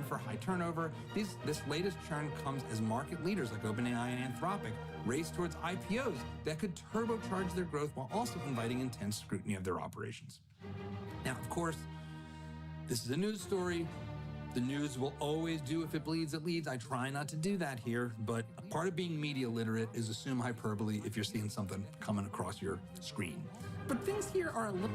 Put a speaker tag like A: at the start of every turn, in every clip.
A: for high turnover. This latest churn comes as market leaders like OpenAI and Anthropic race towards IPOs that could turbocharge their growth while also inviting intense scrutiny of their operations. Now, of course, this is a news story. The news will always do if it bleeds, it leads. I try not to do that here, but a part of being media literate is assume hyperbole if you're seeing something coming across your screen. But things here are a little...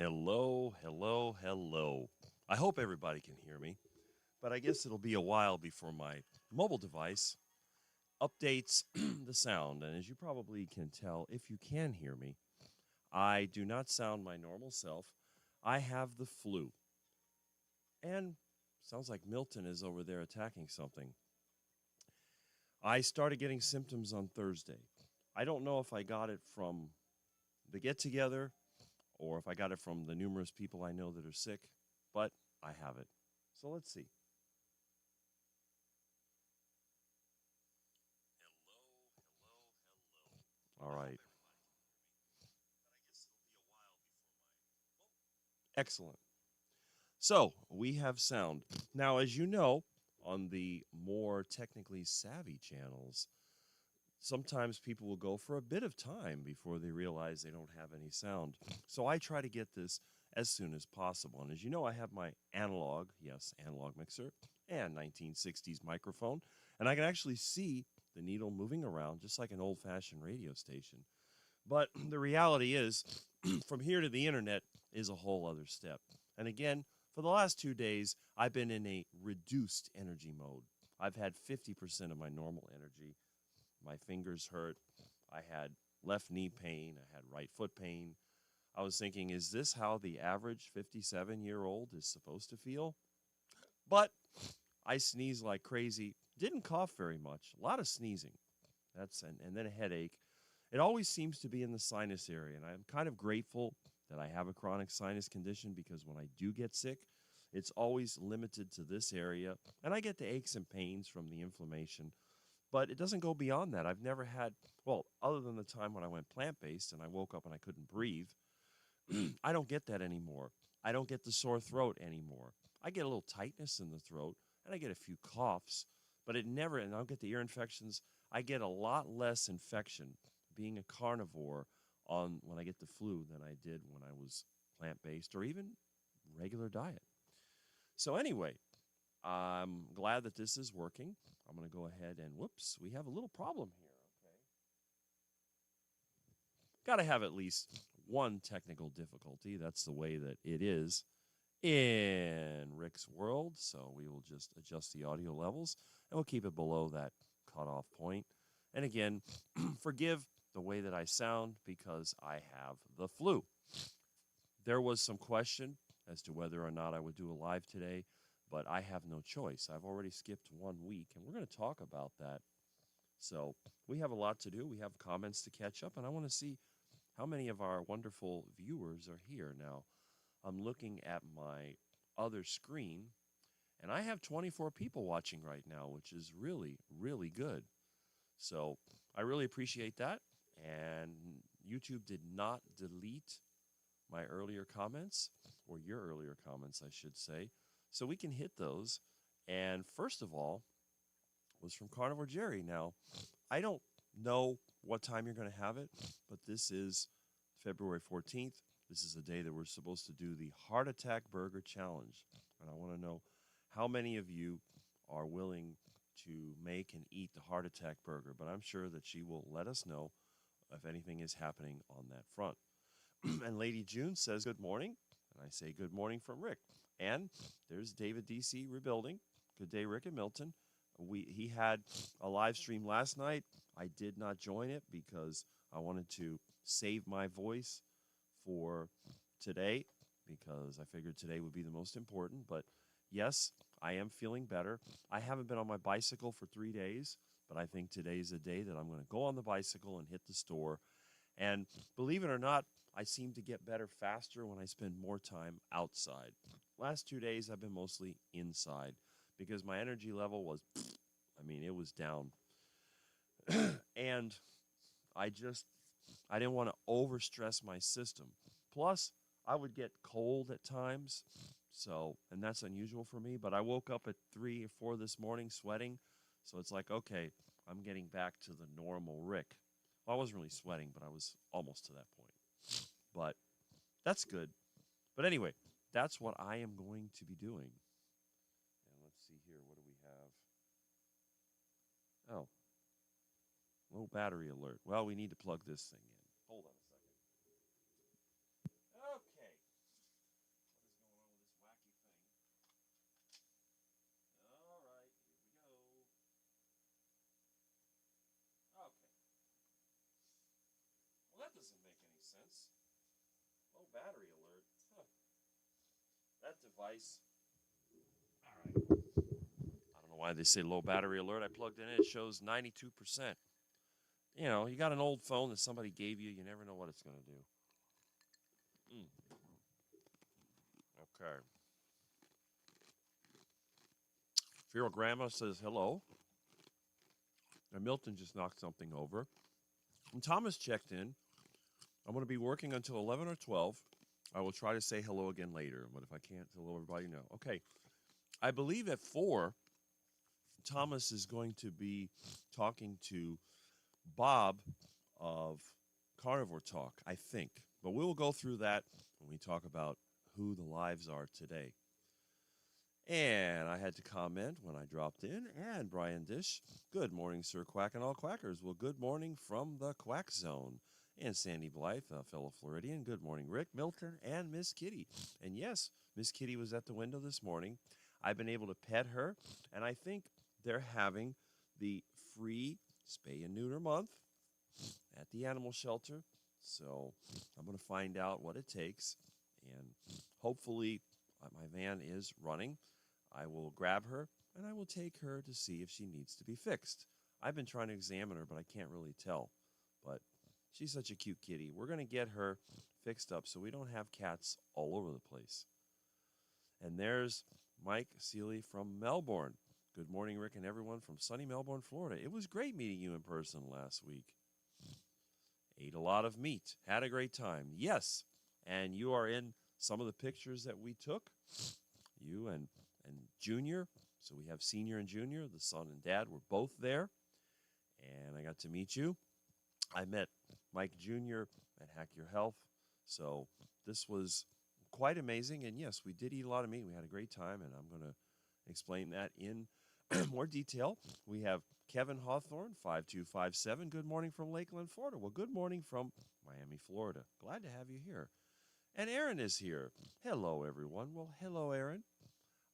B: Hello, hello, hello. I hope everybody can hear me, but I guess it'll be a while before my mobile device updates the sound. And as you probably can tell, if you can hear me, I do not sound my normal self. I have the flu. And sounds like Milton is over there attacking something. I started getting symptoms on Thursday. I don't know if I got it from the get together or if I got it from the numerous people I know that are sick, but I have it. So let's see. All right. Excellent. So we have sound. Now, as you know, on the more technically savvy channels, sometimes people will go for a bit of time before they realize they don't have any sound. So I try to get this as soon as possible. And as you know, I have my analog, yes, analog mixer and 1960s microphone. And I can actually see the needle moving around just like an old fashioned radio station. But the reality is, from here to the internet is a whole other step. And again, for the last 2 days, I've been in a reduced energy mode. I've had 50% of my normal energy. My fingers hurt. I had left knee pain. I had right foot pain. I was thinking, is this how the average 57-year-old is supposed to feel? But I sneezed like crazy. Didn't cough very much. A lot of sneezing. And then a headache. It always seems to be in the sinus area, and I'm kind of grateful that I have a chronic sinus condition because when I do get sick, it's always limited to this area, and I get the aches and pains from the inflammation, but it doesn't go beyond that. I've never had, well, other than the time when I went plant-based and I woke up and I couldn't breathe, I don't get that anymore. I don't get the sore throat anymore. I get a little tightness in the throat, and I get a few coughs, but it never, and I'll get the ear infections. I get a lot less infection being a carnivore on when I get the flu than I did when I was plant-based or even regular diet. So anyway, I'm glad that this is working. I'm going to go ahead and whoops, we have a little problem here. Okay. Got to have at least one technical difficulty. That's the way that it is in Rick's world. So we will just adjust the audio levels and we'll keep it below that cutoff point. And again, forgive the way that I sound because I have the flu. There was some question as to whether or not I would do a live today, but I have no choice. I've already skipped 1 week, and we're going to talk about that. So we have a lot to do. We have comments to catch up, and I want to see how many of our wonderful viewers are here. Now, I'm looking at my other screen, and I have 24 people watching right now, which is really, really good. So I really appreciate that. And YouTube did not delete my earlier comments, or your earlier comments, I should say. So we can hit those. And first of all, was from Carnivore Jerry. Now, I don't know what time you're going to have it, but this is February 14th. This is the day that we're supposed to do the Heart Attack Burger Challenge. And I want to know how many of you are willing to make and eat the Heart Attack Burger. But I'm sure that she will let us know if anything is happening on that front. And Lady June says good morning, and I say good morning from Rick. And there's David DC rebuilding. Good day, Rick and Milton. He had a live stream last night. I did not join it because I wanted to save my voice for today because I figured today would be the most important. But yes, I am feeling better. I haven't been on my bicycle for 3 days, but I think today's the day that I'm going to go on the bicycle and hit the store. And believe it or not, I seem to get better faster when I spend more time outside. Last 2 days, I've been mostly inside because my energy level was, it was down. And I didn't want to overstress my system. Plus, I would get cold at times. So, and that's unusual for me, but I woke up at 3 or 4 this morning sweating. So it's like, okay, I'm getting back to the normal Rick. Well, I wasn't really sweating, but I was almost to that point. But that's good. But anyway, that's what I am going to be doing. And let's see here. What do we have? Oh, low battery alert. Well, we need to plug this thing in. Hold on a second. Okay. sense. Low battery alert. Huh. That device. All right. I don't know why they say low battery alert. I plugged in it shows 92%. You know, you got an old phone that somebody gave you. You never know what it's going to do. Okay. Feral Grandma says hello. And Milton just knocked something over. And Thomas checked in. I'm going to be working until 11 or 12. I will try to say hello again later, but if I can't, to let everybody know. Okay. I believe at 4, Thomas is going to be talking to Bob of Carnivore Talk, I think. But we will go through that when we talk about who the lives are today. And I had to comment when I dropped in. And Brian Dish, good morning, Sir Quack and all quackers. Well, good morning from the Quack Zone. And Sandy Blythe, a fellow Floridian. Good morning, Rick, Milton, and Miss Kitty. And yes, Miss Kitty was at the window this morning. I've been able to pet her. And I think they're having the free spay and neuter month at the animal shelter. So I'm going to find out what it takes. And hopefully my van is running. I will grab her, and I will take her to see if she needs to be fixed. I've been trying to examine her, but I can't really tell. But she's such a cute kitty. We're going to get her fixed up so we don't have cats all over the place. And there's Mike Seeley from Melbourne. Good morning, Rick, and everyone from sunny Melbourne, Florida. It was great meeting you in person last week. Ate a lot of meat. Had a great time. Yes, and you are in some of the pictures that we took. You and Junior. So we have Senior and Junior. The son and dad were both there. And I got to meet you. I met Mike Jr. at Hack Your Health. So this was quite amazing. And yes, we did eat a lot of meat. We had a great time. And I'm going to explain that in more detail. We have Kevin Hawthorne, 5257. Good morning from Lakeland, Florida. Well, good morning from Miami, Florida. Glad to have you here. And Aaron is here. Hello, everyone. Well, hello, Aaron.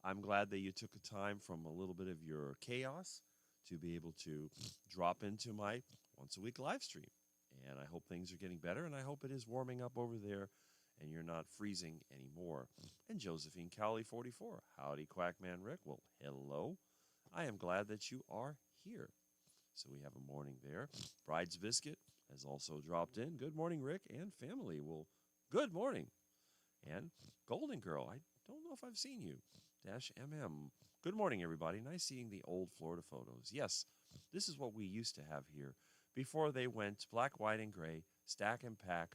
B: I'm glad that you took a time from a little bit of your chaos to be able to drop into my once-a-week live stream. And I hope things are getting better, and I hope it is warming up over there and you're not freezing anymore. And Josephine Cowley, 44. Howdy, Quackman Rick. Well, hello. I am glad that you are here. So we have a morning there. Bride's Biscuit has also dropped in. Good morning, Rick and family. Well, good morning. And Golden Girl, I don't know if I've seen you. Dash MM. Good morning, everybody. Nice seeing the old Florida photos. Yes, this is what we used to have here before they went black, white, and gray, stack and pack,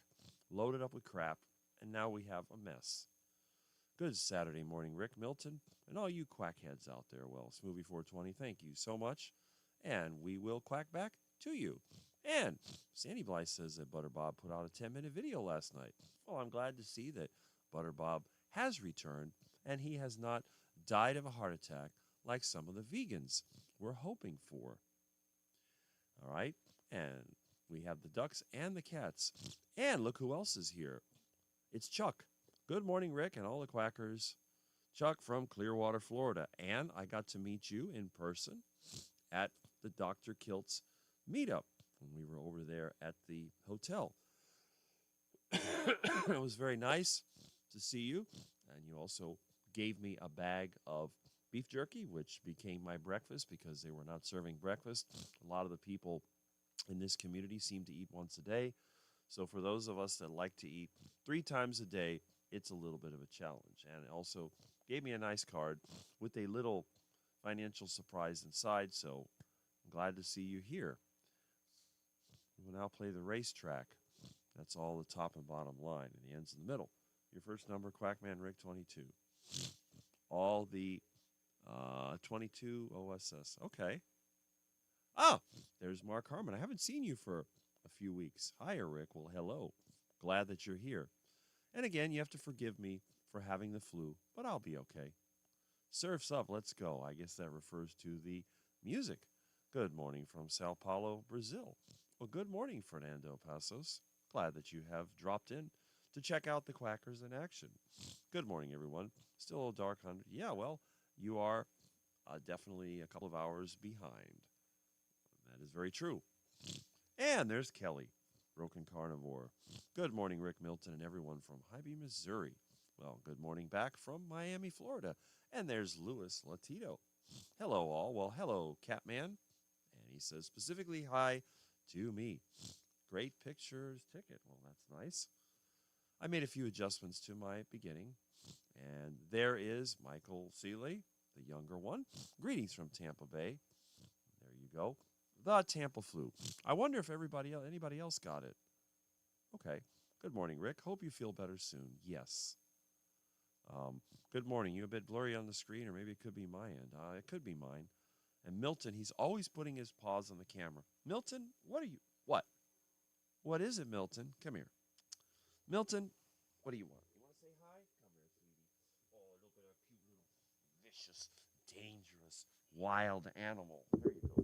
B: loaded up with crap, and now we have a mess. Good Saturday morning, Rick, Milton, and all you quackheads out there. Well, Smoothie 420, thank you so much, and we will quack back to you. And Sandy Blythe says that Butter Bob put out a 10-minute video last night. Well, I'm glad to see that Butter Bob has returned, and he has not died of a heart attack like some of the vegans were hoping for. All right, and we have the ducks and the cats. And look who else is here. It's Chuck. Good morning, Rick, and all the quackers. Chuck from Clearwater, Florida. And I got to meet you in person at the Dr. Kilt's meetup when we were over there at the hotel. It was very nice to see you. And you also gave me a bag of beef jerky, which became my breakfast because they were not serving breakfast. A lot of the people in this community seem to eat once a day. So for those of us that like to eat 3 times a day, it's a little bit of a challenge. And it also gave me a nice card with a little financial surprise inside. So I'm glad to see you here. We will now play the racetrack. That's all the top and bottom line, and the ends in the middle. Your first number, Quackman Rick 22. All the 22 OSS. Okay. Ah, there's Mark Harmon. I haven't seen you for a few weeks. Hiya, Rick. Well, hello. Glad that you're here. And again, you have to forgive me for having the flu, but I'll be okay. Surf's up. Let's go. I guess that refers to the music. Good morning from Sao Paulo, Brazil. Well, good morning, Fernando Passos. Glad that you have dropped in to check out the Quackers in action. Good morning, everyone. Still a little dark. Yeah, well, you are definitely a couple of hours behind. That is very true. And there's Kelly. Broken Carnivore. Good morning, Rick, Milton, and everyone from Hybe, Missouri. Well, good morning back from Miami, Florida. And there's Louis Latito. Hello, all. Well, hello, Catman. And he says specifically hi to me. Great pictures ticket. Well, that's nice. I made a few adjustments to my beginning. And there is Michael Seeley, the younger one. Greetings from Tampa Bay. There you go. The Tampa flu. I wonder if anybody else got it. Okay. Good morning, Rick. Hope you feel better soon. Yes. Good morning. You a bit blurry on the screen, or maybe it could be my end. It could be mine. And Milton, he's always putting his paws on the camera. Milton, what are you? What? What is it, Milton? Come here. Milton, what do you want? You want to say hi? Come here, sweetie. Oh, look at that cute little vicious, dangerous, wild animal. There you go.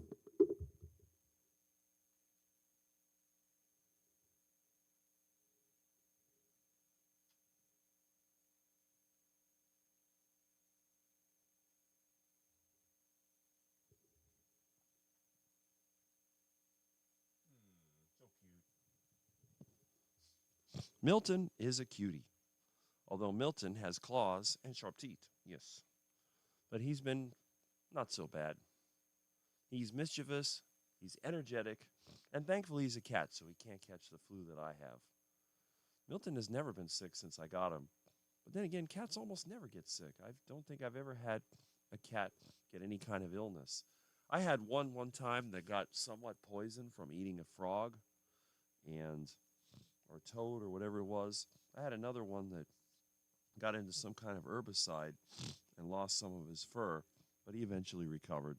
B: So cute. Milton is a cutie, although Milton has claws and sharp teeth. Yes. But he's been not so bad. He's mischievous, he's energetic, and thankfully he's a cat, so he can't catch the flu that I have. Milton has never been sick since I got him. But then again, cats almost never get sick. I don't think I've ever had a cat get any kind of illness. I had one time that got somewhat poisoned from eating a frog or toad or whatever it was. I had another one that got into some kind of herbicide and lost some of his fur, but he eventually recovered.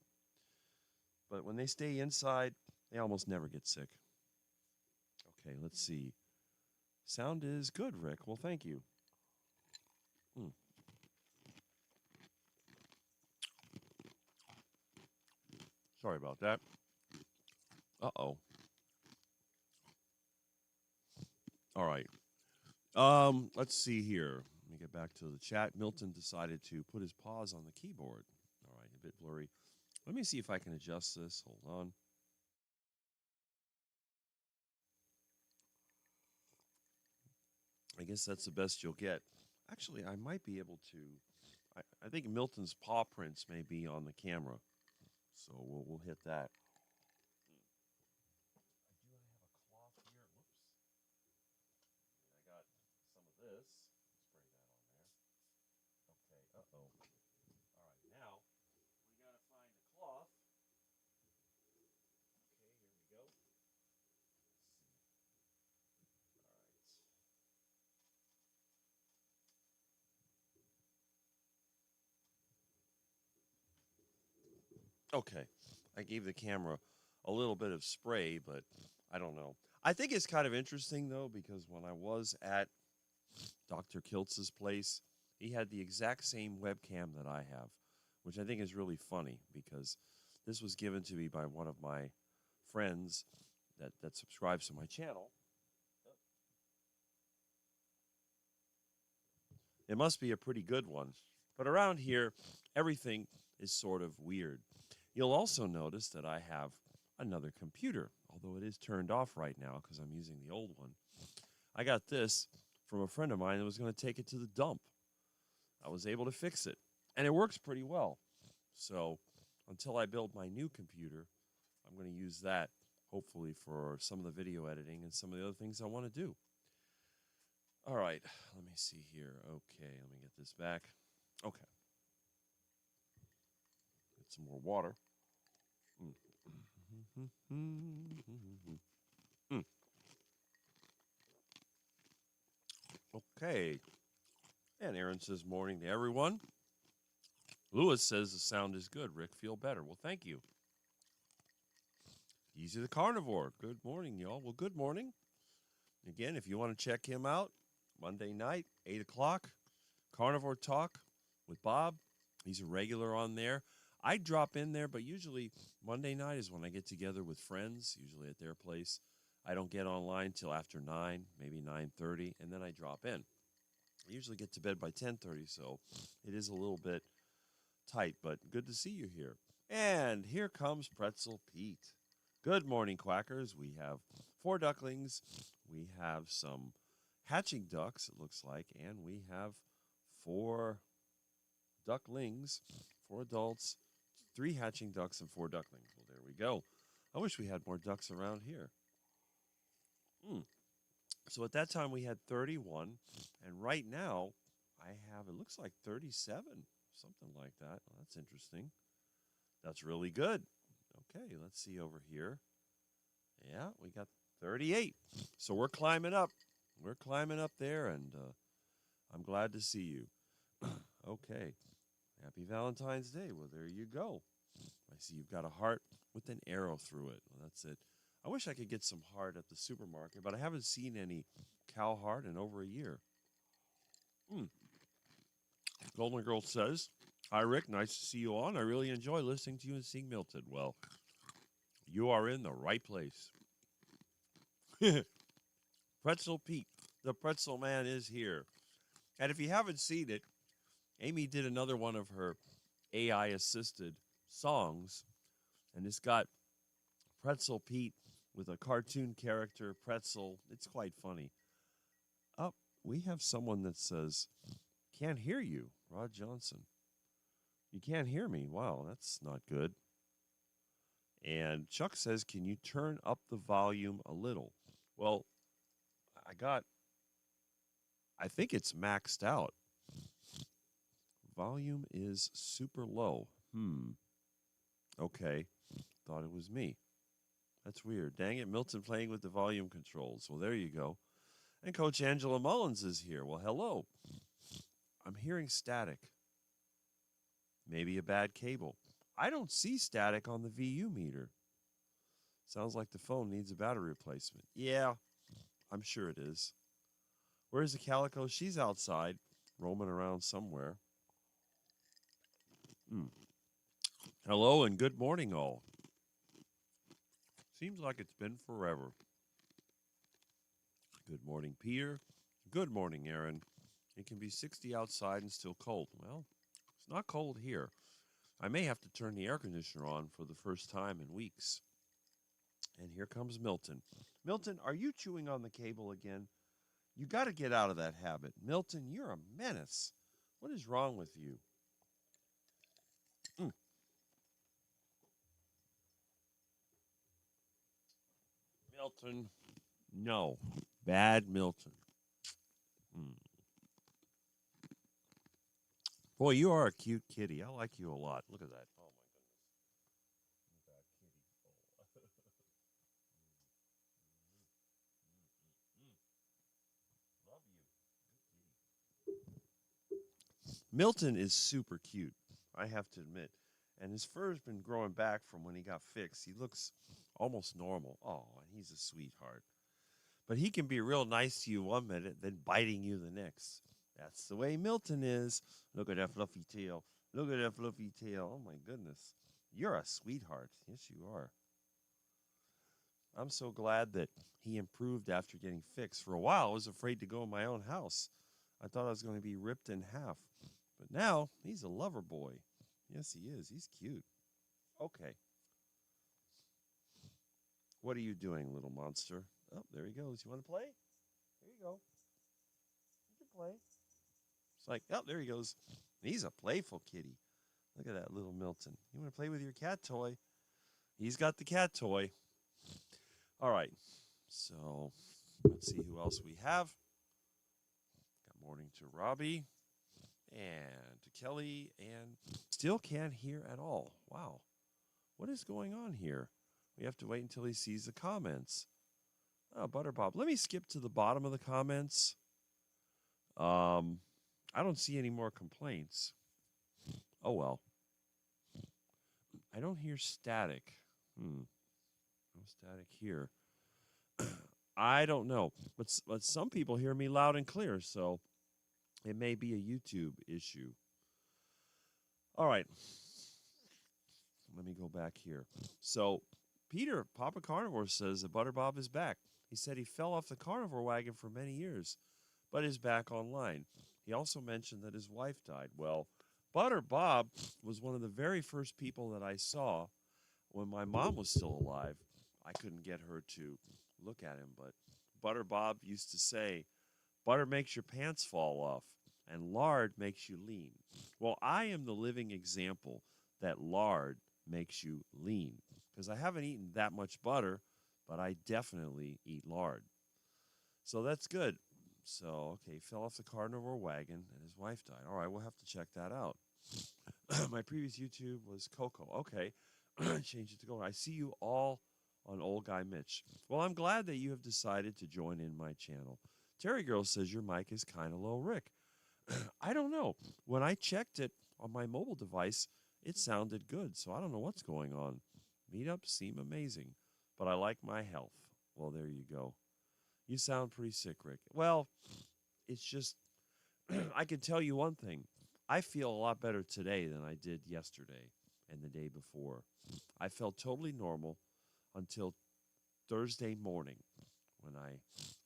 B: But when they stay inside, they almost never get sick. Okay, let's see. Sound is good, Rick. Well, thank you. Sorry about that. Uh-oh. All right. Let's see here. Let me get back to the chat. Milton decided to put his paws on the keyboard. All right, a bit blurry. Let me see if I can adjust this. Hold on. I guess that's the best you'll get. Actually, I might be able to. I think Milton's paw prints may be on the camera, so we'll hit that. I do have a cloth here. Whoops. I got some of this. Spray that on there. Okay. Uh-oh. All right. Now we got to find a cloth. Okay. Here we go. Okay, I gave the camera a little bit of spray, but I don't know. I think it's kind of interesting, though, because when I was at Dr. Kiltz's place, he had the exact same webcam that I have, which I think is really funny because this was given to me by one of my friends that subscribes to my channel. It must be a pretty good one. But around here, everything is sort of weird. You'll also notice that I have another computer, although it is turned off right now because I'm using the old one. I got this from a friend of mine that was going to take it to the dump. I was able to fix it, and it works pretty well. So until I build my new computer, I'm going to use that, hopefully, for some of the video editing and some of the other things I want to do. All right, let me see here. Okay, let me get this back. Okay. Get some more water. Okay. And Aaron says morning to everyone. Lewis says the sound is good. Rick, feel better. Well, thank you. Easy the Carnivore. Good morning, y'all. Well, good morning. Again, if you want to check him out, Monday night, 8 o'clock, Carnivore Talk with Bob. He's a regular on there. I drop in there, but usually Monday night is when I get together with friends, usually at their place. I don't get online till after 9, maybe 9:30, and then I drop in. I usually get to bed by 10:30, so it is a little bit tight, but good to see you here. And here comes Pretzel Pete. Good morning, Quackers. We have 4 ducklings. We have some hatching ducks, it looks like, and we have 4 ducklings, 4 adults, 3 hatching ducks, and 4 ducklings. Well, there we go. I wish we had more ducks around here. So at that time we had 31, and right now I have, it looks like 37, something like that. Well, that's interesting. That's really good. Okay, let's see over here. Yeah, we got 38. So we're climbing up. We're climbing up there, and I'm glad to see you. Okay, happy Valentine's Day. Well, there you go. I see you've got a heart with an arrow through it. Well, that's it. I wish I could get some heart at the supermarket, but I haven't seen any cow heart in over a year. Golden Girl says, "Hi, Rick. Nice to see you on. I really enjoy listening to you and seeing Milton." Well, you are in the right place. Pretzel Pete, the pretzel man, is here. And if you haven't seen it, Amy did another one of her AI-assisted songs, and it's got Pretzel Pete with a cartoon character, Pretzel. It's quite funny. Oh, we have someone that says, "Can't hear you," Rod Johnson. You can't hear me. Wow, that's not good. And Chuck says, "Can you turn up the volume a little?" Well, I think it's maxed out. Volume is super low. Okay. Thought it was me. That's weird. Dang it, Milton playing with the volume controls. Well, there you go. And Coach Angela Mullins is here. Well, hello. I'm hearing static. Maybe a bad cable. I don't see static on the VU meter. Sounds like the phone needs a battery replacement. Yeah, I'm sure it is. Where's the Calico? She's outside, roaming around somewhere. Hello and good morning, all. Seems like it's been forever. Good morning, Peter. Good morning, Aaron. It can be 60 outside and still cold. Well, it's not cold here. I may have to turn the air conditioner on for the first time in weeks. And here comes Milton. Milton, are you chewing on the cable again? You got to get out of that habit. Milton, you're a menace. What is wrong with you? Milton. No. Bad Milton. Boy, you are a cute kitty. I like you a lot. Look at that. Oh, my goodness. Look at that kitty. Love you. Milton is super cute, I have to admit. And his fur's been growing back from when he got fixed. He looks almost normal. Oh, and he's a sweetheart. But he can be real nice to you one minute, then biting you the next. That's the way Milton is. Look at that fluffy tail. Look at that fluffy tail. Oh, my goodness. You're a sweetheart. Yes, you are. I'm so glad that he improved after getting fixed. For a while, I was afraid to go in my own house. I thought I was going to be ripped in half. But now, he's a lover boy. Yes, he is. He's cute. Okay. What are you doing, little monster? Oh, there he goes. You want to play? There you go. You can play. It's like, oh, there he goes. He's a playful kitty. Look at that little Milton. You want to play with your cat toy? He's got the cat toy. All right. So let's see who else we have. Good morning to Robbie and to Kelly, and still can't hear at all. Wow. What is going on here? We have to wait until he sees the comments. Oh, Butterbob. Let me skip to the bottom of the comments. I don't see any more complaints. Oh, well. I don't hear static. No static here. I don't know. But some people hear me loud and clear, so it may be a YouTube issue. All right. Let me go back here. So, Peter, Papa Carnivore, says that Butterbob is back. He said he fell off the carnivore wagon for many years, but is back online. He also mentioned that his wife died. Well, Butterbob was one of the very first people that I saw when my mom was still alive. I couldn't get her to look at him. But Butter Bob used to say, butter makes your pants fall off, and lard makes you lean. Well, I am the living example that lard makes you lean, because I haven't eaten that much butter, but I definitely eat lard. So that's good. So, okay, he fell off the carnivore wagon and his wife died. All right, we'll have to check that out. My previous YouTube was Coco. Okay, change it to Coco. I see you all on Old Guy Mitch. Well, I'm glad that you have decided to join in my channel. Terry Girl says your mic is kind of low, Rick. I don't know. When I checked it on my mobile device, it sounded good, so I don't know what's going on. Meetups seem amazing, but I like my health. Well, there you go. You sound pretty sick, Rick. Well, it's just, I can tell you one thing. I feel a lot better today than I did yesterday and the day before. I felt totally normal until Thursday morning when I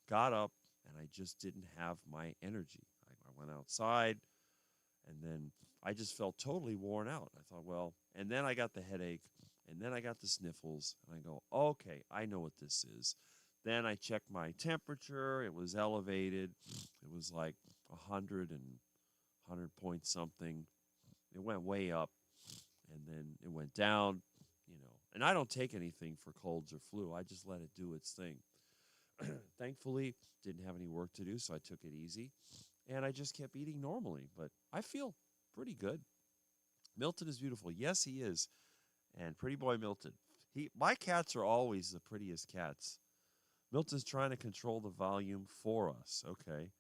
B: got up and I just didn't have my energy. I went outside and then I just felt totally worn out. I thought, well, and then I got the headache and then I got the sniffles and I go, okay, I know what this is. Then I checked my temperature. It was elevated. It was like 100 point something. It went way up and then it went down, you know. And I don't take anything for colds or flu. I just let it do its thing. Thankfully, didn't have any work to do, so I took it easy. And I just kept eating normally. But I feel pretty good. Milton is beautiful. Yes, he is. And pretty boy Milton. My cats are always the prettiest cats. Milton's trying to control the volume for us. Okay.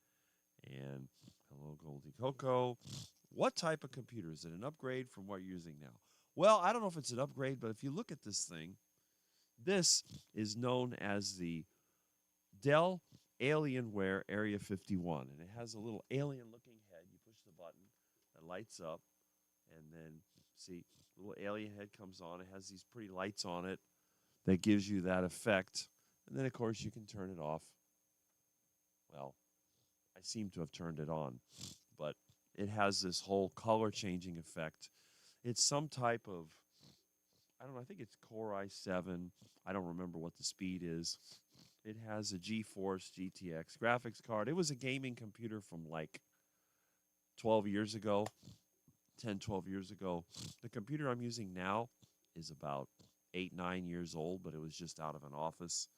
B: And hello, Goldie Coco. What type of computer? Is it an upgrade from what you're using now? Well, I don't know if it's an upgrade, but if you look at this thing, this is known as the Dell Alienware Area 51. And it has a little alien-looking head. You push the button, it lights up, and then, see, the little alien head comes on. It has these pretty lights on it that gives you that effect. And then, of course, you can turn it off. Well, I seem to have turned it on, but it has this whole color-changing effect. It's some type of, I don't know, I think it's Core i7. I don't remember what the speed is. It has a GeForce GTX graphics card. It was a gaming computer from like 12 years ago, 10, 12 years ago. The computer I'm using now is about 8, 9 years old, but it was just out of an office.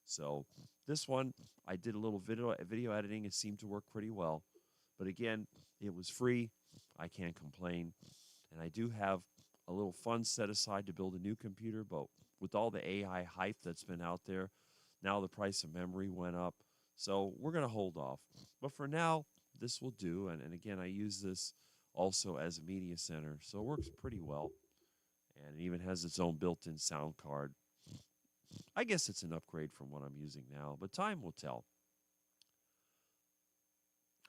B: So this one, I did a little video editing. It seemed to work pretty well. But again, it was free. I can't complain. And I do have a little fund set aside to build a new computer. But with all the AI hype that's been out there, now the price of memory went up. So we're going to hold off. But for now, this will do. And again, I use this also as a media center. So it works pretty well. And it even has its own built-in sound card. I guess it's an upgrade from what I'm using now, but time will tell.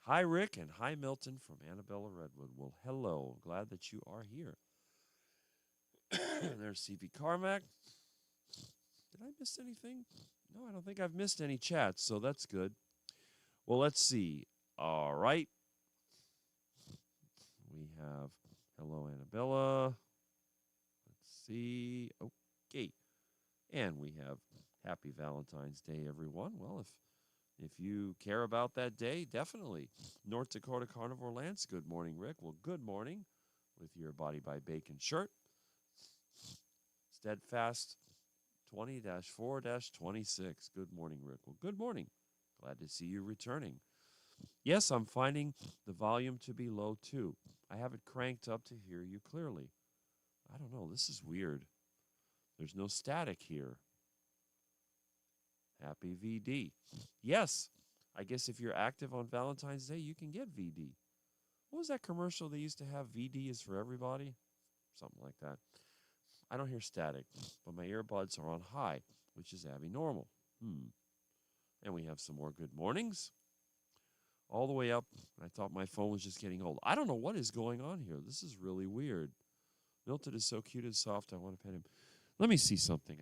B: Hi, Rick, and hi, Milton from Annabella Redwood. Well, hello. Glad that you are here. There's CP Carmack. Did I miss anything? No, I don't think I've missed any chats, so that's good. Well, let's see. All right. We have hello, Annabella. Let's see. Okay. And we have Happy Valentine's Day, everyone. Well, if you care about that day, definitely. North Dakota Carnivore Lance, good morning, Rick. Well, good morning with your Body by Bacon shirt. Steadfast 20-4-26. Good morning, Rick. Well, good morning. Glad to see you returning. Yes, I'm finding the volume to be low, too. I have it cranked up to hear you clearly. I don't know. This is weird. There's no static here. Happy VD. Yes, I guess if you're active on Valentine's Day, you can get VD. What was that commercial they used to have? VD is for everybody? Something like that. I don't hear static, but my earbuds are on high, which is abnormal. And we have some more good mornings. All the way up. I thought my phone was just getting old. I don't know what is going on here. This is really weird. Milton is so cute and soft. I want to pet him. Let me see something.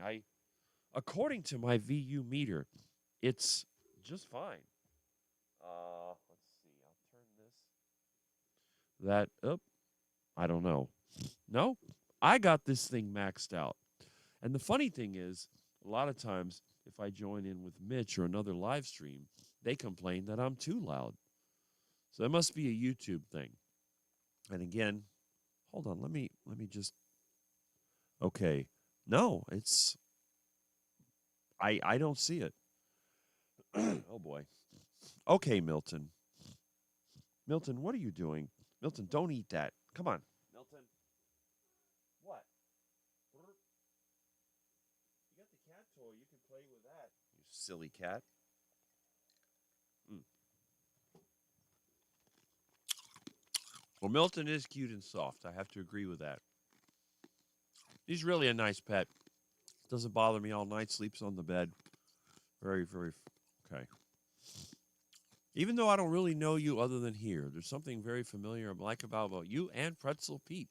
B: According to my VU meter, it's just fine. Let's see. I'll turn this. I don't know. No, I got this thing maxed out. And the funny thing is, a lot of times if I join in with Mitch or another live stream, they complain that I'm too loud. So it must be a YouTube thing. And again, hold on, let me just okay. No, it's I don't see it. Oh boy. Okay, Milton. Milton, what are you doing? Milton, don't eat that. Come on. Milton. What? You got the cat toy. You can play with that. You silly cat. Well, Milton is cute and soft. I have to agree with that. He's really a nice pet. Doesn't bother me all night. Sleeps on the bed. Very, very okay. Even though I don't really know you other than here, there's something very familiar I like about you and Pretzel Pete.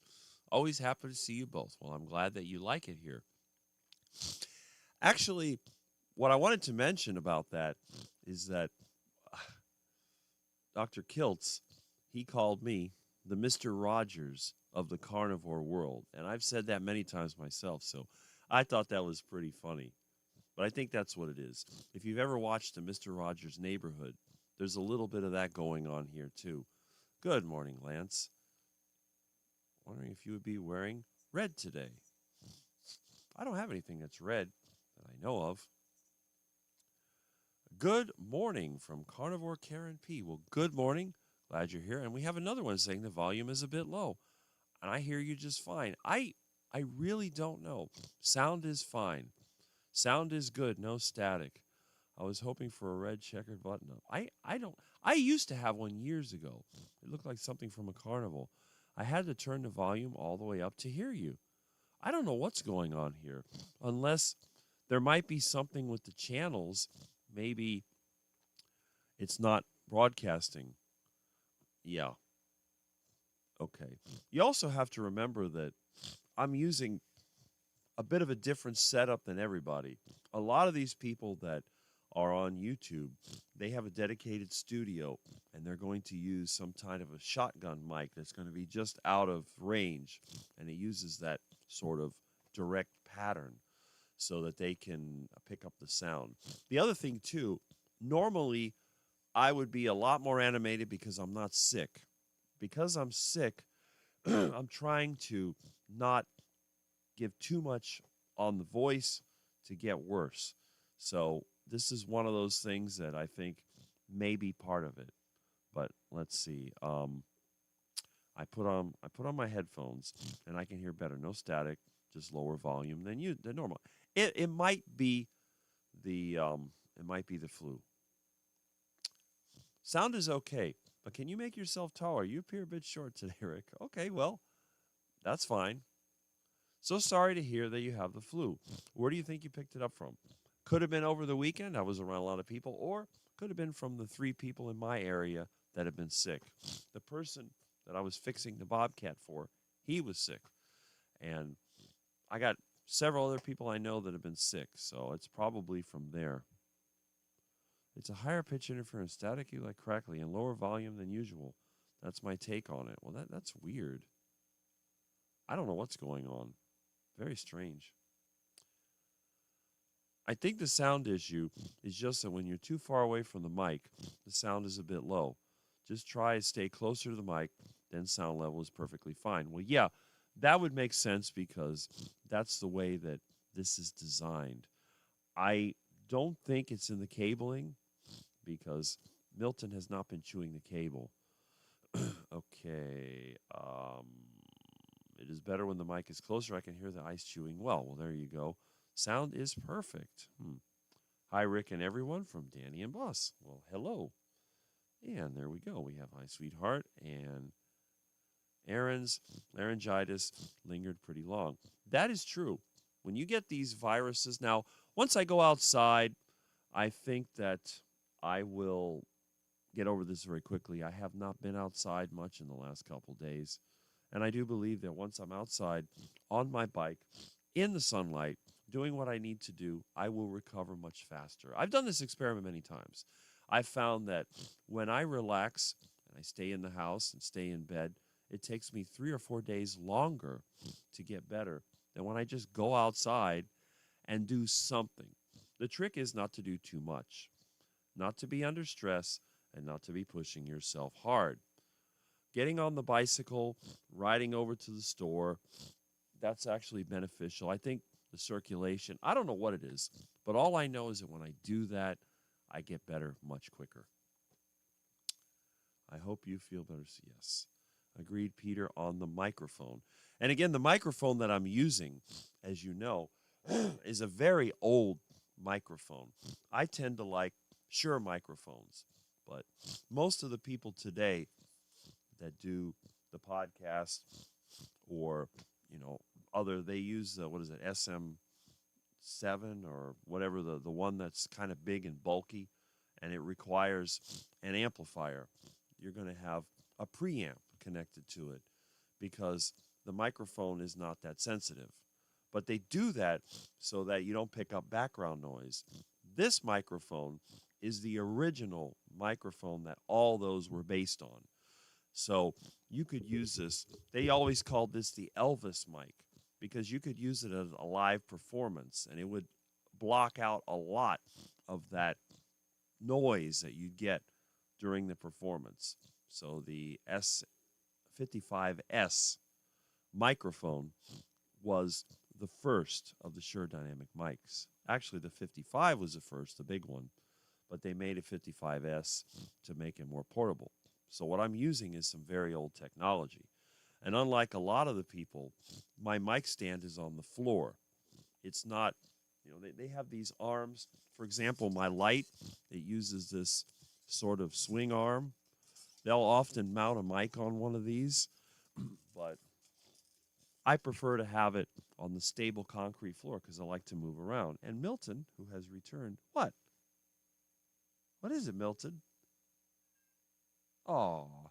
B: Always happy to see you both. Well, I'm glad that you like it here. Actually, what I wanted to mention about that is that Dr. Kiltz, he called me the Mr. Rogers of the carnivore world. And I've said that many times myself, so I thought that was pretty funny. But I think that's what it is. If you've ever watched a Mr. Rogers Neighborhood, there's a little bit of that going on here, too. Good morning, Lance. Wondering if you would be wearing red today. I don't have anything that's red that I know of. Good morning from Carnivore Karen P. Well, good morning. Glad you're here. And we have another one saying the volume is a bit low. And I hear you just fine. I really don't know. Sound is fine. Sound is good. No static. I was hoping for a red checkered button up. I used to have one years ago. It looked like something from a carnival. I had to turn the volume all the way up to hear you. I don't know what's going on here. Unless there might be something with the channels. Maybe it's not broadcasting. Yeah. Okay. You also have to remember that I'm using a bit of a different setup than everybody. A lot of these people that are on YouTube, they have a dedicated studio, and they're going to use some kind of a shotgun mic that's going to be just out of range, and it uses that sort of direct pattern so that they can pick up the sound. The other thing, too, normally I would be a lot more animated because I'm not sick. Because I'm sick, I'm trying to not give too much on the voice to get worse. So this is one of those things that I think may be part of it. But let's see. I put on my headphones and I can hear better. No static, just lower volume than normal. It might be the flu. Sound is okay, but can you make yourself taller? You appear a bit short today, Rick. Okay, well, that's fine. So sorry to hear that you have the flu. Where do you think you picked it up from? Could have been over the weekend. I was around a lot of people. Or could have been from the 3 people in my area that have been sick. The person that I was fixing the Bobcat for, he was sick. And I got several other people I know that have been sick. So it's probably from there. It's a higher pitch interference, staticky like crackly, and lower volume than usual. That's my take on it. Well, that's weird. I don't know what's going on. Very strange. I think the sound issue is just that when you're too far away from the mic, the sound is a bit low. Just try to stay closer to the mic, then sound level is perfectly fine. Well, yeah, that would make sense because that's the way that this is designed. I don't think it's in the cabling because Milton has not been chewing the cable. Okay. It is better when the mic is closer. I can hear the ice chewing well. Well, there you go. Sound is perfect. Hi, Rick and everyone from Danny and Boss. Well, hello. And there we go. We have Hi, Sweetheart. And Aaron's laryngitis lingered pretty long. That is true. When you get these viruses, now, once I go outside, I think that I will get over this very quickly. I have not been outside much in the last couple days. And I do believe that once I'm outside on my bike, in the sunlight, doing what I need to do, I will recover much faster. I've done this experiment many times. I've found that when I relax and I stay in the house and stay in bed, it takes me 3 or 4 days longer to get better than when I just go outside and do something. The trick is not to do too much, not to be under stress, and not to be pushing yourself hard. Getting on the bicycle, riding over to the store, that's actually beneficial. I think the circulation, I don't know what it is, but all I know is that when I do that, I get better much quicker. I hope you feel better. Yes. Agreed, Peter, on the microphone. And again, the microphone that I'm using, as you know, is a very old microphone. I tend to like Shure microphones, but most of the people today that do the podcast or, they use, what is it, SM7 or whatever, the one that's kind of big and bulky, and it requires an amplifier. You're going to have a preamp connected to it because the microphone is not that sensitive. But they do that so that you don't pick up background noise. This microphone is the original microphone that all those were based on. So you could use this. They always called this the Elvis mic because you could use it as a live performance and it would block out a lot of that noise that you'd get during the performance. So the S55S microphone was the first of the Shure Dynamic mics. Actually, the 55 was the first, the big one, but they made a 55S to make it more portable. So what I'm using is some very old technology. And unlike a lot of the people, my mic stand is on the floor. It's not, they have these arms. For example, my light, it uses this sort of swing arm. They'll often mount a mic on one of these, but I prefer to have it on the stable concrete floor because I like to move around. And Milton, who has returned, what? What is it, Milton? Oh,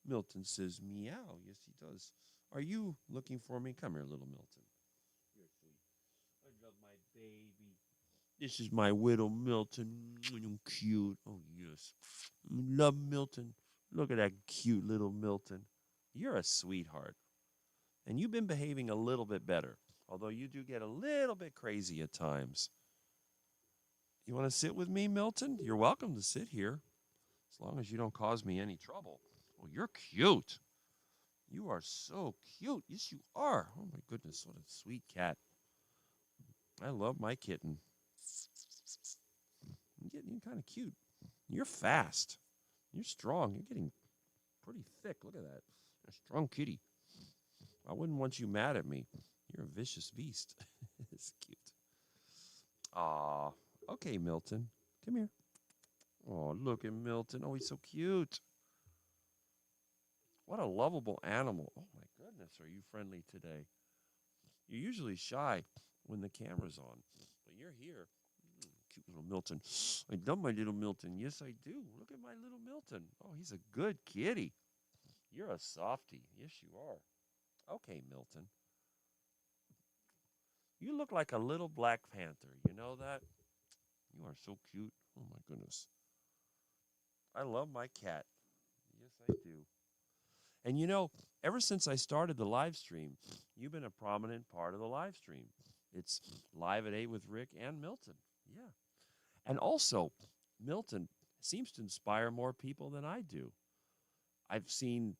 B: Milton says meow. Yes, he does. Are you looking for me? Come here, little Milton. You're sweet. I love my baby. This is my little Milton. Cute. Oh, yes. Love Milton. Look at that cute little Milton. You're a sweetheart. And you've been behaving a little bit better, although you do get a little bit crazy at times. You want to sit with me, Milton? You're welcome to sit here, as long as you don't cause me any trouble. Oh, you're cute. You are so cute. Yes, you are. Oh, my goodness, what a sweet cat. I love my kitten. You're getting kind of cute. You're fast. You're strong. You're getting pretty thick. Look at that. You're a strong kitty. I wouldn't want you mad at me. You're a vicious beast. It's cute. Aw. Okay, Milton. Come here. Oh, look at Milton. Oh, he's so cute. What a lovable animal. Oh, my goodness. Are you friendly today? You're usually shy when the camera's on, but you're here. Cute little Milton. I love my little Milton. Yes, I do. Look at my little Milton. Oh, he's a good kitty. You're a softie. Yes, you are. Okay, Milton. You look like a little Black Panther. You know that? You are so cute. Oh, my goodness. I love my cat. Yes, I do. And ever since I started the live stream, you've been a prominent part of the live stream. It's Live at 8 with Rick and Milton. Yeah. And also, Milton seems to inspire more people than I do. I've seen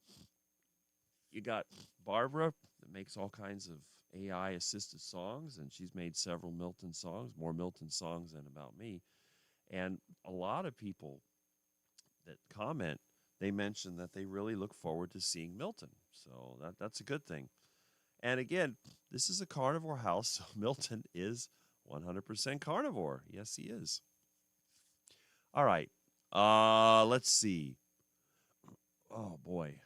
B: you got Barbara that makes all kinds of AI-assisted songs, and she's made several Milton songs, more Milton songs than about me. And a lot of people that comment, they mention that they really look forward to seeing Milton. So that's a good thing. And again, this is a carnivore house, so Milton is 100% carnivore. Yes, he is. All right. Let's see. Oh, boy.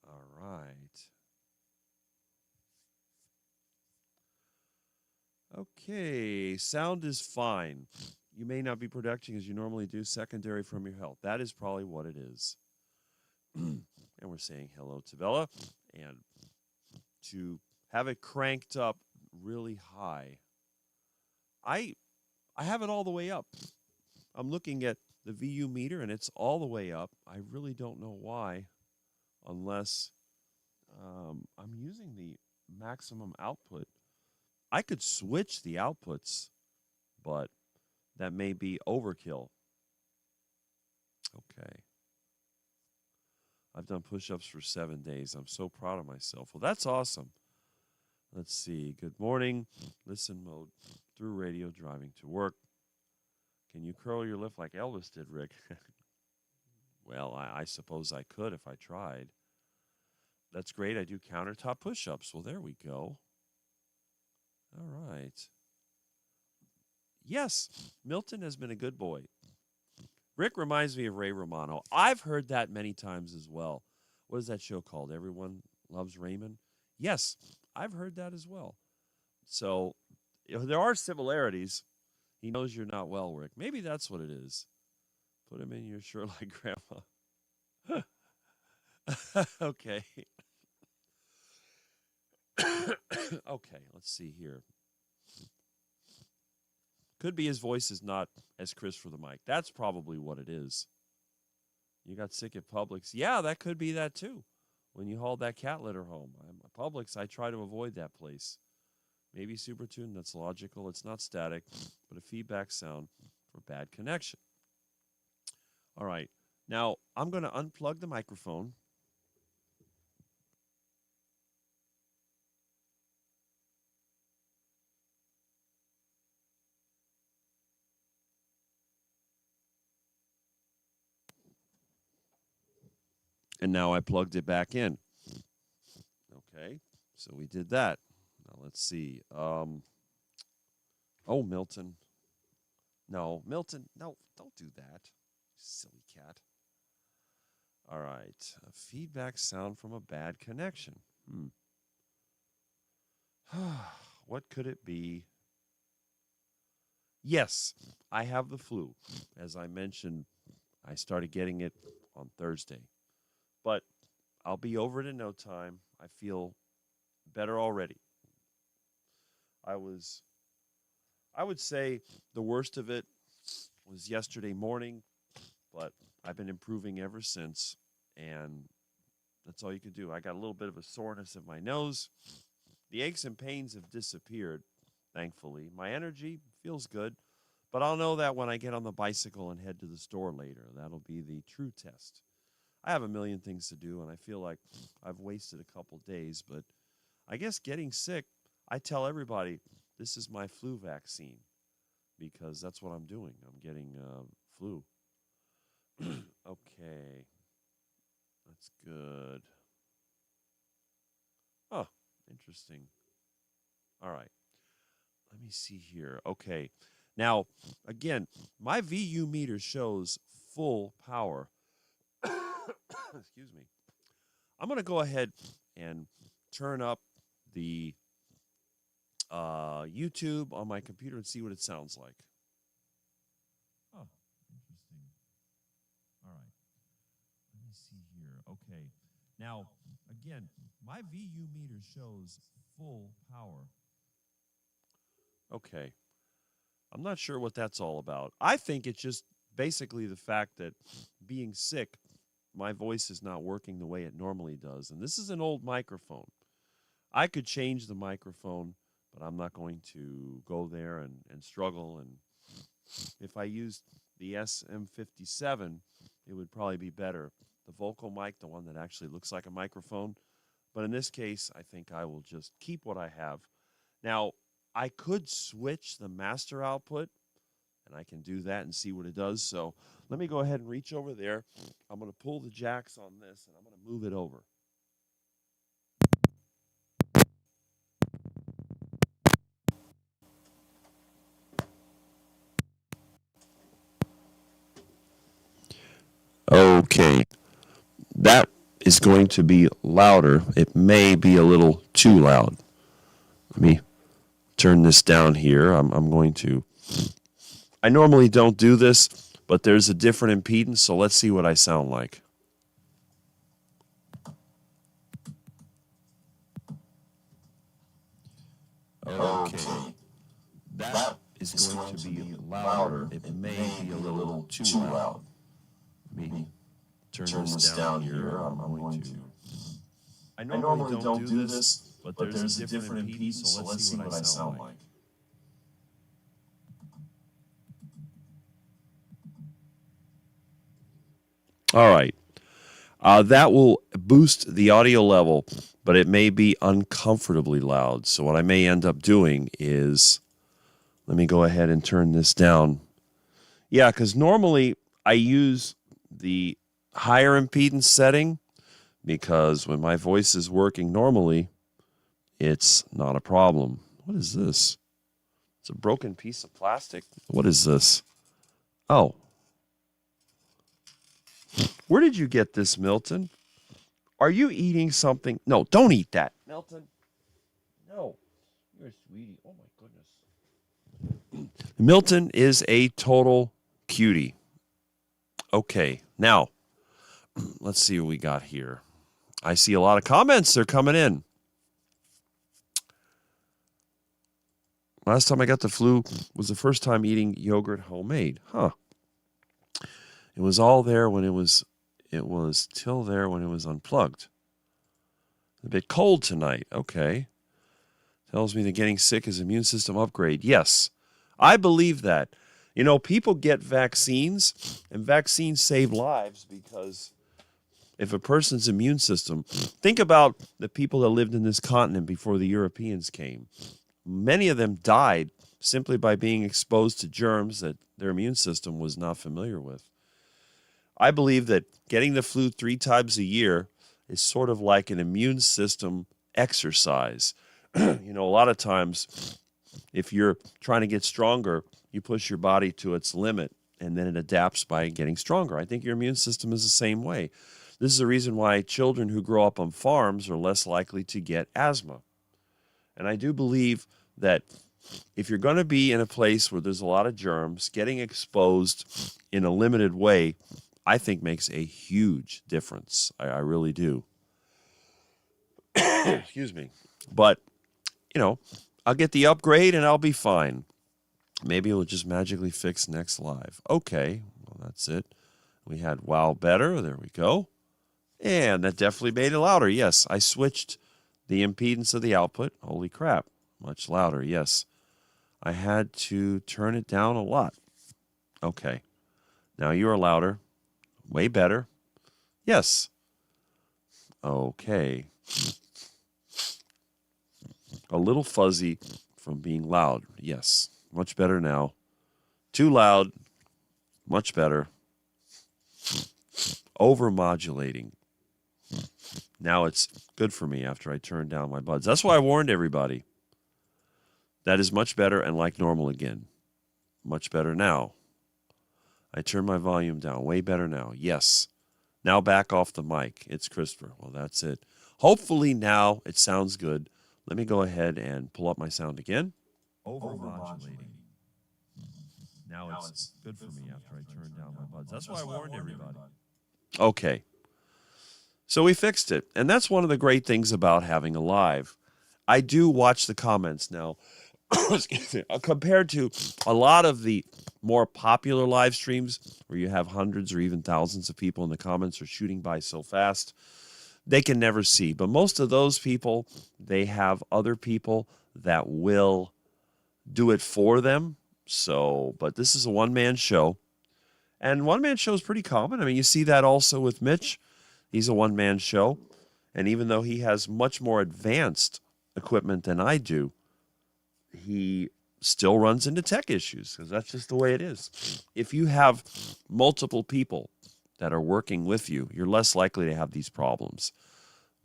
B: All right. Okay. Sound is fine. You may not be projecting as you normally do, secondary from your health. That is probably what it is. And we're saying hello to Bella. And to have it cranked up really high, I have it all the way up. I'm looking at the VU meter, and it's all the way up. I really don't know why, unless I'm using the maximum output. I could switch the outputs, but that may be overkill. Okay. I've done push-ups for 7 days. I'm so proud of myself. Well, that's awesome. Let's see. Good morning. Listen mode through radio driving to work. Can you curl your lip like Elvis did, Rick? Well, I suppose I could if I tried. That's great. I do countertop push-ups. Well, there we go. All right. Yes, Milton has been a good boy. Rick reminds me of Ray Romano. I've heard that many times as well. What is that show called? Everyone Loves Raymond? Yes, I've heard that as well. So there are similarities. He knows you're not well, Rick. Maybe that's what it is. Put him in your shirt like Grandma. Okay. Okay, let's see here. Could be his voice is not as crisp for the mic. That's probably what it is. You got sick at Publix. Yeah, that could be that too. When you hauled that cat litter home. Publix, I try to avoid that place. Maybe Supertune, that's logical. It's not static, but a feedback sound for bad connection. All right. Now, I'm going to unplug the microphone. And now I plugged it back in. Okay, so we did that. Now let's see. Oh, Milton. No, Milton, no, don't do that. Silly cat. All right, a feedback sound from a bad connection. What could it be? Yes, I have the flu. As I mentioned, I started getting it on Thursday. But I'll be over it in no time. I feel better already. I would say the worst of it was yesterday morning, but I've been improving ever since, and that's all you can do. I got a little bit of a soreness in my nose. The aches and pains have disappeared, thankfully. My energy feels good, but I'll know that when I get on the bicycle and head to the store later. That'll be the true test. I have a million things to do, and I feel like I've wasted a couple days, but I guess getting sick, I tell everybody, this is my flu vaccine, because that's what I'm doing. I'm getting flu. Okay. That's good. Oh, interesting. All right. Let me see here. Okay. Now, again, my VU meter shows full power. Excuse me. I'm going to go ahead and turn up the YouTube on my computer and see what it sounds like. Oh, interesting. All right. Let me see here. Okay. Now, again, my VU meter shows full power. Okay. I'm not sure what that's all about. I think it's just basically the fact that being sick, my voice is not working the way it normally does. And this is an old microphone. I could change the microphone, but I'm not going to go there and struggle. And if I used the SM57, it would probably be better. The vocal mic, the one that actually looks like a microphone. But in this case, I think I will just keep what I have. Now, I could switch the master output, and I can do that and see what it does. So let me go ahead and reach over there. I'm going to pull the jacks on this, and I'm going to move it over. Okay, that is going to be louder. It may be a little too loud. Let me turn this down here. I'm going to... I normally don't do this, but there's a different impedance, so let's see what I sound like. Okay, that is going to be louder. It may be a little too loud. Let me turn this down here. I'm going to... I normally don't do this, but there's a different impedance, so let's see what I sound like. All right. That will boost the audio level, but it may be uncomfortably loud. So what I may end up doing is, let me go ahead and turn this down. Yeah, because normally I use the higher impedance setting because when my voice is working normally, it's not a problem. What is this? It's a broken piece of plastic. What is this? Oh. Where did you get this, Milton? Are you eating something? No, don't eat that. Milton. No. You're a sweetie. Oh, my goodness. Milton is a total cutie. Okay, now, let's see what we got here. I see a lot of comments. They're coming in. Last time I got the flu was the first time eating yogurt homemade. Huh. It was all there when it was till there when it was unplugged. A bit cold tonight. Okay. Tells me that getting sick is immune system upgrade. Yes, I believe that. You know, people get vaccines, and vaccines save lives because if a person's immune system, think about the people that lived in this continent before the Europeans came. Many of them died simply by being exposed to germs that their immune system was not familiar with. I believe that getting the flu 3 times a year is sort of like an immune system exercise. You know, a lot of times, if you're trying to get stronger, you push your body to its limit, and then it adapts by getting stronger. I think your immune system is the same way. This is the reason why children who grow up on farms are less likely to get asthma. And I do believe that if you're going to be in a place where there's a lot of germs, getting exposed in a limited way, I think makes a huge difference. I really do. Excuse me. But, you know, I'll get the upgrade and I'll be fine. Maybe it will just magically fix next live. Okay, well, that's it. We had wow better. There we go. And that definitely made it louder. Yes, I switched the impedance of the output. Holy crap, much louder. Yes, I had to turn it down a lot. Okay, now you are louder. Way better. Yes. Okay. A little fuzzy from being loud. Yes. Much better now. Too loud. Much better. Overmodulating. Now it's good for me after I turn down my buds. That's why I warned everybody. That is much better and like normal again. Much better now. I turn my volume down. Way better now. Yes. Now back off the mic. It's Christopher. Well, that's it. Hopefully now it sounds good. Let me go ahead and pull up my sound again. Overmodulating. Now it's good for me after I turn down my buds. That's why I warned everybody. Okay. So we fixed it. And that's one of the great things about having a live. I do watch the comments now. Compared to a lot of the more popular live streams where you have hundreds or even thousands of people in the comments are shooting by so fast, they can never see. But most of those people, they have other people that will do it for them. So, but this is a one-man show. And one-man show is pretty common. I mean, you see that also with Mitch. He's a one-man show. And even though he has much more advanced equipment than I do, he still runs into tech issues because that's just the way it is. If you have multiple people that are working with you, you're less likely to have these problems.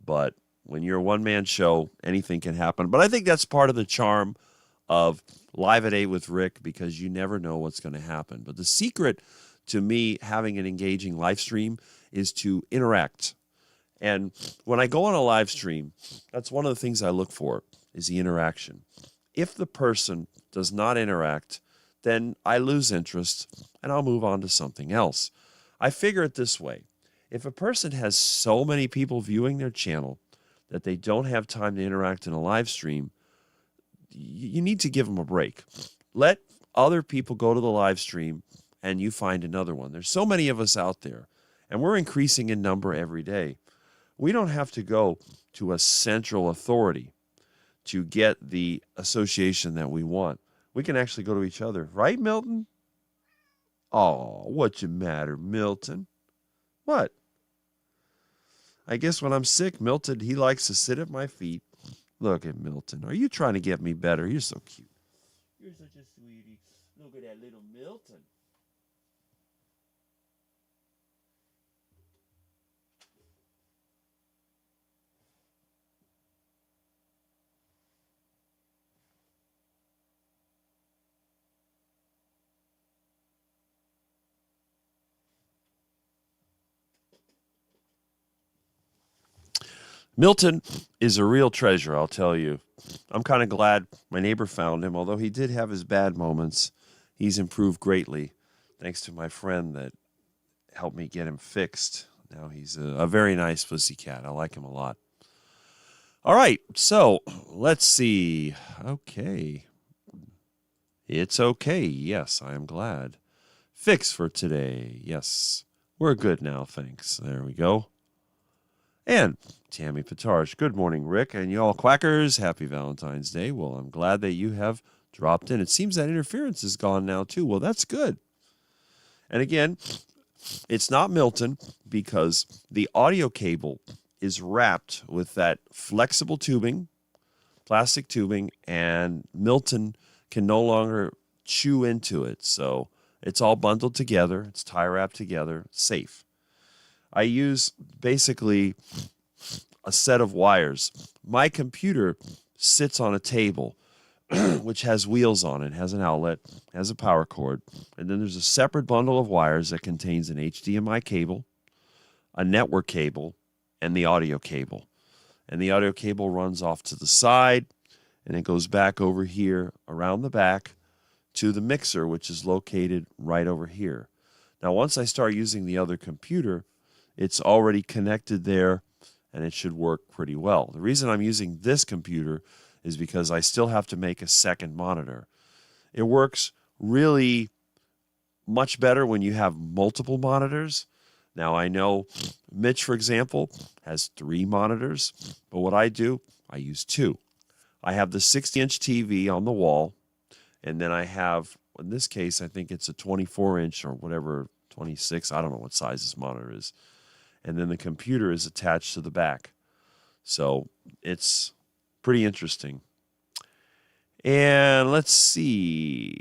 B: But when you're a one-man show, anything can happen. But I think that's part of the charm of Live at 8 with Rick because you never know what's going to happen. But the secret to me having an engaging live stream is to interact. And when I go on a live stream, that's one of the things I look for is the interaction. If the person does not interact, then I lose interest and I'll move on to something else. I figure it this way. If a person has so many people viewing their channel that they don't have time to interact in a live stream, you need to give them a break. Let other people go to the live stream and you find another one. There's so many of us out there and we're increasing in number every day. We don't have to go to a central authority to get the association that we want. We can actually go to each other. Right, Milton? Oh, what's the matter, Milton? What? I guess when I'm sick, Milton, he likes to sit at my feet. Look at Milton. Are you trying to get me better? You're so cute. You're such a sweetie. Look at that little Milton. Milton is a real treasure, I'll tell you. I'm kind of glad my neighbor found him, although he did have his bad moments. He's improved greatly, thanks to my friend that helped me get him fixed. Now he's a very nice pussycat. I like him a lot. All right, so let's see. Okay. It's okay. Yes, I am glad. Fix for today. Yes, we're good now, thanks. There we go. And Tammy Patarch, good morning, Rick, and y'all quackers. Happy Valentine's Day. Well, I'm glad that you have dropped in. It seems that interference is gone now, too. Well, that's good. And again, it's not Milton because the audio cable is wrapped with that flexible tubing, plastic tubing, and Milton can no longer chew into it. So it's all bundled together. It's tie wrapped together, safe. I use basically a set of wires. My computer sits on a table which has wheels on it, has an outlet, has a power cord, and then there's a separate bundle of wires that contains an HDMI cable, a network cable, and the audio cable. And the audio cable runs off to the side, and it goes back over here around the back to the mixer, which is located right over here. Now, once I start using the other computer, it's already connected there, and it should work pretty well. The reason I'm using this computer is because I still have to make a second monitor. It works really much better when you have multiple monitors. Now, I know Mitch, for example, has 3 monitors, but what I do, I use 2. I have the 60-inch TV on the wall, and then I have, in this case, I think it's a 24-inch or whatever, 26, I don't know what size this monitor is. And then the computer is attached to the back. So it's pretty interesting. And let's see.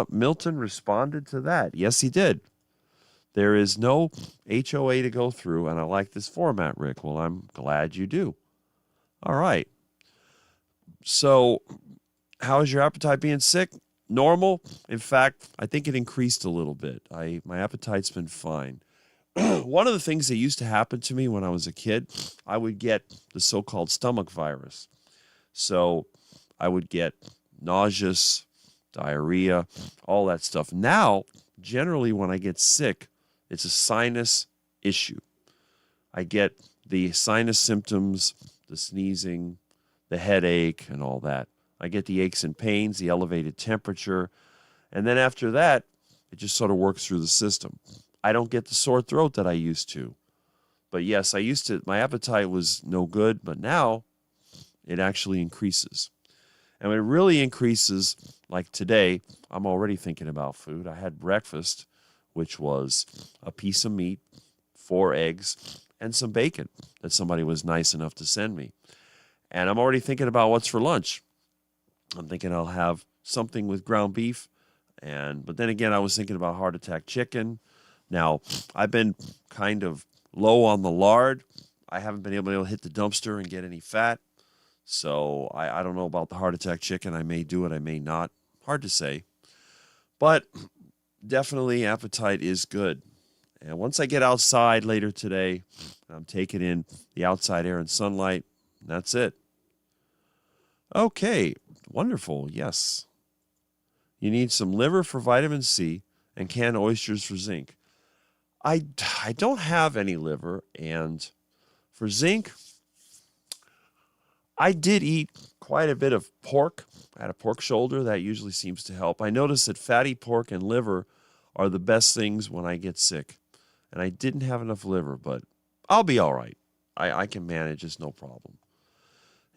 B: Milton responded to that. Yes, he did. There is no HOA to go through, and I like this format, Rick. Well, I'm glad you do. All right. So how is your appetite being sick? Normal. In fact, I think it increased a little bit. My appetite's been fine. One of the things that used to happen to me when I was a kid, I would get the so-called stomach virus. So I would get nauseous, diarrhea, all that stuff. Now, generally when I get sick, it's a sinus issue. I get the sinus symptoms, the sneezing, the headache, and all that. I get the aches and pains, the elevated temperature, and then after that, it just sort of works through the system. I don't get the sore throat that I used to. But yes, my appetite was no good, but now it actually increases. And when it really increases, like today, I'm already thinking about food. I had breakfast, which was a piece of meat, 4 eggs, and some bacon that somebody was nice enough to send me. And I'm already thinking about what's for lunch. I'm thinking I'll have something with ground beef. But then again, I was thinking about heart attack chicken. Now, I've been kind of low on the lard. I haven't been able to hit the dumpster and get any fat. So I don't know about the heart attack chicken. I may do it, I may not. Hard to say. But definitely appetite is good. And once I get outside later today, I'm taking in the outside air and sunlight. That's it. Okay, wonderful, yes. You need some liver for vitamin C and canned oysters for zinc. I don't have any liver, and for zinc, I did eat quite a bit of pork. I had a pork shoulder. That usually seems to help. I noticed that fatty pork and liver are the best things when I get sick. And I didn't have enough liver, but I'll be all right. I can manage. It's no problem.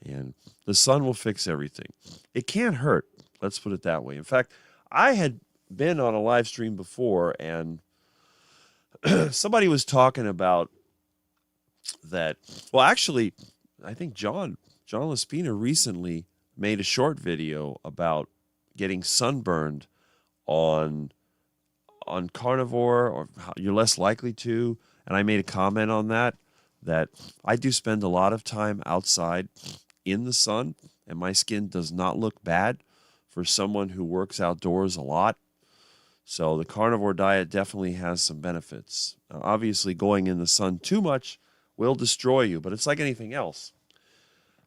B: And the sun will fix everything. It can't hurt. Let's put it that way. In fact, I had been on a live stream before, and somebody was talking about that. Well, actually, I think John Laspina recently made a short video about getting sunburned on carnivore, or how you're less likely to. And I made a comment on that I do spend a lot of time outside in the sun, and my skin does not look bad for someone who works outdoors a lot. So the carnivore diet definitely has some benefits. Now, obviously, going in the sun too much will destroy you, but it's like anything else.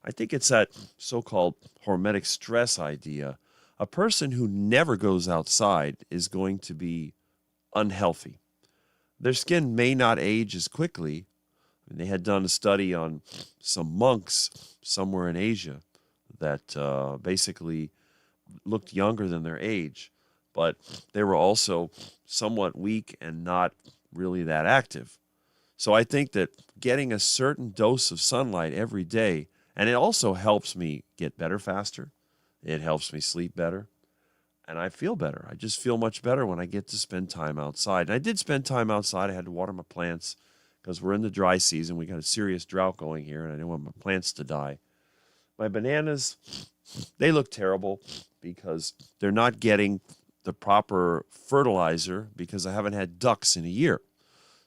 B: I think it's that so-called hormetic stress idea. A person who never goes outside is going to be unhealthy. Their skin may not age as quickly. They had done a study on some monks somewhere in Asia that basically looked younger than their age, but they were also somewhat weak and not really that active. So I think that getting a certain dose of sunlight every day, and it also helps me get better faster. It helps me sleep better. And I feel better. I just feel much better when I get to spend time outside. And I did spend time outside. I had to water my plants because we're in the dry season. We got a serious drought going here, and I didn't want my plants to die. My bananas, they look terrible because they're not getting the proper fertilizer because I haven't had ducks in a year.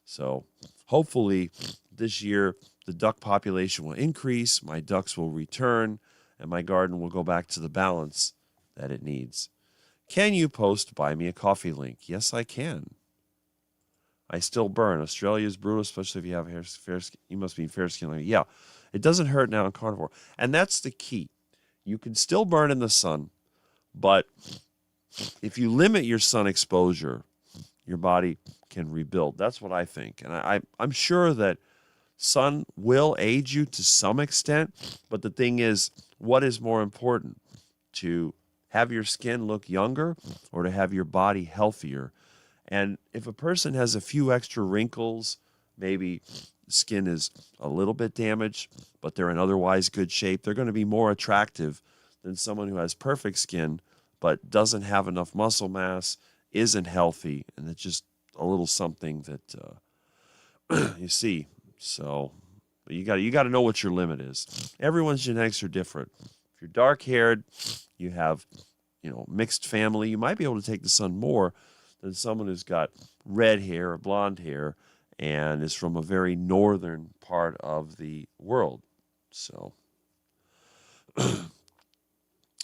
B: So hopefully this year the duck population will increase, my ducks will return, and my garden will go back to the balance that it needs. Can you post Buy Me a Coffee link? Yes, I can. I still burn. Australia is brutal, especially if you have fair skin. You must be fair skin. Yeah, it doesn't hurt now in carnivore. And that's the key. You can still burn in the sun, but if you limit your sun exposure, your body can rebuild. That's what I think. And I'm sure that sun will aid you to some extent, but the thing is, what is more important? To have your skin look younger or to have your body healthier? And if a person has a few extra wrinkles, maybe the skin is a little bit damaged, but they're in otherwise good shape, they're going to be more attractive than someone who has perfect skin but doesn't have enough muscle mass, isn't healthy, and it's just a little something that you see. So you got to know what your limit is. Everyone's genetics are different. If you're dark-haired, you have, mixed family, you might be able to take the sun more than someone who's got red hair or blonde hair and is from a very northern part of the world. So,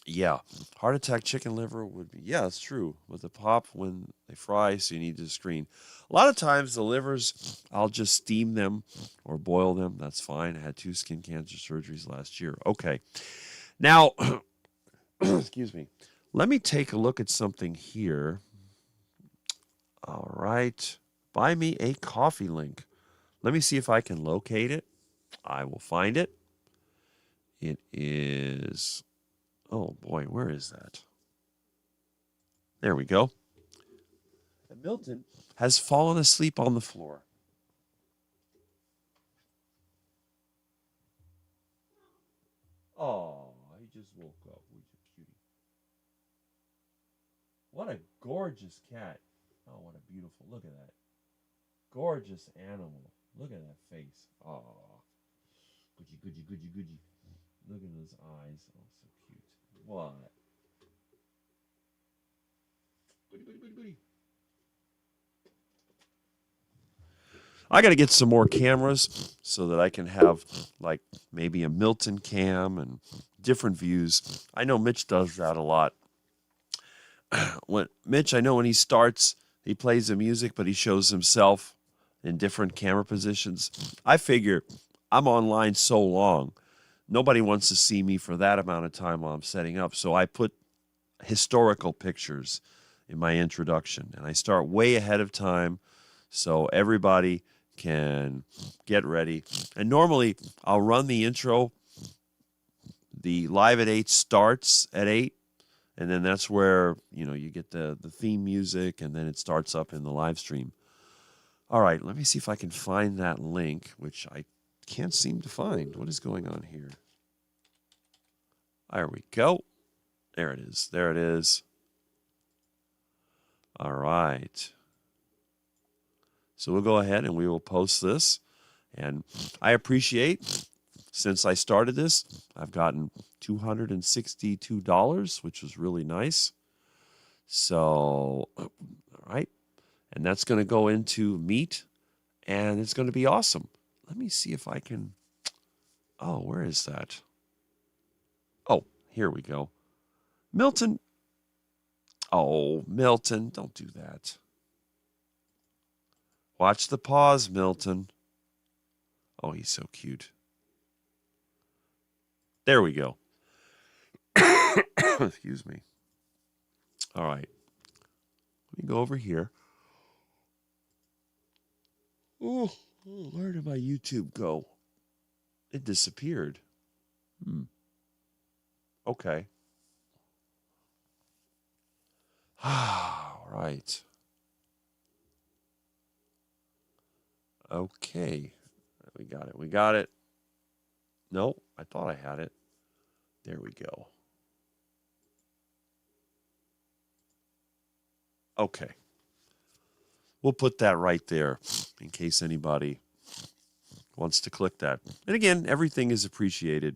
B: yeah, heart attack chicken liver would be, yeah, it's true. With the pop when they fry, so you need to screen. A lot of times the livers, I'll just steam them or boil them. That's fine. I had 2 skin cancer surgeries last year. Okay. Now, excuse me. Let me take a look at something here. All right. Buy me a coffee link. Let me see if I can locate it. I will find it. It is, oh boy, where is that? There we go. And Milton has fallen asleep on the floor. Oh, he just woke up. He's a cutie. What a gorgeous cat. Oh, what a beautiful, look at that. Gorgeous animal. Look at that face. Oh, goody. Look at those eyes. Oh, so cute. What? Goody. I got to get some more cameras so that I can have like maybe a Milton cam and different views. I know Mitch does that a lot. Mitch, I know when he starts, he plays the music, but he shows himself in different camera positions. I figure I'm online so long, nobody wants to see me for that amount of time while I'm setting up. So I put historical pictures in my introduction, and I start way ahead of time so everybody can get ready. And normally I'll run the intro. The Live at 8 starts at 8. And then that's where, you get the theme music, and then it starts up in the live stream. All right, let me see if I can find that link, which I can't seem to find. What is going on here? There we go. There it is. All right. So we'll go ahead and we will post this. And I appreciate, since I started this, I've gotten $262, which was really nice. So, all right. And that's going to go into meat, and it's going to be awesome. Let me see if I can. Oh, where is that? Oh, here we go. Milton. Oh, Milton, don't do that. Watch the pause, Milton. Oh, he's so cute. There we go. Excuse me. All right. Let me go over here. Oh, where did my YouTube go? It disappeared. Okay. All right. Okay. We got it. We got it. Nope. I thought I had it. There we go. Okay. We'll put that right there in case anybody wants to click that. And again, everything is appreciated.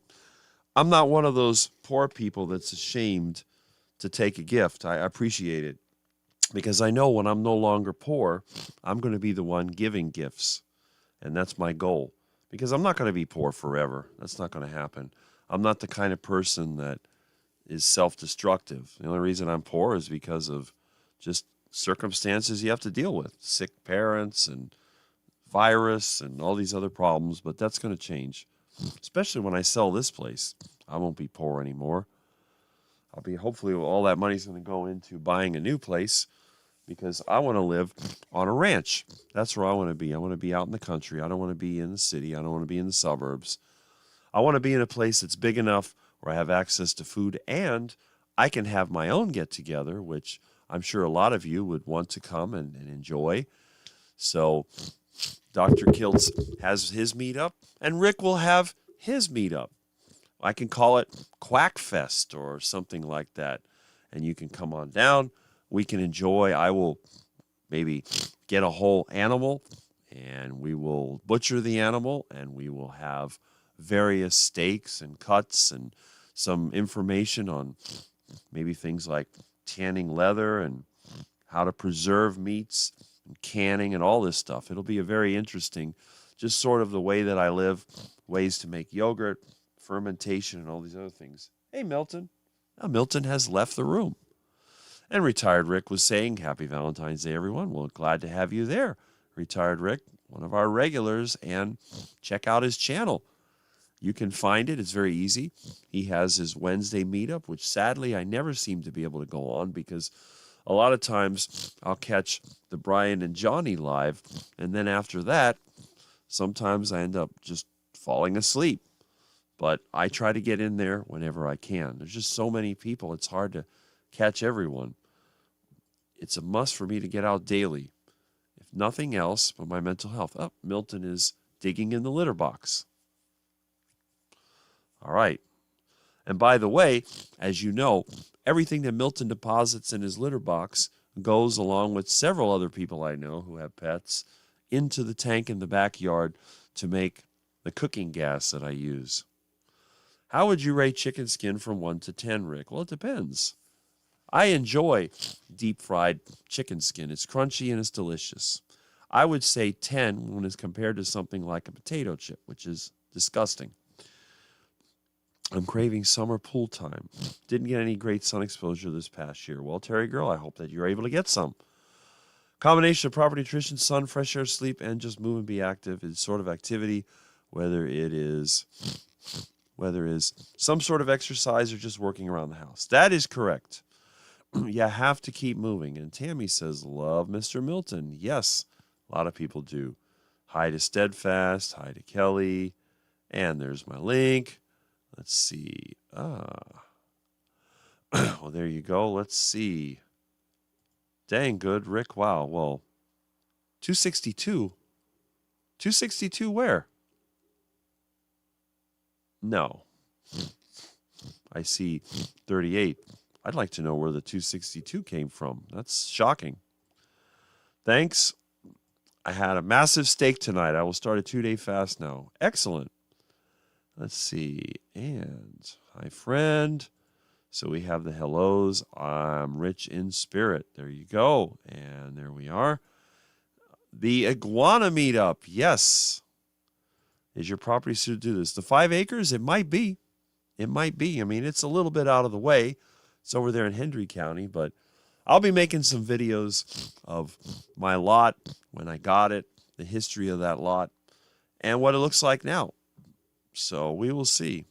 B: I'm not one of those poor people that's ashamed to take a gift. I appreciate it because I know when I'm no longer poor, I'm going to be the one giving gifts. And that's my goal, because I'm not going to be poor forever. That's not going to happen. I'm not the kind of person that is self-destructive. The only reason I'm poor is because of just circumstances you have to deal with. Sick parents and virus and all these other problems, but that's going to change. Especially when I sell this place. I won't be poor anymore. I'll be, hopefully all that money's going to go into buying a new place, because I want to live on a ranch. That's where I want to be. I want to be out in the country. I don't want to be in the city. I don't want to be in the suburbs. I want to be in a place that's big enough where I have access to food and I can have my own get-together, which I'm sure a lot of you would want to come and enjoy. So Dr. Kiltz has his meetup, and Rick will have his meetup. I can call it Quack Fest or something like that. And you can come on down. We can enjoy. I will maybe get a whole animal, and we will butcher the animal, and we will have various steaks and cuts and some information on maybe things like tanning leather and how to preserve meats and canning and all this stuff. It'll be a very interesting, just sort of the way that I live, ways to make yogurt, fermentation, and all these other things. Hey, Milton. Now, Milton has left the room. And Retired Rick was saying, Happy Valentine's Day, everyone. Well, glad to have you there, Retired Rick, one of our regulars, and check out his channel. You can find it. It's very easy. He has his Wednesday meetup, which sadly I never seem to be able to go on because a lot of times I'll catch the Brian and Johnny live, and then after that, sometimes I end up just falling asleep. But I try to get in there whenever I can. There's just so many people, it's hard to catch everyone. It's a must for me to get out daily, if nothing else but my mental health. Oh, Milton is digging in the litter box. All right. And by the way, as you know, everything that Milton deposits in his litter box goes, along with several other people I know who have pets, into the tank in the backyard to make the cooking gas that I use. How would you rate chicken skin from 1 to 10, Rick? Well, it depends. I enjoy deep-fried chicken skin. It's crunchy and it's delicious. I would say 10 when it's compared to something like a potato chip, which is disgusting. I'm craving summer pool time. Didn't get any great sun exposure this past year. Well, Terry Girl, I hope that you're able to get some. Combination of proper nutrition, sun, fresh air, sleep, and just move and be active is sort of activity, whether it is some sort of exercise or just working around the house. That is correct. You have to keep moving. And Tammy says, love Mr. Milton. Yes, a lot of people do. Hi to Steadfast. Hi to Kelly. And there's my link. Let's see. Well, there you go. Let's see. Dang good, Rick. Wow. Well, 262. 262 where? No. I see 38. I'd like to know where the 262 came from. That's shocking. Thanks. I had a massive steak tonight. I will start a 2-day fast now. Excellent. Let's see. And hi, friend. So we have the hellos. I'm rich in spirit. There you go. And there we are. The iguana meetup. Yes. Is your property suited to do this? The 5 acres? It might be. It might be. I mean, it's a little bit out of the way. It's over there in Hendry County, but I'll be making some videos of my lot when I got it, the history of that lot, and what it looks like now. So we will see.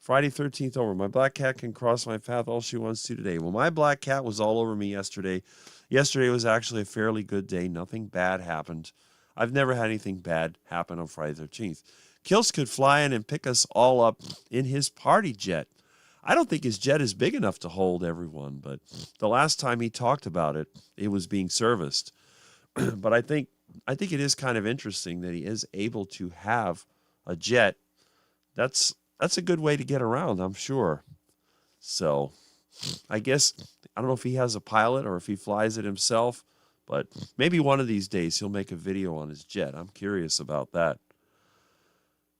B: Friday 13th over. My black cat can cross my path all she wants to today. Well, my black cat was all over me yesterday. Yesterday was actually a fairly good day. Nothing bad happened. I've never had anything bad happen on Friday 13th. Kills could fly in and pick us all up in his party jet. I don't think his jet is big enough to hold everyone, but the last time he talked about it, it was being serviced. But I think it is kind of interesting that he is able to have a jet. That's a good way to get around, I'm sure. So I guess, I don't know if he has a pilot or if he flies it himself, but maybe one of these days he'll make a video on his jet. I'm curious about that.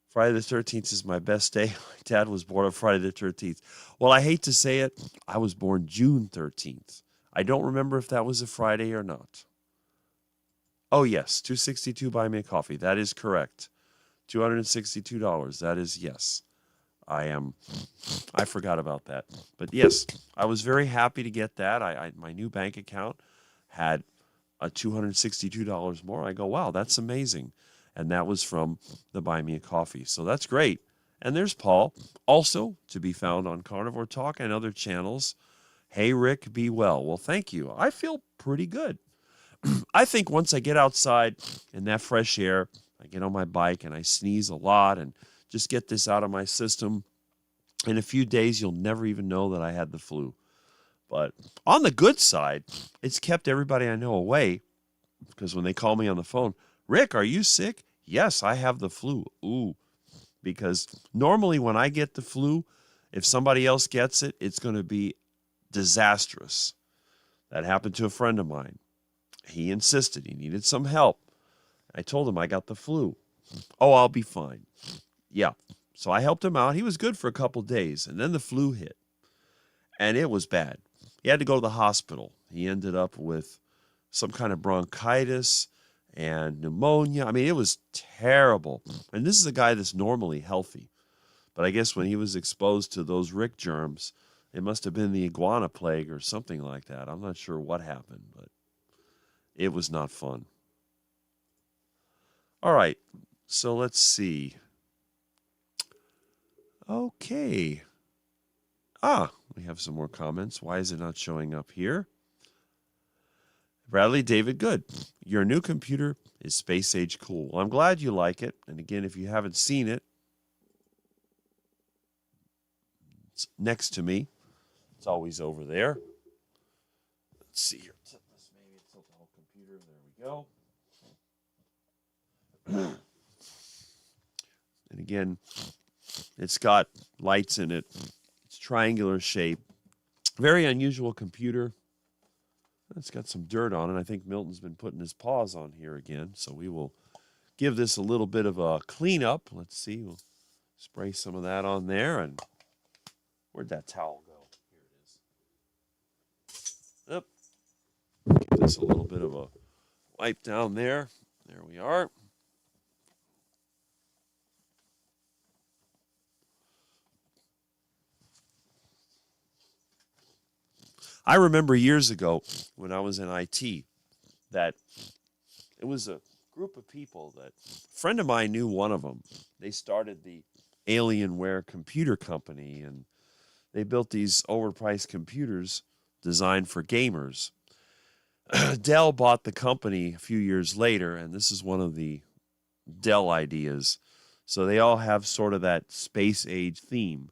B: Friday the 13th is my best day. My dad was born on Friday the 13th. Well, I hate to say it. I was born June 13th. I don't remember if that was a Friday or not. Oh, yes. $262 buy me a coffee. That is correct. $262. That is yes. I forgot about that. But yes, I was very happy to get that. My new bank account had a $262 more. I go, wow, that's amazing. And that was from the Buy Me a Coffee. So that's great. And there's Paul, also to be found on Carnivore Talk and other channels. Hey, Rick, be well. Well, thank you. I feel pretty good. I think once I get outside in that fresh air, I get on my bike and I sneeze a lot and just get this out of my system. In a few days, you'll never even know that I had the flu. But on the good side, it's kept everybody I know away, because when they call me on the phone, Rick, are you sick? Yes, I have the flu. Ooh, because normally when I get the flu, if somebody else gets it, it's going to be disastrous. That happened to a friend of mine. He insisted he needed some help. I told him I got the flu. Oh, I'll be fine. Yeah. So I helped him out. He was good for a couple days, and then the flu hit, and it was bad. He had to go to the hospital. He ended up with some kind of bronchitis and pneumonia. I mean, it was terrible. And this is a guy that's normally healthy. But I guess when he was exposed to those Rick germs, it must have been the iguana plague or something like that. I'm not sure what happened, but it was not fun. All right, so let's see. Okay. We have some more comments. Why is it not showing up here? Bradley David, good. Your new computer is space age cool. Well, I'm glad you like it. And again, if you haven't seen it, it's next to me. It's always over there. Let's see here. Maybe tilt the whole computer. There we go. And again, it's got lights in it. It's triangular shape. Very unusual computer. It's got some dirt on it. I think Milton's been putting his paws on here again. So we will give this a little bit of a cleanup. Let's see. We'll spray some of that on there. And where'd that towel go? Here it is. Yep. Give this a little bit of a wipe down there. There we are. I remember years ago when I was in IT that it was a group of people that a friend of mine knew one of them. They started the Alienware computer company, and they built these overpriced computers designed for gamers. Dell bought the company a few years later, and this is one of the Dell ideas. So they all have sort of that space age theme.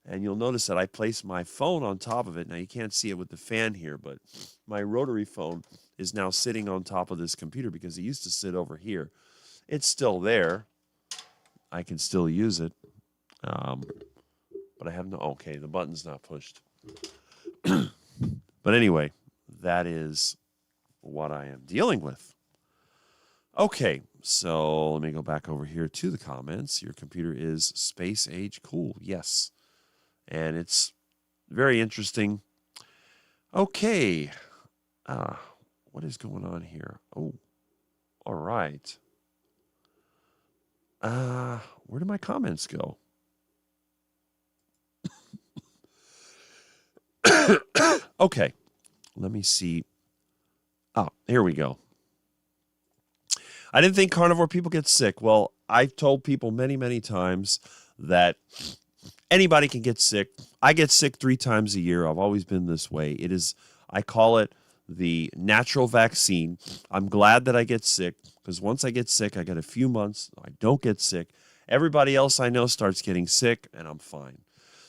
B: And you'll notice that I placed my phone on top of it. Now, you can't see it with the fan here, but my rotary phone is now sitting on top of this computer because it used to sit over here. It's still there. I can still use it. But I have no... Okay, the button's not pushed. But anyway, that is what I am dealing with. Okay, so let me go back over here to the comments. Your computer is space age cool. Yes. And it's very interesting. Okay. What is going on here? Oh, all right. Where did my comments go? Okay. Let me see. Oh, here we go. I didn't think carnivore people get sick. Well, I've told people many, many times that anybody can get sick. I get sick 3 times a year. I've always been this way. It is, I call it the natural vaccine. I'm glad that I get sick because once I get sick, I get a few months. I don't get sick. Everybody else I know starts getting sick and I'm fine.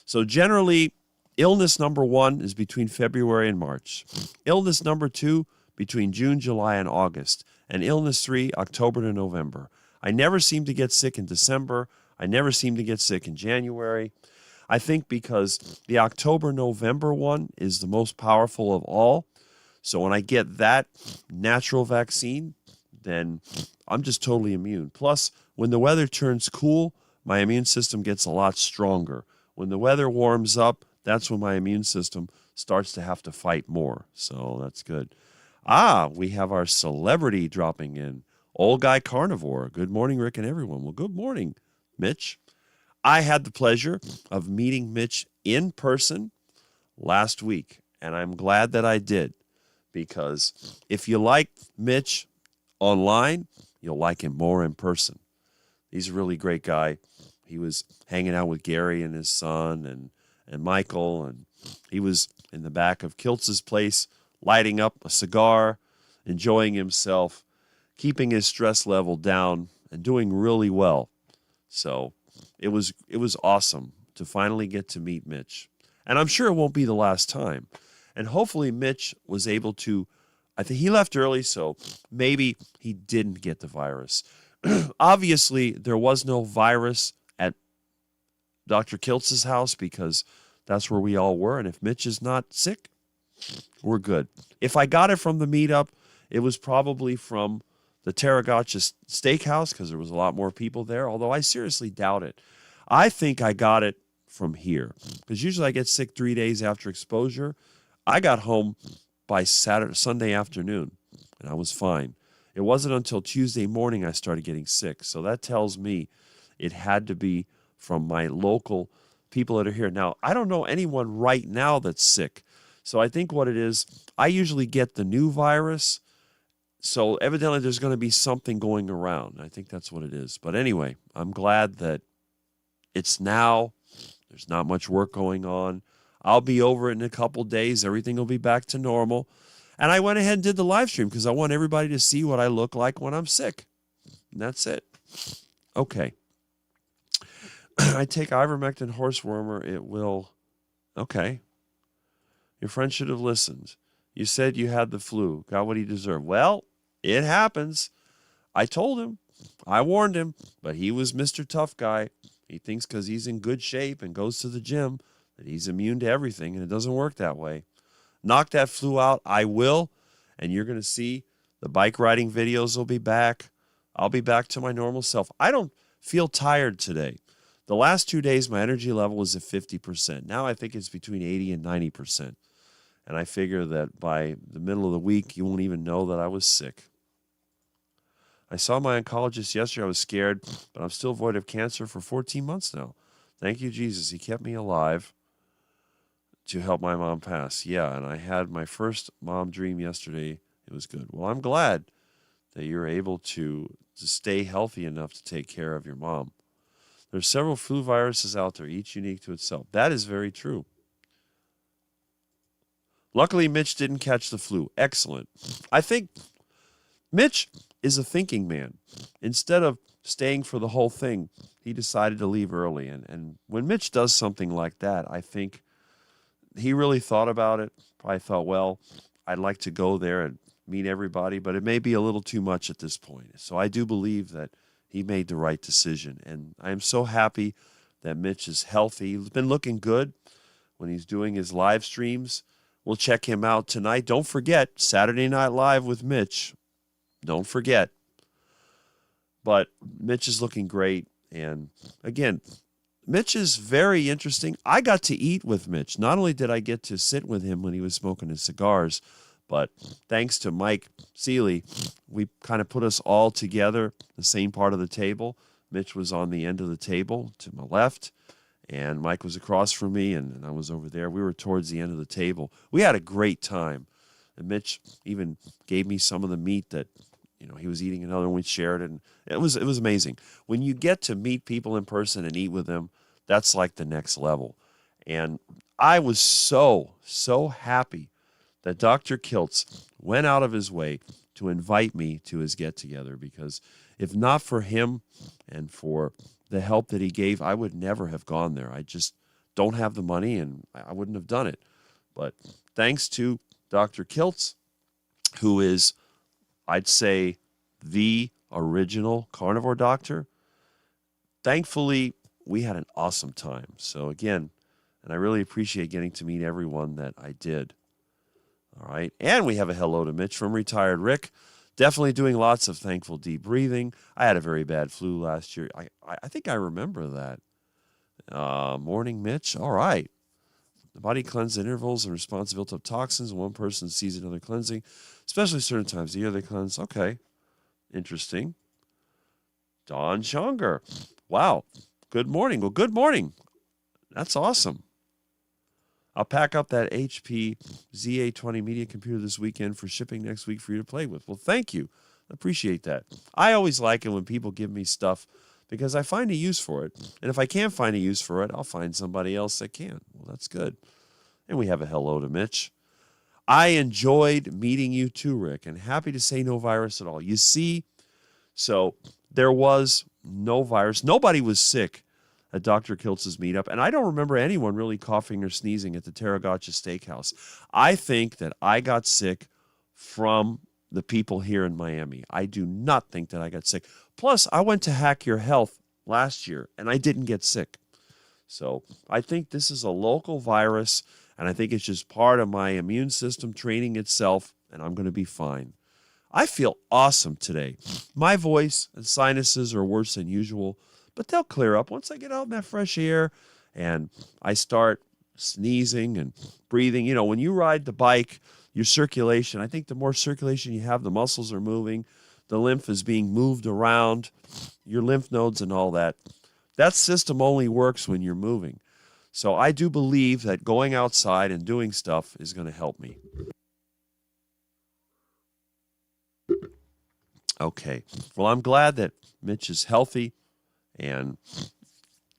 B: So generally, illness number 1 is between February and March. Illness number 2, between June, July, and August. And illness 3, October to November. I never seem to get sick in December. I never seem to get sick in January. I think because the October-November one is the most powerful of all. So when I get that natural vaccine, then I'm just totally immune. Plus, when the weather turns cool, my immune system gets a lot stronger. When the weather warms up, that's when my immune system starts to have to fight more. So that's good. We have our celebrity dropping in. Old Guy Carnivore. Good morning, Rick and everyone. Well, good morning, Mitch. I had the pleasure of meeting Mitch in person last week, and I'm glad that I did because if you like Mitch online, you'll like him more in person. He's a really great guy. He was hanging out with Gary and his son and Michael, and he was in the back of Kiltz's place lighting up a cigar, enjoying himself, keeping his stress level down, and doing really well. So it was awesome to finally get to meet Mitch. And I'm sure it won't be the last time. And hopefully Mitch was able to, I think he left early, so maybe he didn't get the virus. Obviously, there was no virus at Dr. Kiltz's house because that's where we all were. And if Mitch is not sick, we're good. If I got it from the meetup, it was probably from the Tarragotcha Steakhouse because there was a lot more people there, although I seriously doubt it. I think I got it from here because usually I get sick 3 days after exposure. I got home by Sunday afternoon, and I was fine. It wasn't until Tuesday morning I started getting sick, so that tells me it had to be from my local people that are here. Now, I don't know anyone right now that's sick, so I think what it is, I usually get the new virus, so evidently there's going to be something going around. I think that's what it is. But anyway, I'm glad that it's now. There's not much work going on. I'll be over it in a couple days. Everything will be back to normal. And I went ahead and did the live stream because I want everybody to see what I look like when I'm sick. And that's it. Okay. I take ivermectin horsewormer. It will. Okay. Your friend should have listened. You said you had the flu. Got what he deserved. Well, it happens. I told him. I warned him. But he was Mr. Tough Guy. He thinks because he's in good shape and goes to the gym that he's immune to everything, and it doesn't work that way. Knock that flu out. I will, and you're going to see the bike riding videos will be back. I'll be back to my normal self. I don't feel tired today. The last 2 days, my energy level was at 50%. Now I think it's between 80 and 90%. And I figure that by the middle of the week, you won't even know that I was sick. I saw my oncologist yesterday. I was scared, but I'm still void of cancer for 14 months now. Thank you, Jesus. He kept me alive to help my mom pass. Yeah, and I had my first mom dream yesterday. It was good. Well, I'm glad that you're able to stay healthy enough to take care of your mom. There's several flu viruses out there, each unique to itself. That is very true. Luckily, Mitch didn't catch the flu. Excellent. I think Mitch is a thinking man. Instead of staying for the whole thing, he decided to leave early. And when Mitch does something like that, I think he really thought about it. Probably thought, well, I'd like to go there and meet everybody, but it may be a little too much at this point. So I do believe that he made the right decision. And I am so happy that Mitch is healthy. He's been looking good when he's doing his live streams. We'll check him out tonight. Don't forget, Saturday Night Live with Mitch. Don't forget. But Mitch is looking great. And again, Mitch is very interesting. I got to eat with Mitch. Not only did I get to sit with him when he was smoking his cigars, but thanks to Mike Seeley, we kind of put us all together, the same part of the table. Mitch was on the end of the table to my left, and Mike was across from me, and I was over there. We were towards the end of the table. We had a great time. And Mitch even gave me some of the meat that, he was eating another, and we shared it. And it was amazing. When you get to meet people in person and eat with them, that's like the next level. And I was so happy that Dr. Kiltz went out of his way to invite me to his get-together, because if not for him and for the help that he gave, I would never have gone there. I just don't have the money, and I wouldn't have done it. But thanks to Dr. Kiltz, who is, I'd say, the original carnivore doctor, thankfully, we had an awesome time. So again, and I really appreciate getting to meet everyone that I did. All right. And we have a hello to Mitch from Retired Rick. Definitely doing lots of thankful deep breathing. I had a very bad flu last year. I think I remember that. Morning, Mitch. All right. The body cleanses at intervals in response to built-up toxins. One person sees another cleansing, especially certain times of the year they cleanse. Okay. Interesting. Don Schonger. Wow. Good morning. Well, good morning. That's awesome. I'll pack up that HP ZA20 media computer this weekend for shipping next week for you to play with. Well, thank you. I appreciate that. I always like it when people give me stuff because I find a use for it. And if I can't find a use for it, I'll find somebody else that can. Well, that's good. And we have a hello to Mitch. I enjoyed meeting you too, Rick, and happy to say no virus at all. You see, so there was no virus. Nobody was sick at Dr. Kiltz's meetup, and I don't remember anyone really coughing or sneezing at the Tarragotcha Steakhouse. I think that I got sick from the people here in Miami. I do not think that I got sick. Plus, I went to Hack Your Health last year, and I didn't get sick. So I think this is a local virus, and I think it's just part of my immune system training itself, and I'm going to be fine. I feel awesome today. My voice and sinuses are worse than usual, but they'll clear up once I get out in that fresh air and I start sneezing and breathing. When you ride the bike, your circulation, I think the more circulation you have, the muscles are moving, the lymph is being moved around, your lymph nodes and all that. That system only works when you're moving. So I do believe that going outside and doing stuff is going to help me. Okay. Well, I'm glad that Mitch is healthy. And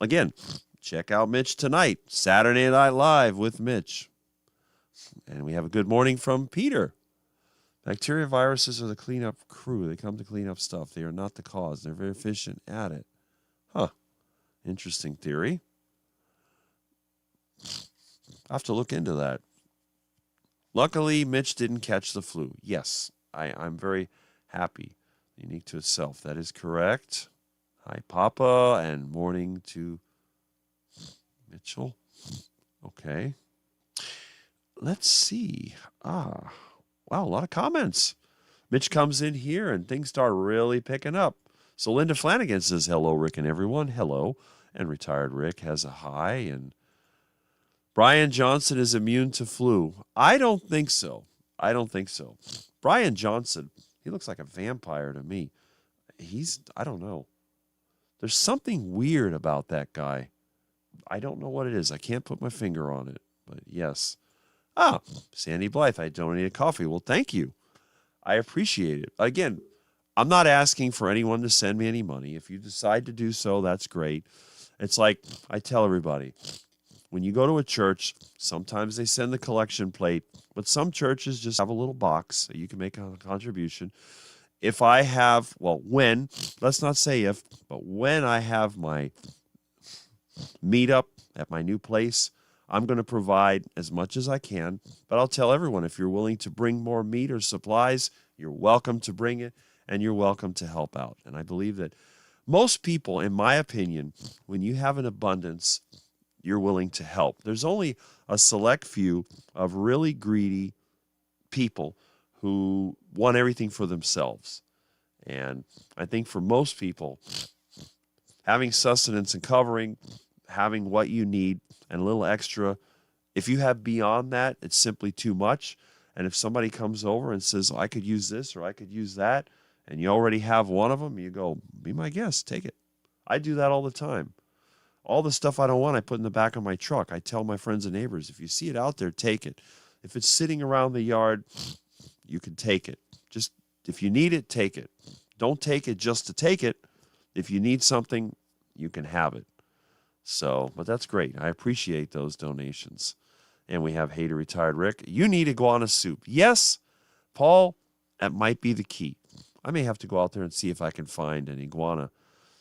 B: again, check out Mitch tonight, Saturday Night Live with Mitch. And we have a good morning from Peter. Bacteria viruses are the cleanup crew. They come to clean up stuff. They are not the cause. They're very efficient at it. Huh. Interesting theory. I have to look into that. Luckily, Mitch didn't catch the flu. Yes, I'm very happy. Unique to itself. That is correct. Hi, Papa, and morning to Mitchell. Okay. Let's see. Wow, a lot of comments. Mitch comes in here, and things start really picking up. So Linda Flanagan says, hello, Rick and everyone. Hello. And Retired Rick has a hi. And Brian Johnson is immune to flu. I don't think so. Brian Johnson, he looks like a vampire to me. I don't know. There's something weird about that guy. I don't know what it is. I can't put my finger on it, but yes. Sandy Blythe, I donated coffee. Well, thank you. I appreciate it. Again, I'm not asking for anyone to send me any money. If you decide to do so, that's great. It's like I tell everybody, when you go to a church, sometimes they send the collection plate, but some churches just have a little box that you can make a contribution. If I have, let's not say if, but when I have my meetup at my new place, I'm going to provide as much as I can. But I'll tell everyone, if you're willing to bring more meat or supplies, you're welcome to bring it, and you're welcome to help out. And I believe that most people, in my opinion, when you have an abundance, you're willing to help. There's only a select few of really greedy people who want everything for themselves. And I think for most people, having sustenance and covering, having what you need and a little extra, if you have beyond that, it's simply too much. And if somebody comes over and says, I could use this or I could use that, and you already have one of them, you go, be my guest, take it. I do that all the time. All the stuff I don't want, I put in the back of my truck. I tell my friends and neighbors, if you see it out there, take it. If it's sitting around the yard, you can take it. Just if you need it, take it. Don't take it just to take it. If you need something, you can have it. So, but that's great. I appreciate those donations. And we have Hey to Retired Rick. You need iguana soup. Yes, Paul, that might be the key. I may have to go out there and see if I can find an iguana.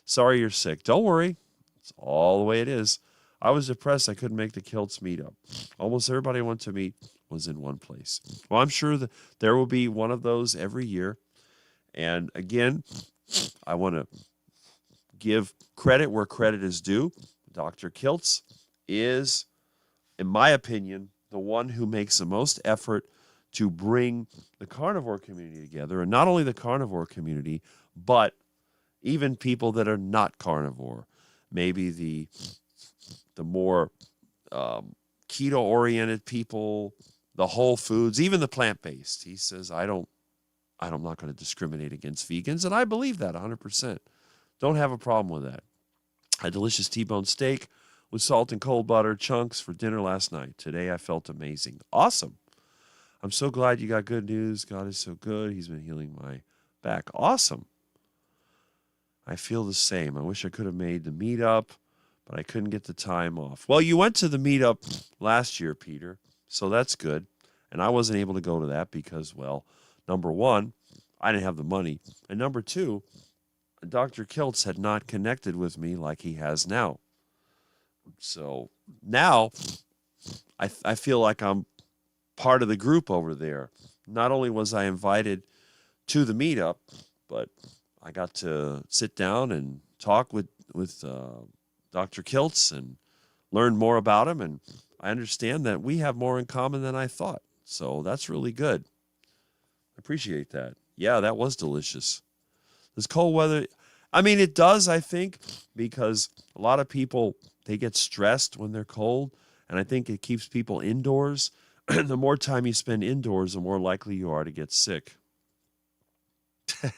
B: Sorry you're sick. Don't worry. It's all the way it is. I was depressed. I couldn't make the Kilts meetup. Almost everybody I went to meet was in one place. Well, I'm sure that there will be one of those every year. And again, I want to give credit where credit is due. Dr. Kilts is, in my opinion, the one who makes the most effort to bring the carnivore community together. And not only the carnivore community, but even people that are not carnivore. Maybe the more keto-oriented people, the whole foods, even the plant-based. He says, I'm not going to discriminate against vegans, and I believe that 100%. Don't have a problem with that. I had delicious T-bone steak with salt and cold butter chunks for dinner last night. Today I felt amazing. Awesome. I'm so glad you got good news. God is so good. He's been healing my back. Awesome. I feel the same. I wish I could have made the meetup, but I couldn't get the time off. Well, you went to the meetup last year, Peter, so that's good. And I wasn't able to go to that because, well, number one, I didn't have the money. And number two, Dr. Kilts had not connected with me like he has now. So now I feel like I'm part of the group over there. Not only was I invited to the meetup, but I got to sit down and talk with Dr. Kilts and learn more about him. And I understand that we have more in common than I thought. So that's really good. I appreciate that. Yeah, that was delicious. This cold weather, I mean, it does, I think, because a lot of people, they get stressed when they're cold. And I think it keeps people indoors. The more time you spend indoors, the more likely you are to get sick.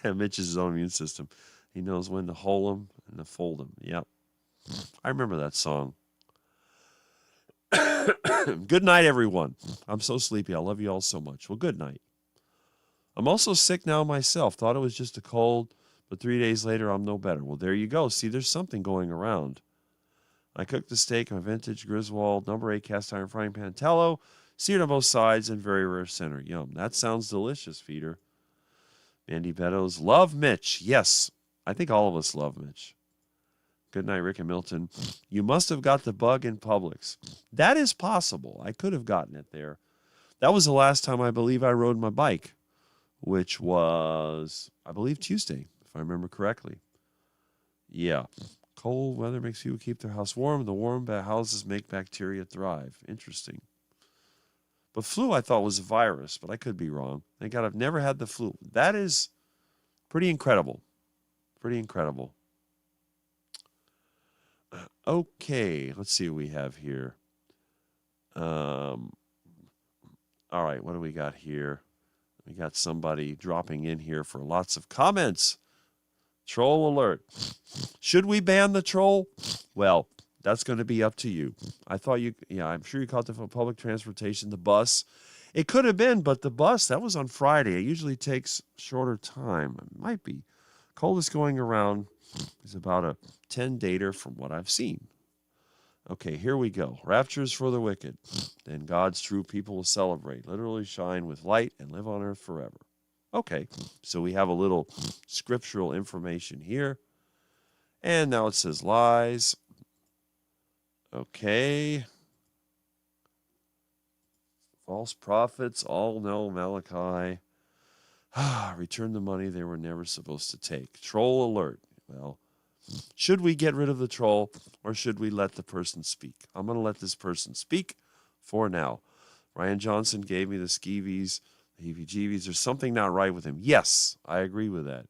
B: Mitch is his own immune system. He knows when to hold them and to fold them. Yep. I remember that song. Good night, everyone. I'm so sleepy. I love you all so much. Well, good night. I'm also sick now myself. Thought it was just a cold, but 3 days later, I'm no better. Well, there you go. See, there's something going around. I cooked the steak on a vintage Griswold number 8 cast iron frying pan tallow, seared on both sides and very rare center. Yum. That sounds delicious, Peter. Mandy Beddoes. Love Mitch. Yes, I think all of us love Mitch. Good night, Rick and Milton. You must have got the bug in Publix. That is possible. I could have gotten it there. That was the last time I believe I rode my bike, which was, I believe, Tuesday, if I remember correctly. Yeah. Cold weather makes people keep their house warm. The warm houses make bacteria thrive. Interesting. But flu, I thought, was a virus, but I could be wrong. Thank God I've never had the flu. That is pretty incredible. Pretty incredible. Okay, let's see what we have here. All right, what do we got here? We got somebody dropping in here for lots of comments. Troll alert. Should we ban the troll? Well, that's going to be up to you. I'm sure you caught the public transportation, the bus. It could have been, but the bus, that was on Friday. It usually takes shorter time. It might be. Coldest going around is about a 10-dater from what I've seen. Okay, here we go. Rapture is for the wicked. Then God's true people will celebrate, literally shine with light and live on earth forever. Okay, so we have a little scriptural information here. And now it says lies. Okay. False prophets all know Malachi. Return the money they were never supposed to take. Troll alert. Well, should we get rid of the troll or should we let the person speak? I'm going to let this person speak for now. Ryan Johnson gave me the skeevies, the heebie-jeebies. There's something not right with him. Yes, I agree with that.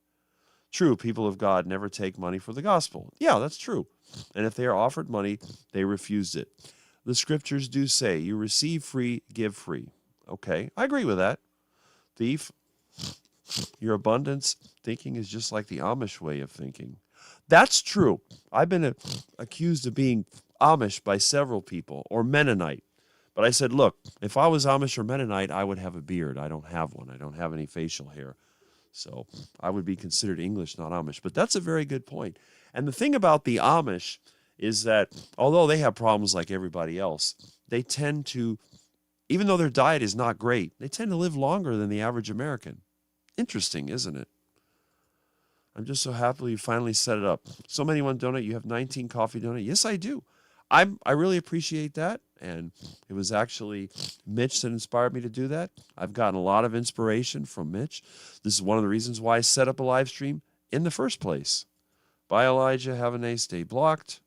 B: True, people of God never take money for the gospel. Yeah, that's true. And if they are offered money, they refused it. The scriptures do say, you receive free, give free. Okay, I agree with that. Thief, your abundance thinking is just like the Amish way of thinking. That's true. I've been accused of being Amish by several people, or Mennonite. But I said, look, if I was Amish or Mennonite, I would have a beard. I don't have one. I don't have any facial hair. So I would be considered English, not Amish. But that's a very good point. And the thing about the Amish is that although they have problems like everybody else, they tend to, even though their diet is not great, they tend to live longer than the average American. Interesting, isn't it? I'm just so happy you finally set it up. So many want donate. You have 19 coffee donate. Yes, I do. I really appreciate that. And it was actually Mitch that inspired me to do that. I've gotten a lot of inspiration from Mitch. This is one of the reasons why I set up a live stream in the first place. Bye, Elijah. Have a nice day. Blocked.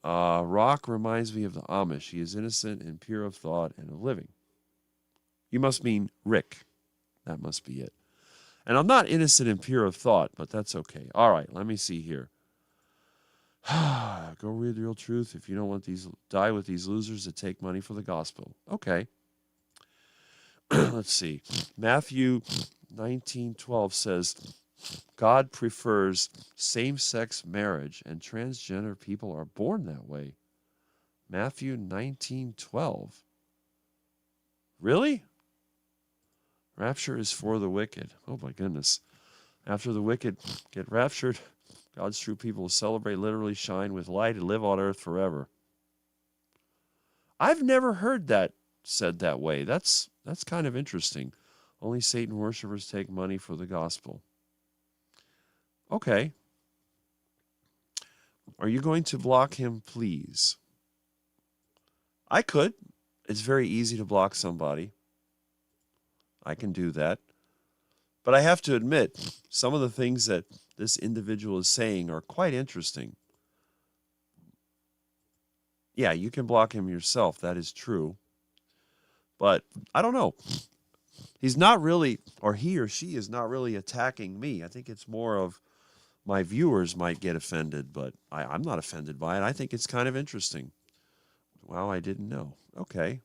B: Rock reminds me of the Amish. He is innocent and pure of thought and of living. You must mean Rick. That must be it. And I'm not innocent and pure of thought, but that's okay. All right, let me see here. Go read the real truth if you don't want these die with these losers that take money for the gospel. Okay. Let's see. Matthew 19:12 says, God prefers same-sex marriage, and transgender people are born that way. Matthew 19:12. Really? Rapture is for the wicked. Oh my goodness. After the wicked get raptured, God's true people will celebrate, literally shine with light, and live on earth forever. I've never heard that said that way. That's kind of interesting. Only Satan worshipers take money for the gospel. Okay. Are you going to block him, please? I could. It's very easy to block somebody. I can do that. But I have to admit, some of the things that this individual is saying are quite interesting. Yeah, you can block him yourself. That is true. But I don't know. He's not really, or he or she is not really attacking me. I think it's more of my viewers might get offended, but I'm not offended by it. I think it's kind of interesting. Wow, I didn't know. Okay.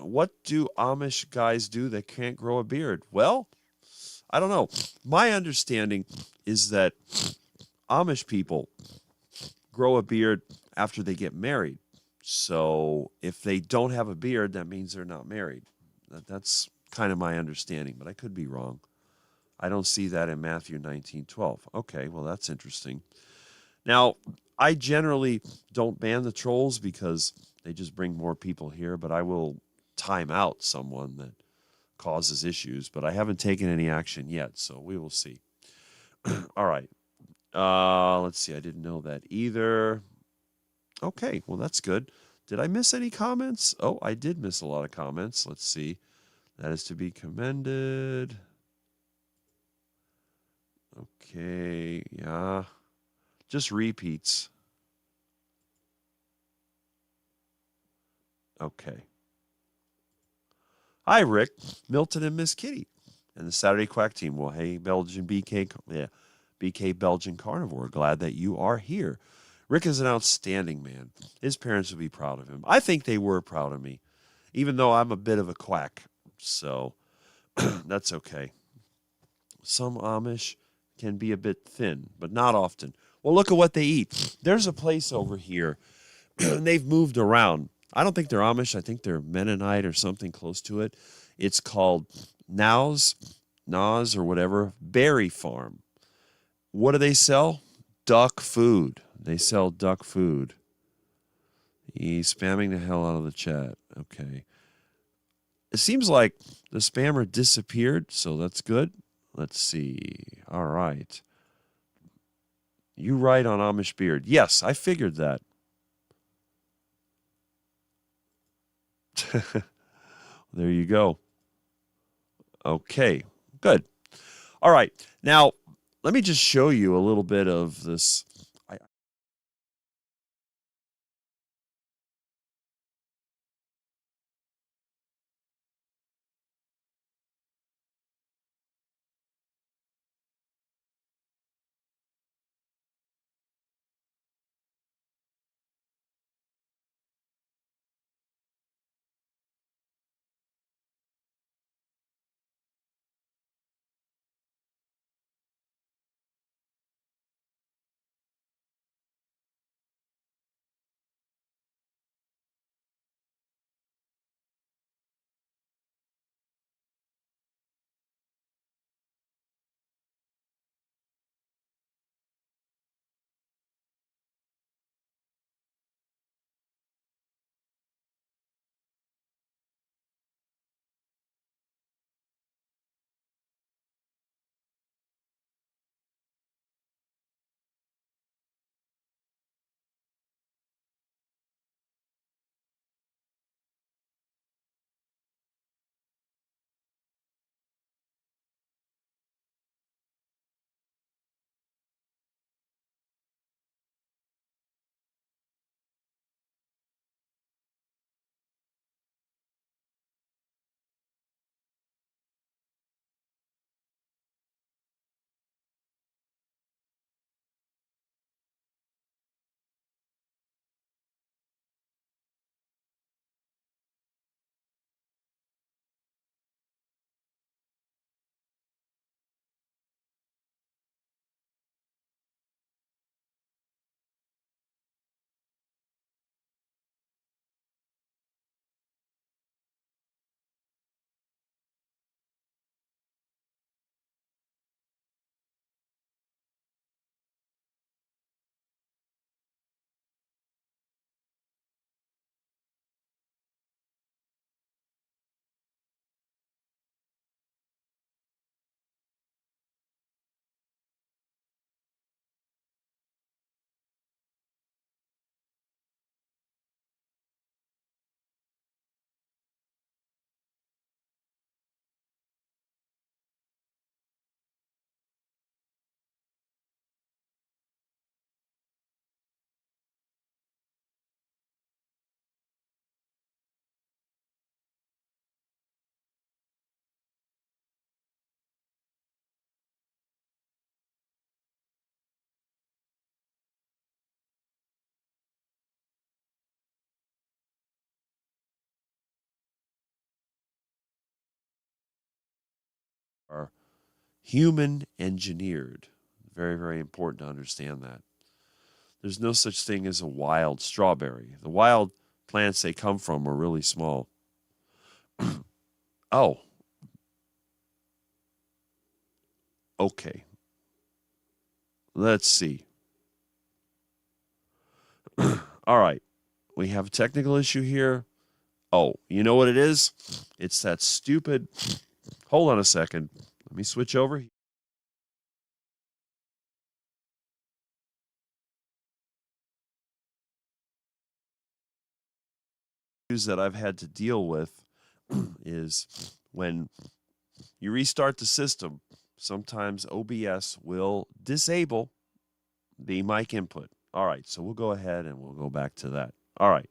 B: What do Amish guys do that can't grow a beard? Well, I don't know. My understanding is that Amish people grow a beard after they get married. So if they don't have a beard, that means they're not married. That's kind of my understanding, but I could be wrong. I don't see that in Matthew 19:12. Okay, well, that's interesting. Now, I generally don't ban the trolls because they just bring more people here, but I will time out someone that causes issues, but I haven't taken any action yet, so we will see. All right. Let's see. I didn't know that either. Okay, well, that's good. Did I miss any comments? Oh, I did miss a lot of comments. Let's see. That is to be commended. Okay, yeah. Just repeats. Okay. Hi, Rick, Milton, and Miss Kitty, and the Saturday Quack team. Well, hey, BK Belgian Carnivore. Glad that you are here. Rick is an outstanding man. His parents would be proud of him. I think they were proud of me, even though I'm a bit of a quack. So that's okay. Some Amish can be a bit thin, but not often. Well, look at what they eat. There's a place over here, and they've moved around. I don't think they're Amish. I think they're Mennonite or something close to it. It's called Nas or whatever, Berry Farm. What do they sell? Duck food. They sell duck food. He's spamming the hell out of the chat. Okay. It seems like the spammer disappeared, so that's good. Let's see. All right. You write on Amish beard. Yes, I figured that. There you go. Okay, good. All right. Now, let me just show you a little bit of this are human engineered. Very, very important to understand that. There's no such thing as a wild strawberry. The wild plants they come from are really small. Oh, okay. Let's see. All right. We have a technical issue here. Oh, you know what it is? It's that stupid. Hold on a second. Let me switch over. That I've had to deal with is when you restart the system, sometimes OBS will disable the mic input. All right, so we'll go ahead and we'll go back to that. All right,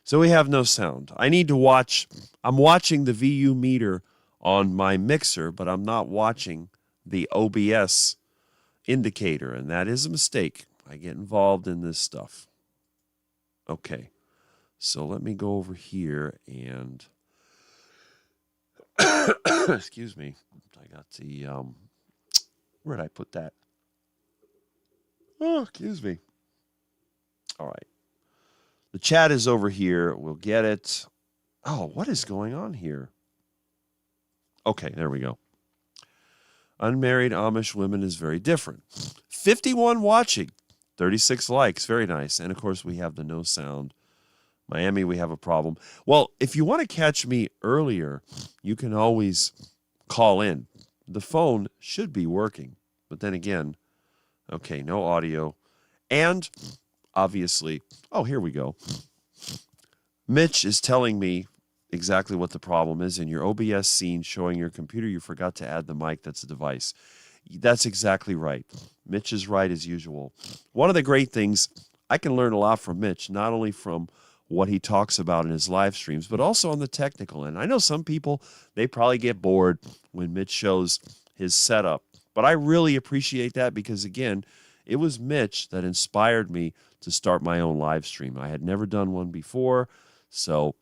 B: so we have no sound. I need to watch. I'm watching the VU meter on my mixer, but I'm not watching the OBS indicator, and that is a mistake. I get involved in this stuff. Okay, so let me go over here and excuse me. I got the where did I put that? Oh, excuse me. All right. The chat is over here. We'll get it. Oh, what is going on here? Okay, there we go. Unmarried Amish women is very different. 51 watching, 36 likes. Very nice. And of course, we have the no sound. Miami, we have a problem. Well, if you want to catch me earlier, you can always call in. The phone should be working. But then again, okay, no audio. And obviously, oh, here we go. Mitch is telling me exactly what the problem is. In your OBS scene showing your computer, you forgot to add the mic. That's a device. That's exactly right. Mitch is right as usual. One of the great things, I can learn a lot from Mitch, not only from what he talks about in his live streams, but also on the technical end. I know some people, they probably get bored when Mitch shows his setup, but I really appreciate that because, again, it was Mitch that inspired me to start my own live stream. I had never done one before, so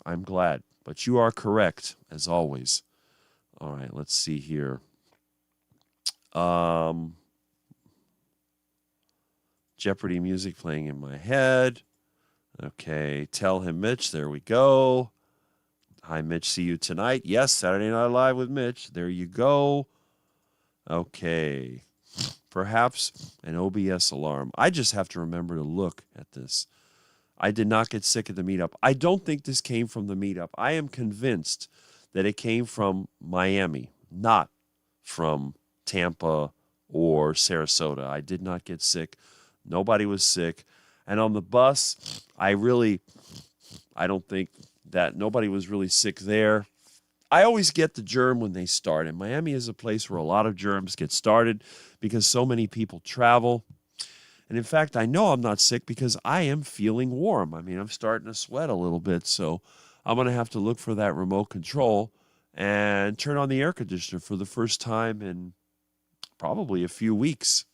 B: I'm glad. But you are correct, as always. All right, let's see here. Jeopardy music playing in my head. Okay, tell him, Mitch. There we go. Hi, Mitch. See you tonight. Yes, Saturday Night Live with Mitch. There you go. Okay. Perhaps an OBS alarm. I just have to remember to look at this. I did not get sick at the meetup. I don't think this came from the meetup. I am convinced that it came from Miami, not from Tampa or Sarasota. I did not get sick. Nobody was sick. And on the bus, I don't think that nobody was really sick there. I always get the germ when they start. And Miami is a place where a lot of germs get started because so many people travel. And in fact, I know I'm not sick because I am feeling warm. I mean, I'm starting to sweat a little bit. So I'm going to have to look for that remote control and turn on the air conditioner for the first time in probably a few weeks.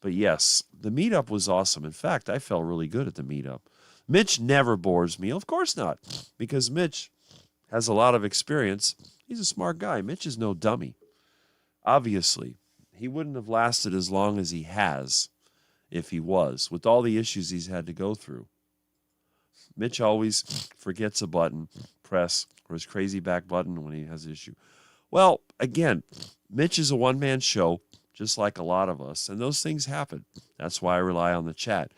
B: But yes, the meetup was awesome. In fact, I felt really good at the meetup. Mitch never bores me. Of course not, because Mitch has a lot of experience. He's a smart guy. Mitch is no dummy. Obviously, he wouldn't have lasted as long as he has if he was, with all the issues he's had to go through. Mitch always forgets a button, press, or his crazy back button when he has an issue. Well, again, Mitch is a one-man show, just like a lot of us, and those things happen. That's why I rely on the chat.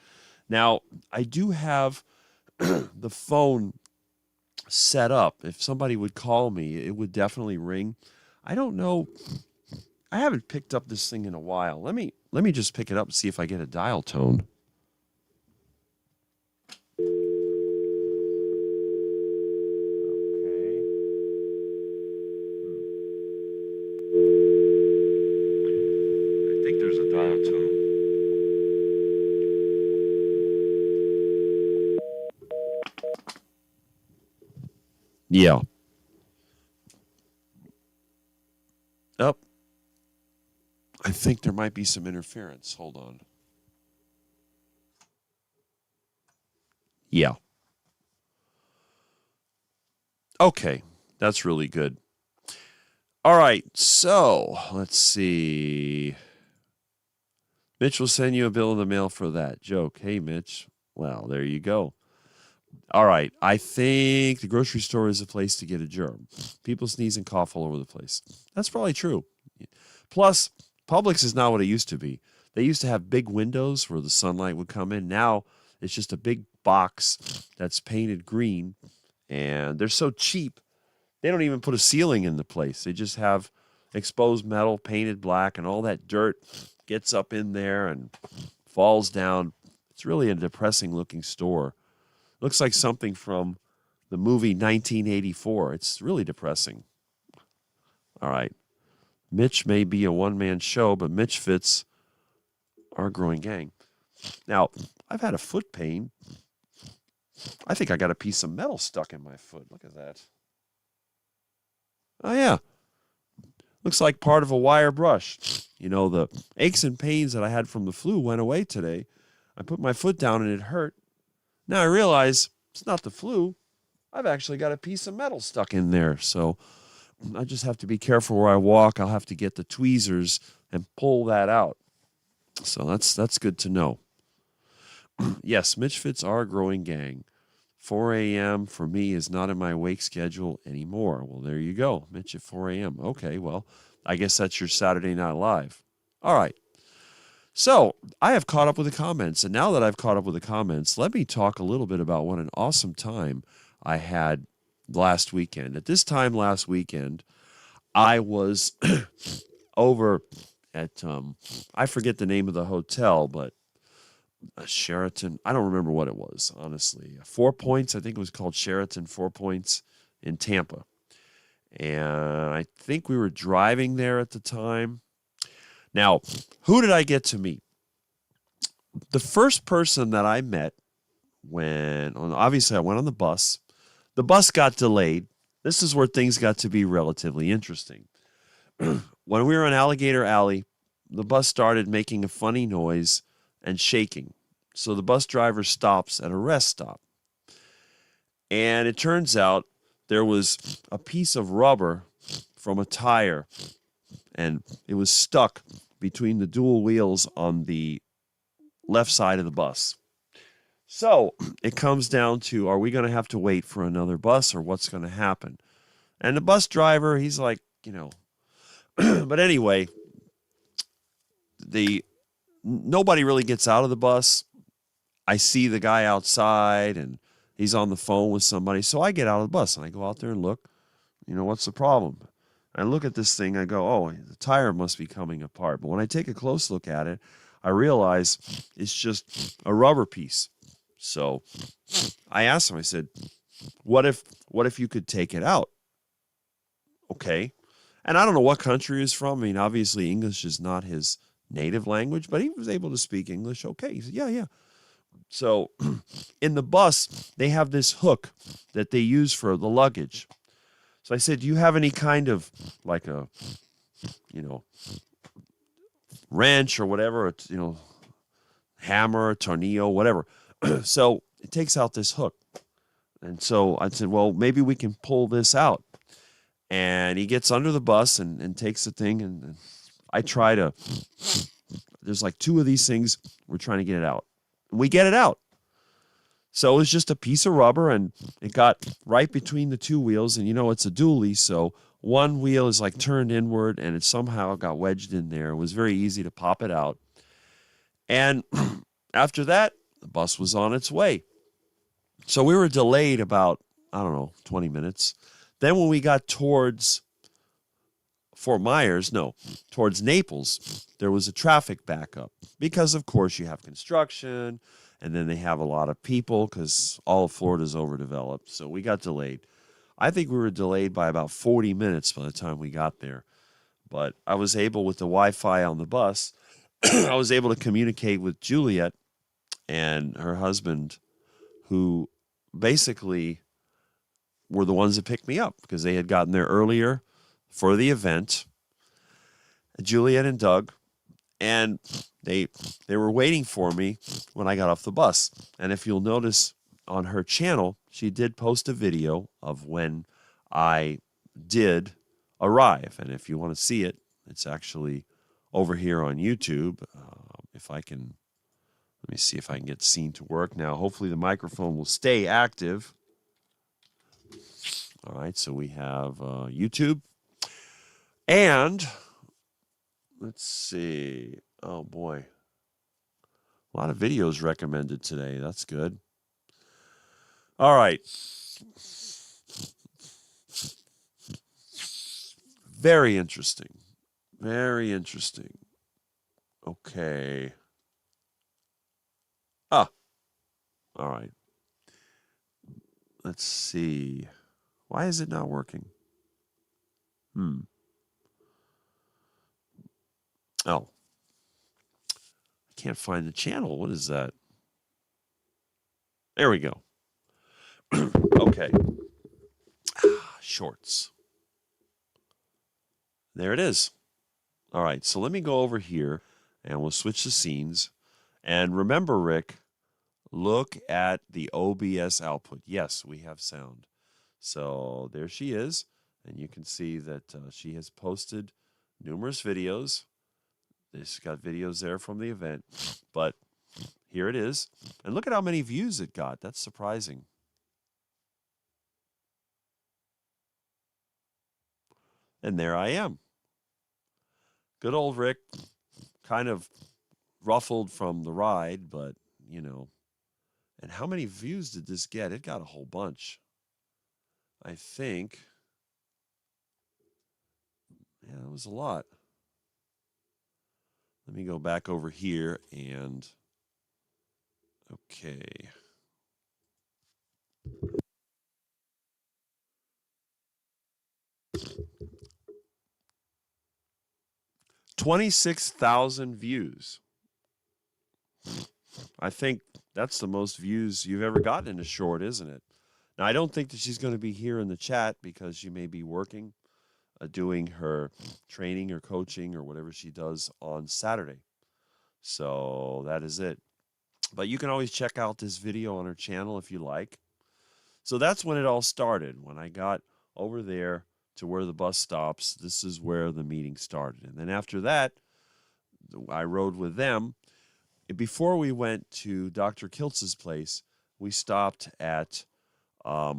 B: Now, I do have the phone set up. If somebody would call me, it would definitely ring. I don't know. I haven't picked up this thing in a while. Let me just pick it up and see if I get a dial tone. Okay. I think there's a dial tone. Yeah. Oh, I think there might be some interference. Hold on. Yeah. Okay, that's really good. All right, so let's see. Mitch will send you a bill in the mail for that joke. Hey, Mitch. Well, there you go. All right, I think the grocery store is a place to get a germ. People sneeze and cough all over the place. That's probably true. Plus, Publix is not what it used to be. They used to have big windows where the sunlight would come in. Now it's just a big box that's painted green, and they're so cheap. They don't even put a ceiling in the place. They just have exposed metal painted black, and all that dirt gets up in there and falls down. It's really a depressing looking store. Looks like something from the movie 1984. It's really depressing. All right. Mitch may be a one-man show, but Mitch fits our growing gang. Now, I've had a foot pain. I think I got a piece of metal stuck in my foot. Look at that. Oh, yeah. Looks like part of a wire brush. You know, the aches and pains that I had from the flu went away today. I put my foot down and it hurt. Now I realize it's not the flu. I've actually got a piece of metal stuck in there. So I just have to be careful where I walk. I'll have to get the tweezers and pull that out. So that's good to know. Yes, Mitch fits our growing gang. 4 a.m. for me is not in my wake schedule anymore. Well, there you go. Mitch at 4 a.m. Okay, well, I guess that's your Saturday Night Live. All right. So I have caught up with the comments. And now that I've caught up with the comments, let me talk a little bit about what an awesome time I had last weekend. At this time last weekend, I was over at, I forget the name of the hotel, but Sheraton. I don't remember what it was, honestly. 4 Points, I think it was called Sheraton 4 Points in Tampa. And I think we were driving there at the time. Now, who did I get to meet? The first person that I met obviously I went on the bus. The bus got delayed. This is where things got to be relatively interesting. When we were on Alligator Alley, the bus started making a funny noise and shaking. So the bus driver stops at a rest stop. And it turns out there was a piece of rubber from a tire, and it was stuck between the dual wheels on the left side of the bus. So it comes down to, are we going to have to wait for another bus, or what's going to happen? And the bus driver, he's like, but anyway, nobody really gets out of the bus. I see the guy outside, and he's on the phone with somebody. So I get out of the bus, and I go out there and look, what's the problem? I look at this thing, I go, oh, the tire must be coming apart. But when I take a close look at it, I realize it's just a rubber piece. So I asked him, I said, what if you could take it out? Okay. And I don't know what country he's from. I mean, obviously English is not his native language, but he was able to speak English. Okay. He said, yeah. So in the bus, they have this hook that they use for the luggage. So I said, do you have any kind of like a, wrench or whatever, hammer, tornillo, whatever. So it takes out this hook. And so I said, well, maybe we can pull this out. And he gets under the bus and takes the thing. And I try to, there's like two of these things. We're trying to get it out. And we get it out. So it was just a piece of rubber, and it got right between the two wheels. And it's a dually, so one wheel is like turned inward, and it somehow got wedged in there. It was very easy to pop it out. And after that, the bus was on its way. So we were delayed about, 20 minutes. Then when we got towards towards Naples, there was a traffic backup because, of course, you have construction, and then they have a lot of people because all of Florida is overdeveloped. So we got delayed. I think we were delayed by about 40 minutes by the time we got there. But I was able, with the Wi-Fi on the bus, I was able to communicate with Juliet and her husband, who basically were the ones that picked me up because they had gotten there earlier for the event. Juliet and Doug, and they were waiting for me when I got off the bus. And if you'll notice on her channel, she did post a video of when I did arrive. And if you want to see it, it's actually over here on YouTube. If I can, let me see if I can get scene to work now. Hopefully the microphone will stay active. All right, so we have YouTube. And let's see. Oh, boy. A lot of videos recommended today. That's good. All right. Very interesting. Very interesting. Okay. All right. Let's see. Why is it not working? Oh. I can't find the channel. What is that? There we go. Okay. Shorts. There it is. All right, so let me go over here, and we'll switch the scenes. And remember, Rick, look at the OBS output. Yes, we have sound. So there she is, and you can see that she has posted numerous videos. She's got videos there from the event, but here it is. And look at how many views it got. That's surprising. And there I am. Good old Rick, kind of ruffled from the ride, but, you know. And how many views did this get? It got a whole bunch. I think. Yeah, that was a lot. Let me go back over here and, okay. $26,000 views. I think that's the most views you've ever gotten in a short, isn't it? Now, I don't think that she's going to be here in the chat because she may be working, doing her training or coaching or whatever she does on Saturday. So that is it. But you can always check out this video on her channel if you like. So that's when it all started. When I got over there to where the bus stops, this is where the meeting started. And then after that, I rode with them. Before we went to Dr. Kiltz's place, we stopped at a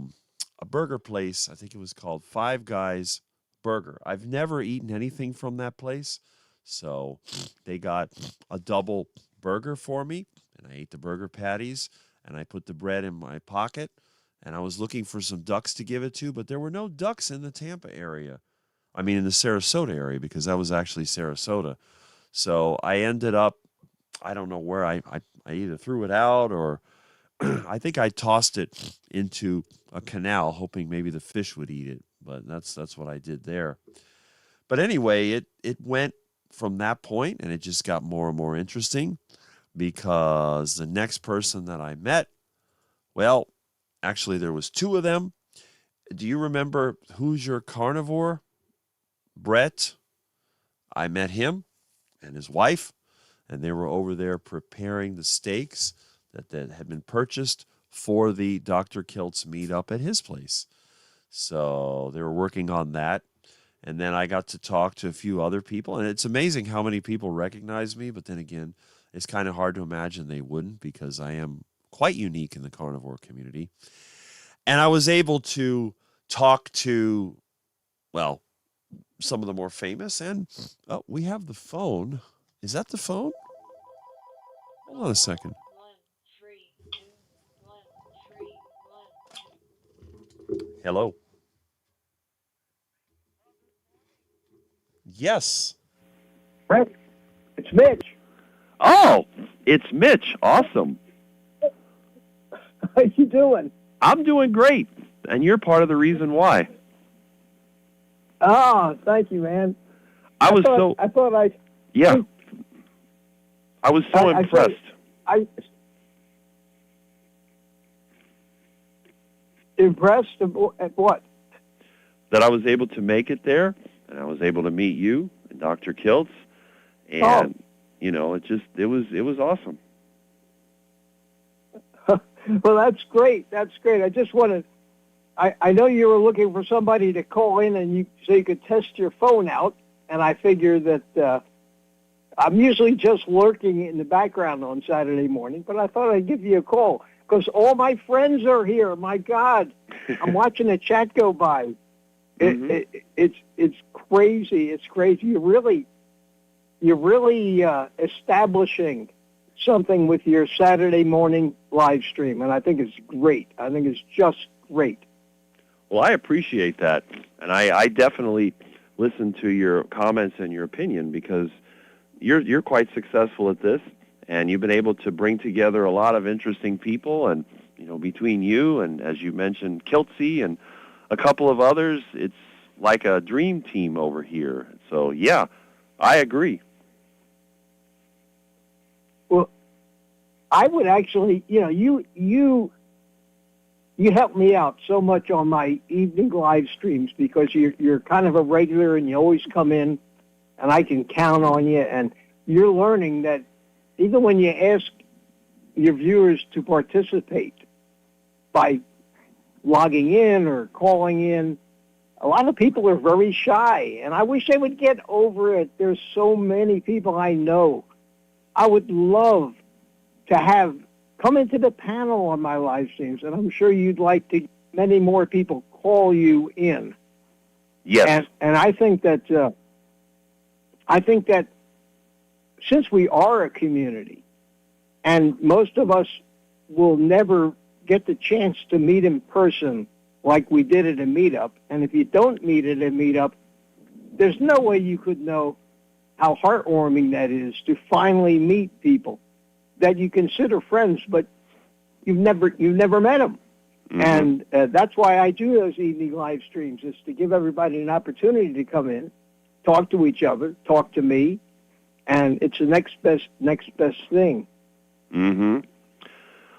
B: burger place. I think it was called Five Guys Burger. I've never eaten anything from that place. So they got a double burger for me, and I ate the burger patties, and I put the bread in my pocket, and I was looking for some ducks to give it to, but there were no ducks in the Tampa area. I mean, in the Sarasota area, because that was actually Sarasota. So I ended up, I don't know where I either threw it out or I think I tossed it into a canal, hoping maybe the fish would eat it. But that's what I did there. But anyway, it went from that point, and it just got more and more interesting because the next person that I met, well, actually there was two of them. Do you remember Who's Your Carnivore? Brett. I met him and his wife, and they were over there preparing the steaks that had been purchased for the Dr. Kiltz meetup at his place. So they were working on that. And then I got to talk to a few other people. And it's amazing how many people recognize me. But then again, it's kind of hard to imagine they wouldn't because I am quite unique in the carnivore community. And I was able to talk to, well, some of the more famous. And we have the phone. Is that the phone? Hold on a second.
C: 1, 3, 2, 1, 3, 1.
B: Hello. Yes.
D: Rick, it's Mitch.
E: Oh, it's Mitch. Awesome.
D: How you doing?
E: I'm doing great, and you're part of the reason why.
D: Oh, thank you, man.
E: I was
D: thought I
E: was so impressed.
D: Impressed at what?
E: That I was able to make it there, and I was able to meet you and Dr. Kiltz, and you know, it was awesome.
D: Well, that's great. That's great. I just wanted I know you were looking for somebody to call in so you could test your phone out, and I figure that I'm usually just lurking in the background on Saturday morning, but I thought I'd give you a call because all my friends are here. My God, I'm watching the chat go by. It's crazy. It's crazy. You're really establishing something with your Saturday morning live stream, and I think it's great. I think it's just great.
E: Well, I appreciate that, and I definitely listen to your comments and your opinion because you're quite successful at this, and you've been able to bring together a lot of interesting people, and between you and, as you mentioned, Kiltsy and a couple of others, it's like a dream team over here. So yeah, I agree.
D: Well, I would actually, you help me out so much on my evening live streams because you're kind of a regular and you always come in and I can count on you, and you're learning that even when you ask your viewers to participate by logging in or calling in, a lot of people are very shy, and I wish they would get over it. There's so many people I know. I would love to have come into the panel on my live streams, and I'm sure you'd like to many more people call you in.
E: Yes.
D: And I think that since we are a community, and most of us will never get the chance to meet in person like we did at a meetup, and if you don't meet at a meetup, there's no way you could know how heartwarming that is to finally meet people that you consider friends, but you've never met them.
E: Mm-hmm.
D: And that's why I do those evening live streams, is to give everybody an opportunity to come in, talk to each other, talk to me, and it's the next best thing.
E: Mm-hmm.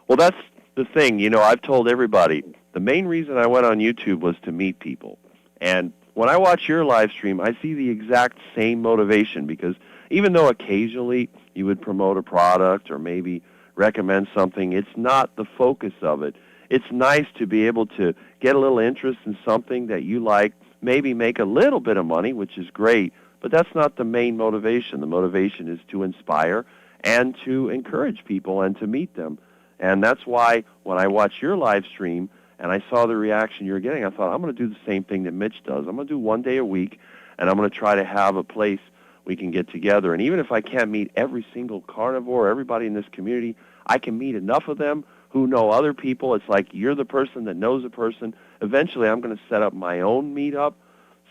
E: Well, that's the thing. I've told everybody, the main reason I went on YouTube was to meet people. And when I watch your live stream, I see the exact same motivation, because even though occasionally you would promote a product or maybe recommend something, it's not the focus of it. It's nice to be able to get a little interest in something that you like, maybe make a little bit of money, which is great, but that's not the main motivation. The motivation is to inspire and to encourage people and to meet them. And that's why when I watch your live stream and I saw the reaction you were getting, I thought, I'm going to do the same thing that Mitch does. I'm going to do one day a week, and I'm going to try to have a place we can get together. And even if I can't meet every single carnivore, everybody in this community, I can meet enough of them who know other people. It's like you're the person that knows a person. Eventually, I'm going to set up my own meetup.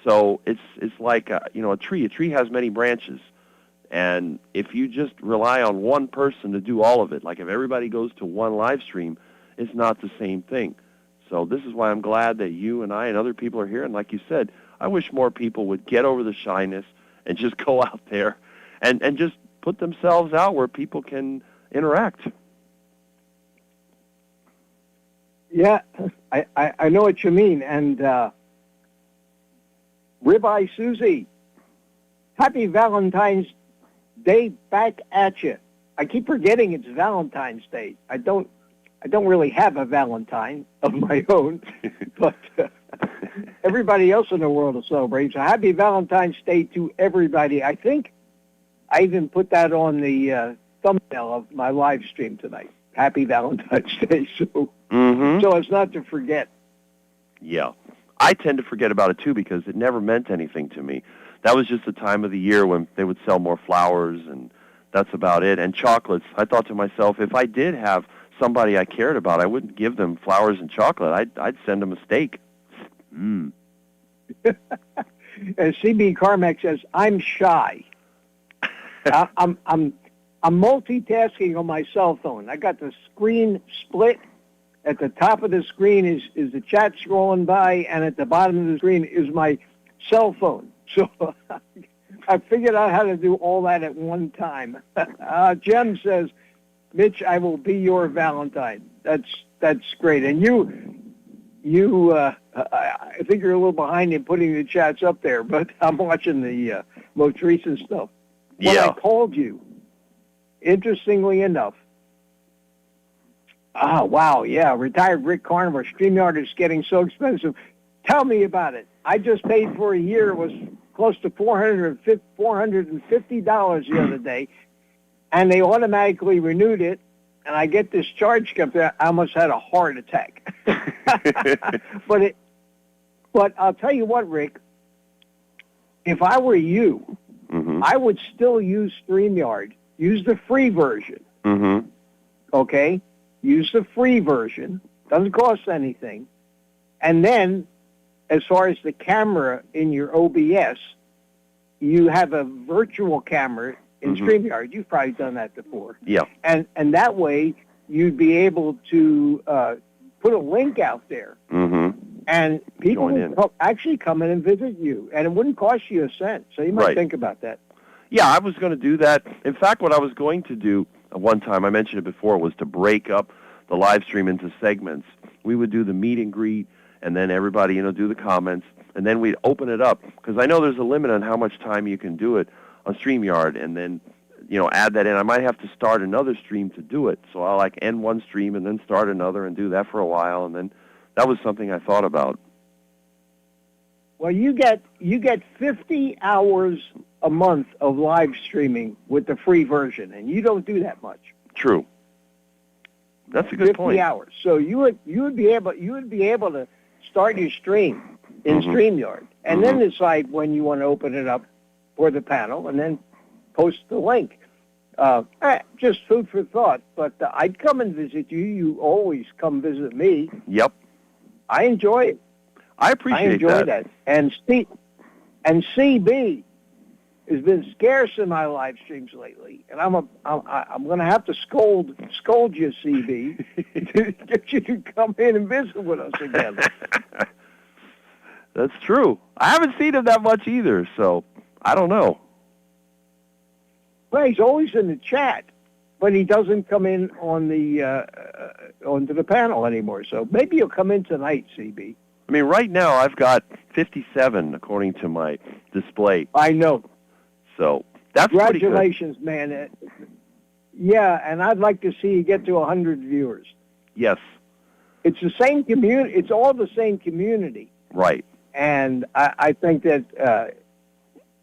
E: So it's like a tree. A tree has many branches. And if you just rely on one person to do all of it, like if everybody goes to one live stream, it's not the same thing. So this is why I'm glad that you and I and other people are here. And like you said, I wish more people would get over the shyness and just go out there and just put themselves out where people can interact.
D: Yeah, I know what you mean. And Ribeye Susie, happy Valentine's Day back at you. I keep forgetting it's Valentine's Day. I don't really have a Valentine of my own, but everybody else in the world will celebrate. So happy Valentine's Day to everybody. I think I even put that on the thumbnail of my live stream tonight. Happy Valentine's Day. So as not to forget.
E: Yeah. I tend to forget about it, too, because it never meant anything to me. That was just the time of the year when they would sell more flowers, and that's about it. And chocolates. I thought to myself, if I did have somebody I cared about, I wouldn't give them flowers and chocolate. I'd send them a steak.
D: And CB Carmack says, I'm shy. I'm multitasking on my cell phone. I got the screen split. At the top of the screen is the chat scrolling by, and at the bottom of the screen is my cell phone. So I figured out how to do all that at one time. Jem says, Mitch, I will be your Valentine. That's great. And you I think you're a little behind in putting the chats up there, but I'm watching the most recent stuff. When I called you, interestingly enough, Oh, wow, yeah, retired Rick Carnivore. StreamYard is getting so expensive. Tell me about it. I just paid for a year. It was close to $450 the other day, and they automatically renewed it, and I get this charge come through. I almost had a heart attack. But I'll tell you what, Rick, if I were you, I would still use StreamYard. Use the free version. Okay? Use the free version. Doesn't cost anything. And then, as far as the camera in your OBS, you have a virtual camera in StreamYard. You've probably done that before.
E: Yeah.
D: And that way, you'd be able to put a link out there. And people would actually come in and visit you. And it wouldn't cost you a cent. So you might think about that.
E: Yeah, I was going to do that. In fact, what I was going to do one time, I mentioned it before, was to break up the live stream into segments. We would do the meet and greet, and then everybody, do the comments, and then we'd open it up, because I know there's a limit on how much time you can do it on StreamYard, and then, add that in. I might have to start another stream to do it, so I'll end one stream and then start another and do that for a while, and then that was something I thought about.
D: Well, you get 50 hours a month of live streaming with the free version, and you don't do that much.
E: True. That's a good point.
D: 50 hours. So you would be able to start your stream in StreamYard, and then decide when you want to open it up for the panel, and then post the link. Just food for thought. But I'd come and visit you. You always come visit me.
E: Yep.
D: I enjoy it.
E: I enjoy
D: that. And CB has been scarce in my live streams lately, and I'm going to have to scold you, CB, to get you to come in and visit with us again.
E: That's true. I haven't seen him that much either, so I don't know.
D: Well, he's always in the chat, but he doesn't come in on the onto the panel anymore. So maybe he'll come in tonight, CB.
E: I mean, right now I've got 57 according to my display.
D: I know.
E: So that's
D: congratulations, man. Yeah, and I'd like to see you get to 100 viewers.
E: Yes.
D: It's the same community. It's all the same community.
E: Right.
D: And I think that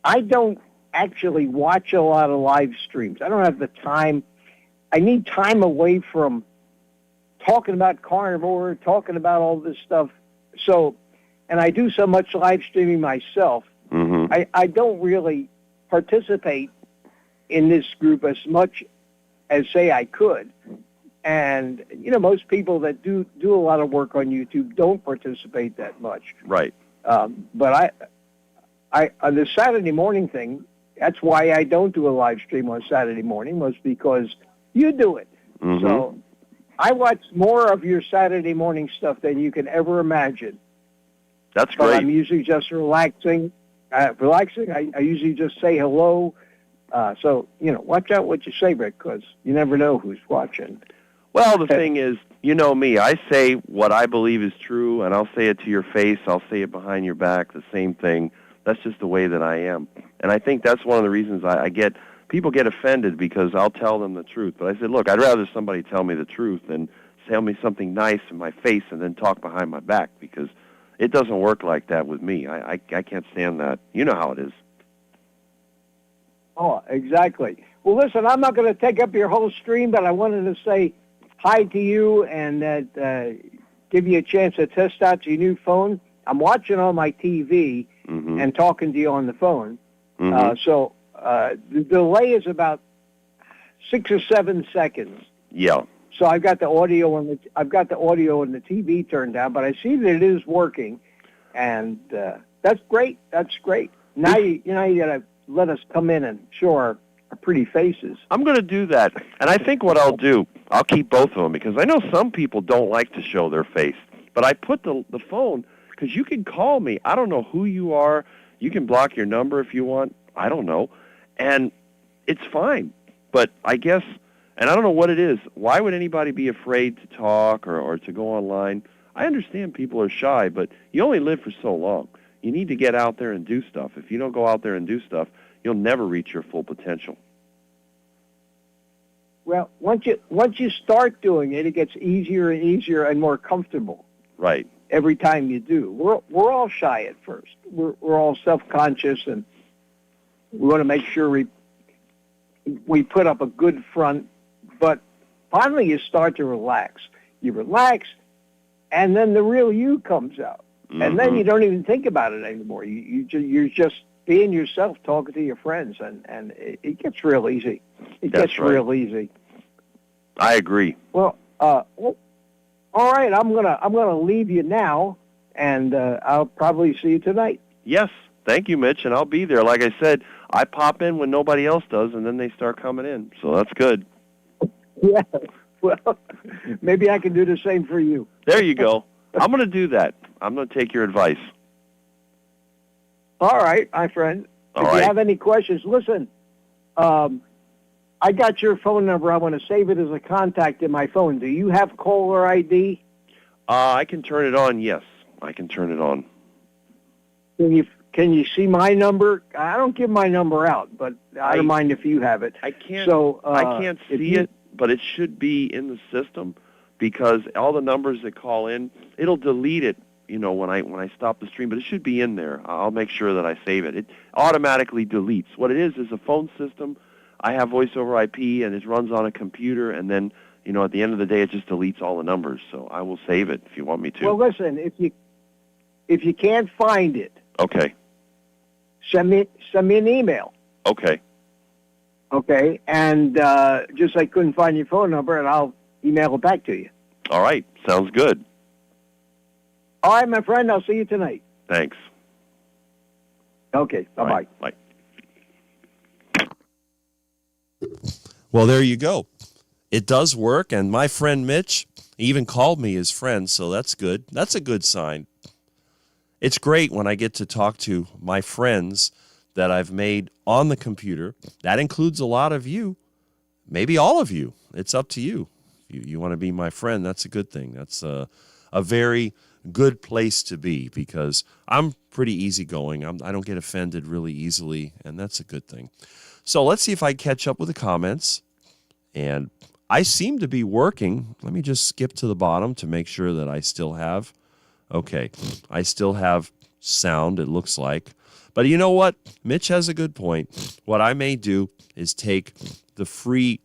D: I don't actually watch a lot of live streams. I don't have the time. I need time away from talking about carnivore, talking about all this stuff. So, and I do so much live streaming myself. I don't really participate in this group as much as, say, I could. And, most people that do a lot of work on YouTube don't participate that much.
E: Right.
D: But I on the Saturday morning thing, that's why I don't do a live stream on Saturday morning, was because you do it. So I watch more of your Saturday morning stuff than you can ever imagine.
E: That's great.
D: But I'm usually just relaxing. I usually just say hello. So, watch out what you say, Rick, because you never know who's watching.
E: Well, the thing is, you know me. I say what I believe is true, and I'll say it to your face. I'll say it behind your back, the same thing. That's just the way that I am. And I think that's one of the reasons people get offended, because I'll tell them the truth. But I said, look, I'd rather somebody tell me the truth than tell me something nice in my face and then talk behind my back, because it doesn't work like that with me. I can't stand that. You know how it is.
D: Oh, exactly. Well, listen, I'm not going to take up your whole stream, but I wanted to say hi to you and give you a chance to test out your new phone. I'm watching on my TV and talking to you on the phone. So the delay is about 6 or 7 seconds.
E: Yeah.
D: So I've got the audio and the TV turned down, but I see that it is working, and that's great. That's great. Now you got to let us come in and show our pretty faces.
E: I'm going to do that, and I think what I'll do, I'll keep both of them, because I know some people don't like to show their face, but I put the phone, because you can call me. I don't know who you are. You can block your number if you want. I don't know, and it's fine. But I guess, and I don't know what it is, why would anybody be afraid to talk or to go online? I understand people are shy, but you only live for so long. You need to get out there and do stuff. If you don't go out there and do stuff, you'll never reach your full potential.
D: Well, once you start doing it, it gets easier and easier and more comfortable
E: Right.
D: every time you do. We're all shy at first. We're all self-conscious, and we want to make sure we put up a good front. But finally, you start to relax. You relax, and then the real you comes out, and then you don't even think about it anymore. You're just being yourself, talking to your friends, and it gets real easy. It
E: That's
D: gets
E: right.
D: real easy.
E: I agree.
D: Well, all right. I'm gonna leave you now, and I'll probably see you tonight.
E: Yes. Thank you, Mitch, and I'll be there. Like I said, I pop in when nobody else does, and then they start coming in. So that's good.
D: Yeah. Well, maybe I can do the same for you.
E: There you go. I'm going to do that. I'm going to take your advice.
D: All right, my friend.
E: All
D: if
E: right.
D: you have any questions, listen. I got your phone number. I want to save it as a contact in my phone. Do you have caller ID?
E: I can turn it on. Yes, I can turn it on.
D: Can you see my number? I don't give my number out, but I don't mind if you have it.
E: I can't.
D: So
E: I can't see it, but it should be in the system because all the numbers that call in, it'll delete it. When I stop the stream, but it should be in there. I'll make sure that I save it. It automatically deletes. What it is a phone system. I have voice over IP, and it runs on a computer, and then at the end of the day, it just deletes all the numbers. So I will save it if you want me to.
D: Well, listen, if you can't find it,
E: Okay.
D: send me an email.
E: Okay.
D: Okay, and just I couldn't find your phone number, and I'll email it back to you.
E: All right. Sounds good.
D: All right, my friend. I'll see you tonight.
E: Thanks.
D: Okay. Bye-bye.
E: All right, bye.
B: Well, there you go. It does work, and my friend Mitch even called me his friend, so that's good. That's a good sign. It's great when I get to talk to my friends that I've made on the computer. That includes a lot of you, maybe all of you. It's up to you. If you want to be my friend, that's a good thing. That's a very good place to be because I'm pretty easygoing. I don't get offended really easily, and that's a good thing. So let's see if I catch up with the comments. And I seem to be working. Let me just skip to the bottom to make sure that I still have. Okay, I still have sound, it looks like. But you know what? Mitch has a good point. What I may do is take the free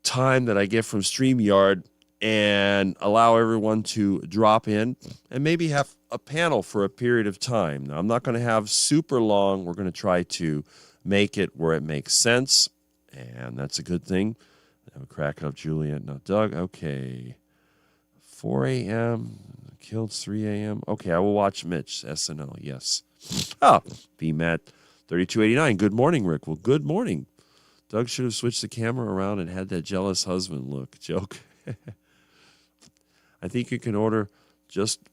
B: time that I get from StreamYard and allow everyone to drop in and maybe have a panel for a period of time. Now, I'm not going to have super long. We're going to try to make it where it makes sense, and that's a good thing. Crack up Juliet. No, Doug. Okay. 4 a.m. Killed 3 a.m. Okay, I will watch Mitch. SNL. Yes. BMAT 3289. Good morning, Rick. Well, good morning. Doug should have switched the camera around and had that jealous husband look. Joke. I think you can order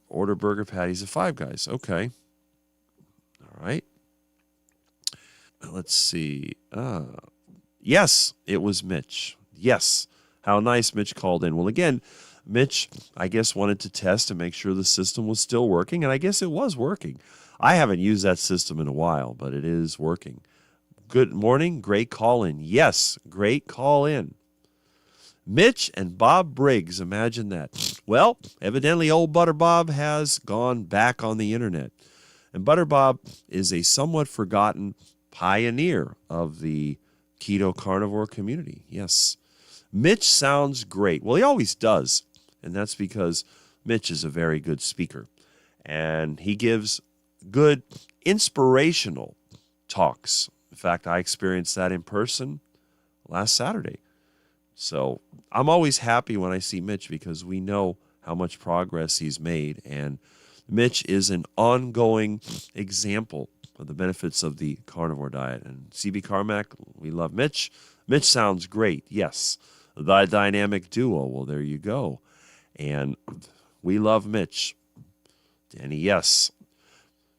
B: burger patties at Five Guys. Okay. All right. Let's see. Yes, it was Mitch. Yes. How nice Mitch called in. Well, again, Mitch, I guess, wanted to test and make sure the system was still working, and I guess it was working. I haven't used that system in a while, but it is working. Good morning. Great call in. Yes, great call in. Mitch and Bob Briggs, imagine that. Well, evidently old Butter Bob has gone back on the internet. And Butter Bob is a somewhat forgotten pioneer of the keto carnivore community. Yes. Mitch sounds great. Well, he always does. And that's because Mitch is a very good speaker. And he gives good inspirational talks. In fact, I experienced that in person last Saturday. So I'm always happy when I see Mitch because we know how much progress he's made. And Mitch is an ongoing example of the benefits of the carnivore diet. And CB Carmack, we love Mitch. Mitch sounds great. Yes. The dynamic duo. Well, there you go. And we love Mitch. Danny, yes.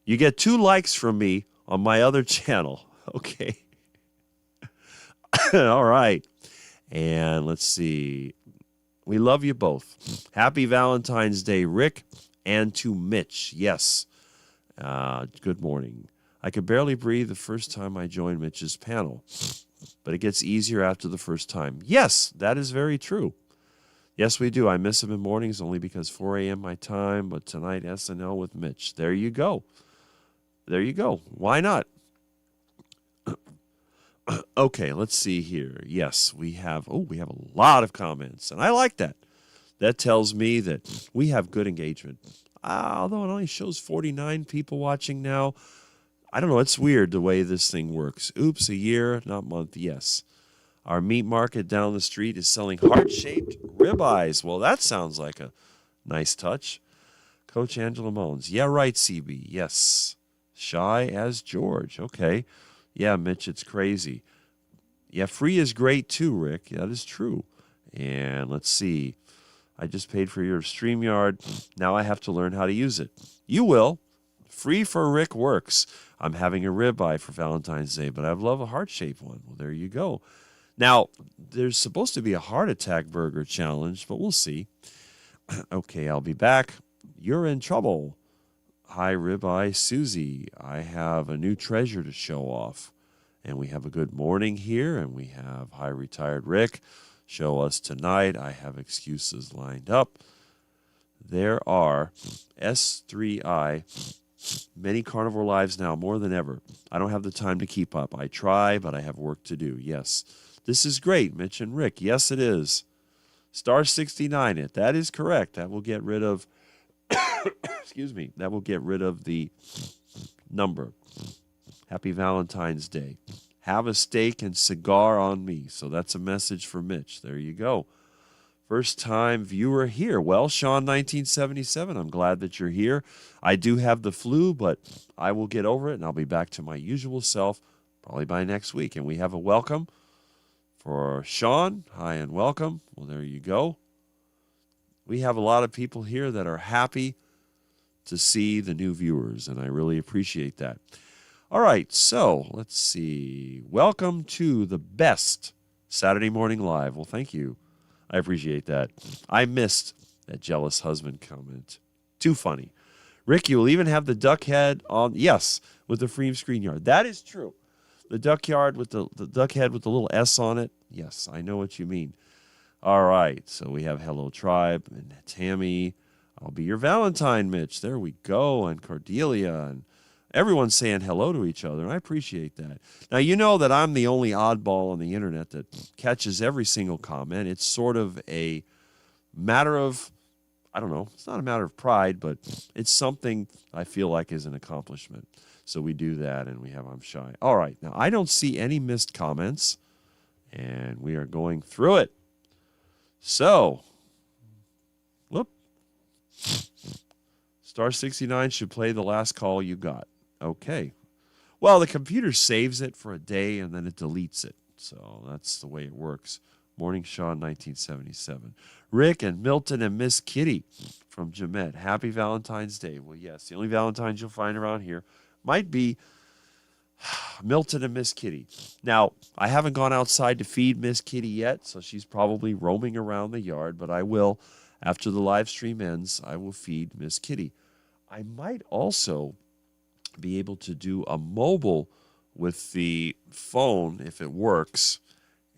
B: You get 2 likes from me on my other channel. Okay. All right. And let's see. We love you both. Happy Valentine's Day, Rick, and to Mitch. Yes. Good morning. I could barely breathe the first time I joined Mitch's panel. but it gets easier after the first time. Yes, that is very true. Yes, we do. I miss him in mornings only because 4 a.m. my time, but tonight SNL with Mitch. There you go. There you go. Why not? Okay, let's see here. Yes, we have a lot of comments, and I like that. That tells me that we have good engagement. Although it only shows 49 people watching now. I don't know. It's weird the way this thing works. Oops, a year, not month. Yes. Our meat market down the street is selling heart-shaped ribeyes. Well, that sounds like a nice touch. Coach Angela Moans. Yeah, right, CB. Yes. Shy as George. Okay. Yeah, Mitch, it's crazy. Yeah, free is great too, Rick. That is true. And let's see. I just paid for your StreamYard. Now I have to learn how to use it. You will. Free for Rick works. I'm having a ribeye for Valentine's Day, but I'd love a heart-shaped one. Well, there you go. Now, there's supposed to be a heart attack burger challenge, but we'll see. Okay, I'll be back. You're in trouble. Hi, Ribeye Susie. I have a new treasure to show off. And we have a good morning here, and we have Hi, Retired Rick. Show us tonight. I have excuses lined up. There are S3I, many carnivore lives now, more than ever. I don't have the time to keep up. I try, but I have work to do. Yes. This is great, Mitch and Rick. Yes, it is. Star 69 it. That is correct. That will get rid of, excuse me, that will get rid of the number. Happy Valentine's Day. Have a steak and cigar on me. So that's a message for Mitch. There you go. First time viewer here. Well, Sean 1977, I'm glad that you're here. I do have the flu, but I will get over it, and I'll be back to my usual self probably by next week. And we have a welcome for Sean. Hi and welcome. Well, there you go. We have a lot of people here that are happy to see the new viewers, and I really appreciate that. All right, so let's see. Welcome to the best Saturday Morning Live. Well, thank you. I appreciate that. I missed that jealous husband comment. Too funny. Rick, you will even have the duck head on, yes, with the free screen yard. That is true. The duck yard with the duck head with the little S on it. Yes, I know what you mean. All right, so we have Hello Tribe and Tammy. I'll be your Valentine, Mitch. There we go. And Cordelia and everyone's saying hello to each other, and I appreciate that. Now, you know that I'm the only oddball on the internet that catches every single comment. It's sort of a matter of, I don't know, it's not a matter of pride, but it's something I feel like is an accomplishment. So we do that, and we have I'm Shy. All right, now I don't see any missed comments, and we are going through it. So, whoop. Star 69 should play the last call you got. Okay. Well, the computer saves it for a day and then it deletes it. So that's the way it works. Morning Sean 1977. Rick and Milton and Miss Kitty from Jemet. Happy Valentine's Day. Well, yes, the only Valentines you'll find around here might be Milton and Miss Kitty. Now, I haven't gone outside to feed Miss Kitty yet, so she's probably roaming around the yard, but I will, after the live stream ends, I will feed Miss Kitty. I might also be able to do a mobile with the phone if it works.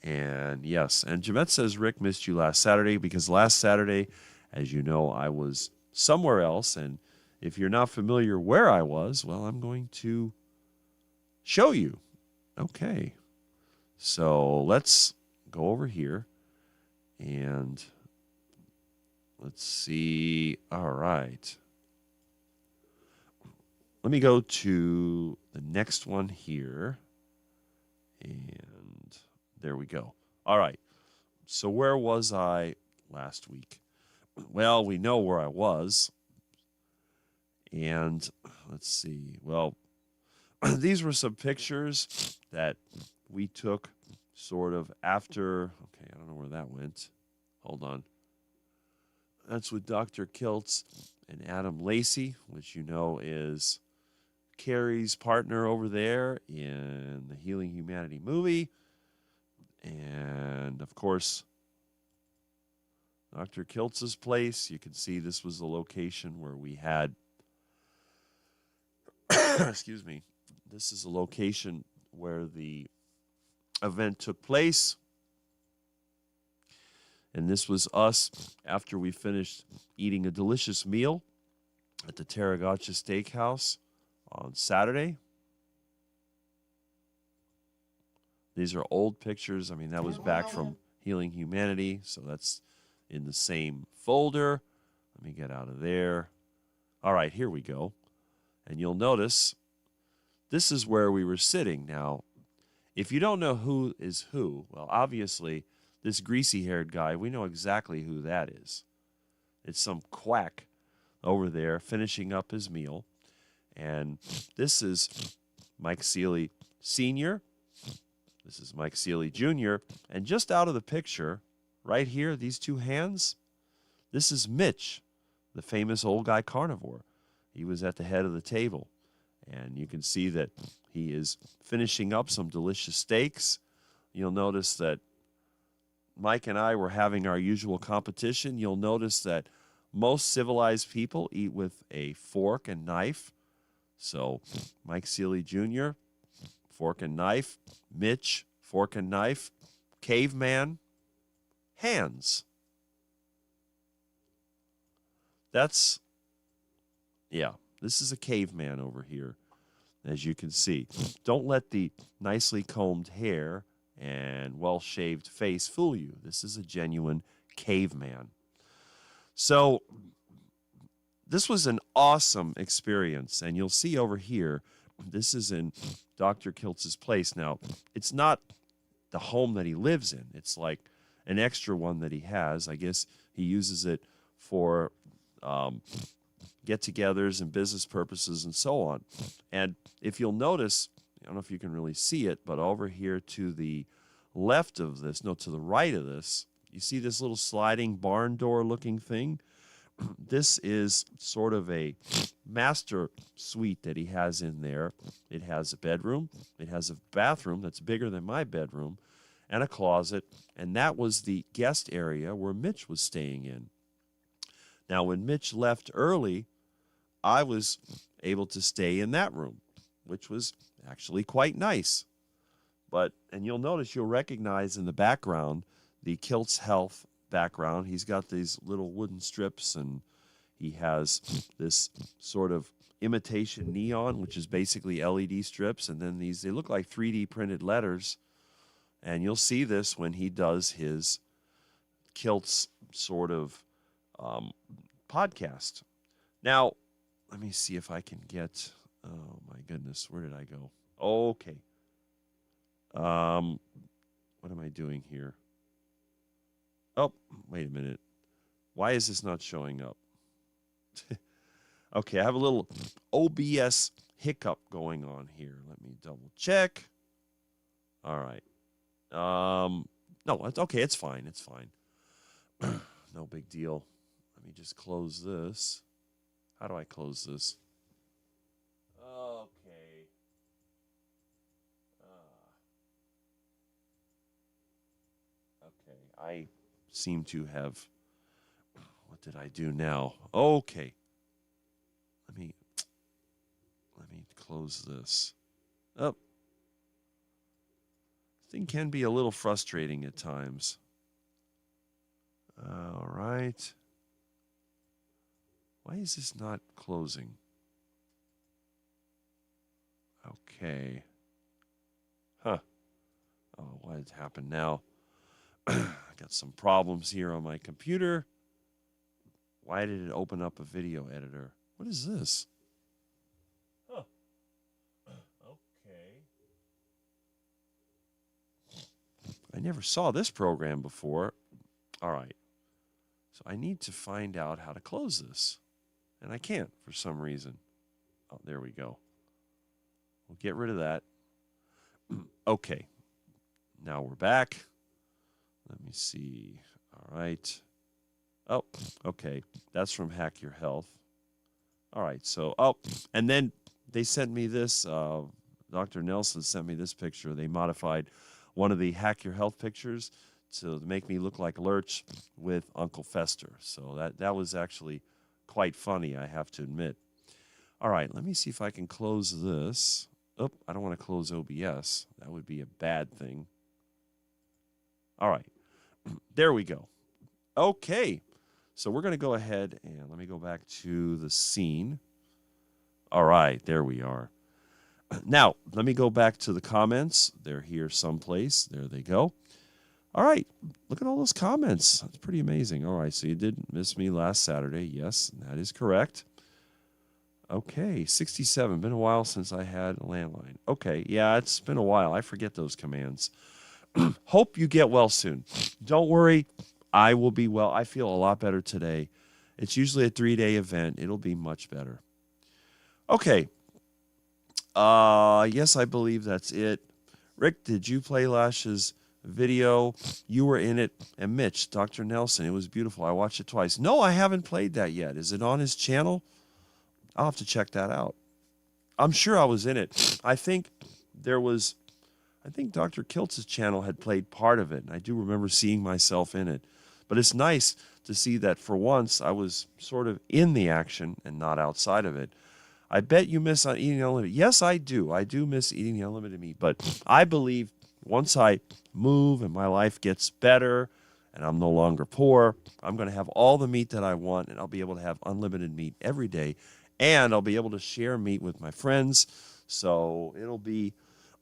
B: And yes, and Jemet says Rick missed you last Saturday because last Saturday, as you know, I was somewhere else. And if you're not familiar where I was, well, I'm going to show you. Okay. So let's go over here and let's see. All right. Let me go to the next one here. And there we go. All right. So where was I last week? Well, we know where I was. And let's see. Well, these were some pictures that we took sort of after. Okay, I don't know where that went. Hold on. That's with Dr. Kiltz and Adam Lacey, which you know is Carrie's partner over there in the Healing Humanity movie. And, of course, Dr. Kiltz's place. You can see this was the location where we had, excuse me, this is a location where the event took place. And this was us after we finished eating a delicious meal at the Tarragacha Steakhouse on Saturday. These are old pictures. I mean, that was back from Healing Humanity, so that's in the same folder. Let me get out of there. All right, here we go. And you'll notice this is where we were sitting. Now, if you don't know who is who, well, obviously, this greasy-haired guy, we know exactly who that is. It's some quack over there finishing up his meal. And this is Mike Seeley Sr., this is Mike Seeley Jr., and just out of the picture, right here, these two hands, this is Mitch, the famous old guy carnivore. He was at the head of the table, and you can see that he is finishing up some delicious steaks. You'll notice that Mike and I were having our usual competition. You'll notice that most civilized people eat with a fork and knife. So Mike Seeley Jr., fork and knife. Mitch, fork and knife. Caveman, hands. This is a caveman over here, as you can see. Don't let the nicely combed hair and well-shaved face fool you. This is a genuine caveman. So this was an awesome experience, and you'll see over here, this is in Dr. Kiltz's place. Now, it's not the home that he lives in. It's like an extra one that he has. I guess he uses it for get-togethers and business purposes and so on. And if you'll notice, I don't know if you can really see it, but over here to the left of this, no, to the right of this, you see this little sliding barn door looking thing? This is sort of a master suite that he has in there. It has a bedroom, it has a bathroom that's bigger than my bedroom, and a closet, and that was the guest area where Mitch was staying in. Now, when Mitch left early, I was able to stay in that room, which was actually quite nice. And you'll notice, you'll recognize in the background the Kiltz Health background. He's got these little wooden strips, and he has this sort of imitation neon, which is basically LED strips, and then they look like 3D printed letters. And you'll see this when he does his Kiltz sort of podcast. Now, let me see if I can get, oh my goodness, where did I go? Okay. What am I doing here? Oh, wait a minute. Why is this not showing up? Okay, I have a little OBS hiccup going on here. Let me double check. All right. No, it's okay. It's fine. It's fine. No big deal. Let me just close this. How do I close this? Okay. Okay. I seem to have. What did I do now? Okay. Let me close this. Oh. This thing can be a little frustrating at times. All right. Why is this not closing? Okay. Huh. Oh, what has happened now? I got some problems here on my computer. Why did it open up a video editor? What is this? Huh. Okay. I never saw this program before. All right. So I need to find out how to close this. And I can't for some reason. Oh, there we go. We'll get rid of that. Okay. Now we're back. Let me see. All right. Oh, okay. That's from Hack Your Health. All right. So, and then they sent me this. Dr. Nelson sent me this picture. They modified one of the Hack Your Health pictures to make me look like Lurch with Uncle Fester. So that was actually quite funny, I have to admit. All right, let me see if I can close this. Oh, I don't want to close OBS. That would be a bad thing. All right. There we go. Okay. So we're going to go ahead and let me go back to the scene. All right. There we are. Now, let me go back to the comments. They're here someplace. There they go. All right. Look at all those comments. That's pretty amazing. All right. So you did miss me last Saturday. Yes, that is correct. Okay. 67. Been a while since I had a landline. Okay. Yeah, it's been a while. I forget those commands. Hope you get well soon. Don't worry. I will be well. I feel a lot better today. It's usually a 3-day event. It'll be much better. Okay. Yes, I believe that's it. Rick, did you play Lash's video? You were in it. And Mitch, Dr. Nelson, it was beautiful. I watched it twice. No, I haven't played that yet. Is it on his channel? I'll have to check that out. I'm sure I was in it. I think Dr. Kiltz's channel had played part of it, and I do remember seeing myself in it. But it's nice to see that for once I was sort of in the action and not outside of it. I bet you miss on eating unlimited. Yes, I do. I do miss eating the unlimited meat. But I believe once I move and my life gets better and I'm no longer poor, I'm going to have all the meat that I want, and I'll be able to have unlimited meat every day. And I'll be able to share meat with my friends. So it'll be,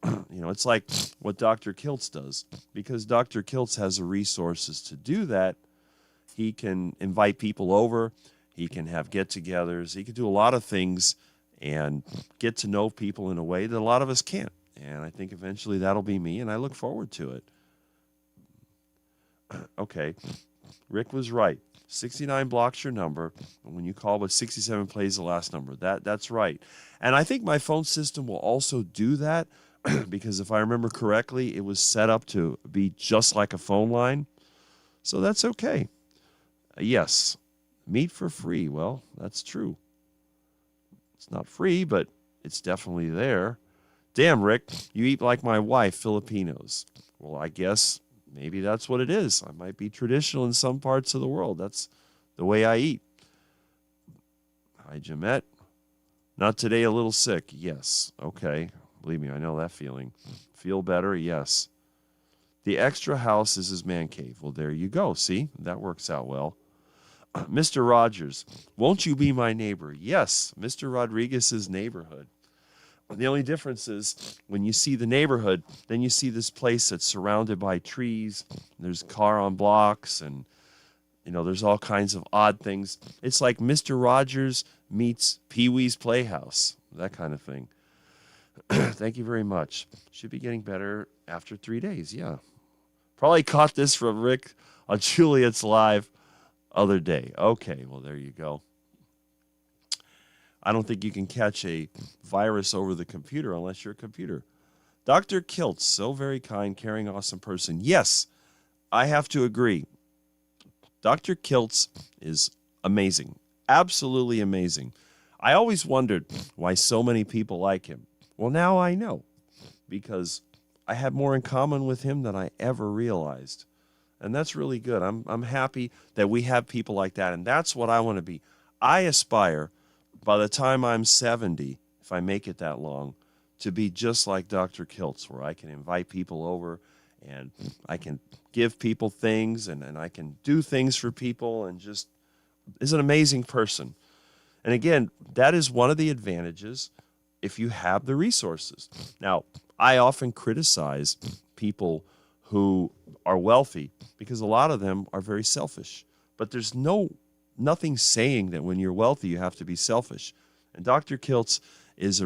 B: it's like what Dr. Kiltz does. Because Dr. Kiltz has the resources to do that, he can invite people over. He can have get-togethers. He can do a lot of things and get to know people in a way that a lot of us can't. And I think eventually that'll be me, and I look forward to it. Okay. Rick was right. 69 blocks your number. When you call, but 67 plays the last number. That's right. And I think my phone system will also do that because if I remember correctly, it was set up to be just like a phone line. So that's okay. Yes. Meat for free. Well, that's true. It's not free, but it's definitely there. Damn, Rick, you eat like my wife, Filipinos. Well, I guess maybe that's what it is. I might be traditional in some parts of the world. That's the way I eat. Hi, Jamette. Not today, a little sick. Yes. Okay. Believe me, I know that feeling. Feel better? Yes. The extra house is his man cave. Well, there you go. See? That works out well. Mr. Rogers, won't you be my neighbor? Yes, Mr. Rodriguez's neighborhood. The only difference is when you see the neighborhood, then you see this place that's surrounded by trees. There's car on blocks and, there's all kinds of odd things. It's like Mr. Rogers meets Pee-wee's Playhouse, that kind of thing. Thank you very much. Should be getting better after 3 days, yeah. Probably caught this from Rick on Juliet's Live other day. Okay, well, there you go. I don't think you can catch a virus over the computer unless you're a computer. Dr. Kiltz, so very kind, caring, awesome person. Yes, I have to agree. Dr. Kiltz is amazing, absolutely amazing. I always wondered why so many people like him. Well, now I know, because I have more in common with him than I ever realized. And that's really good. I'm happy that we have people like that, and that's what I want to be. I aspire, by the time I'm 70, if I make it that long, to be just like Dr. Kiltz, where I can invite people over and I can give people things and I can do things for people and just is an amazing person. And again, that is one of the advantages if you have the resources. Now, I often criticize people who are wealthy because a lot of them are very selfish. But there's nothing saying that when you're wealthy you have to be selfish. And Dr. Kiltz is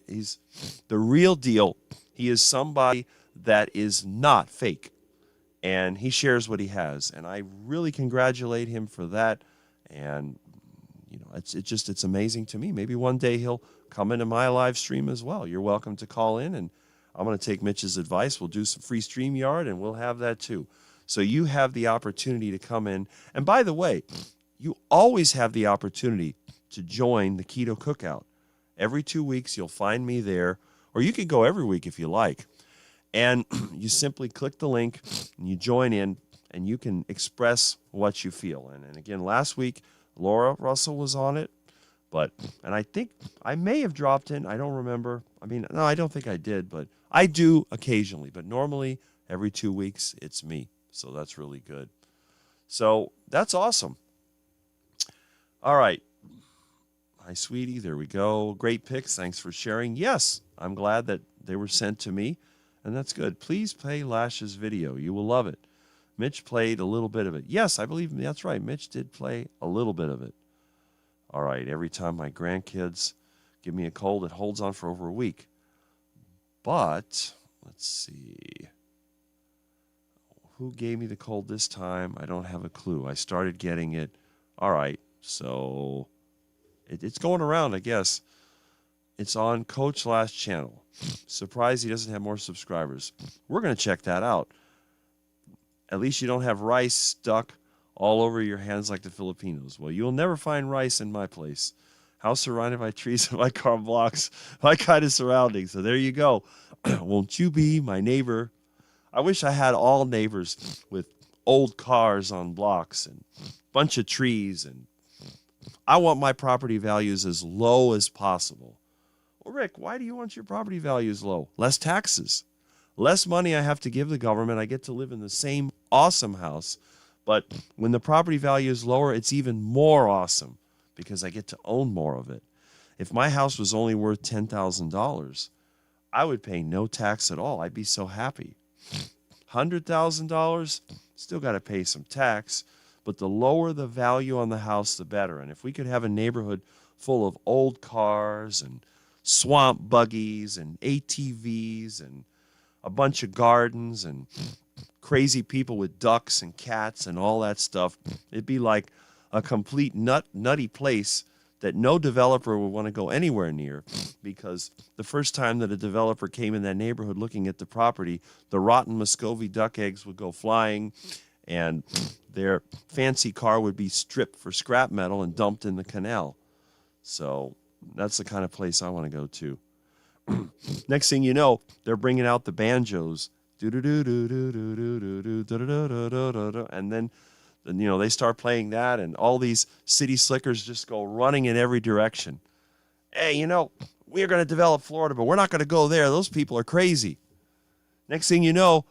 B: he's the real deal. He is somebody that is not fake. And he shares what he has. And I really congratulate him for that. And it's amazing to me. Maybe one day he'll come into my live stream as well. You're welcome to call in, and I'm going to take Mitch's advice. We'll do some free StreamYard, and we'll have that too. So you have the opportunity to come in. And by the way, you always have the opportunity to join the Keto Cookout. Every 2 weeks, you'll find me there, or you can go every week if you like. And you simply click the link, and you join in, and you can express what you feel. And again, last week, Laura Russell was on it. And I think I may have dropped in. I don't remember. No, I don't think I did, but I do occasionally. But normally, every 2 weeks, it's me. So that's really good. So that's awesome. All right. Hi, sweetie. There we go. Great picks. Thanks for sharing. Yes, I'm glad that they were sent to me, and that's good. Please play Lash's video. You will love it. Mitch played a little bit of it. Yes, I believe that's right. Mitch did play a little bit of it. All right. Every time my grandkids give me a cold, it holds on for over a week. But let's see. Who gave me the cold this time? I don't have a clue. I started getting it. All right. So it's going around, I guess. It's on Coach Lash channel. Surprised he doesn't have more subscribers. We're going to check that out. At least you don't have rice stuck all over your hands like the Filipinos. Well, you'll never find rice in my place. House surrounded by trees and by car blocks, my kind of surroundings. So there you go. Won't you be my neighbor? I wish I had all neighbors with old cars on blocks and a bunch of trees. And I want my property values as low as possible. Well, Rick, why do you want your property values low? Less taxes. Less money I have to give the government. I get to live in the same awesome house. But when the property value is lower, it's even more awesome because I get to own more of it. If my house was only worth $10,000, I would pay no tax at all. I'd be so happy. $100,000, still got to pay some tax. But the lower the value on the house, the better. And if we could have a neighborhood full of old cars and swamp buggies and ATVs and a bunch of gardens and crazy people with ducks and cats and all that stuff, it'd be like a complete nutty place that no developer would want to go anywhere near, because the first time that a developer came in that neighborhood looking at the property, the rotten Muscovy duck eggs would go flying and their fancy car would be stripped for scrap metal and dumped in the canal. So that's the kind of place I want to go to. Next thing you know, they're bringing out the banjos. And then, they start playing that, and all these city slickers just go running in every direction. Hey, we are going to develop Florida, but we're not going to go there. Those people are crazy. Next thing you know,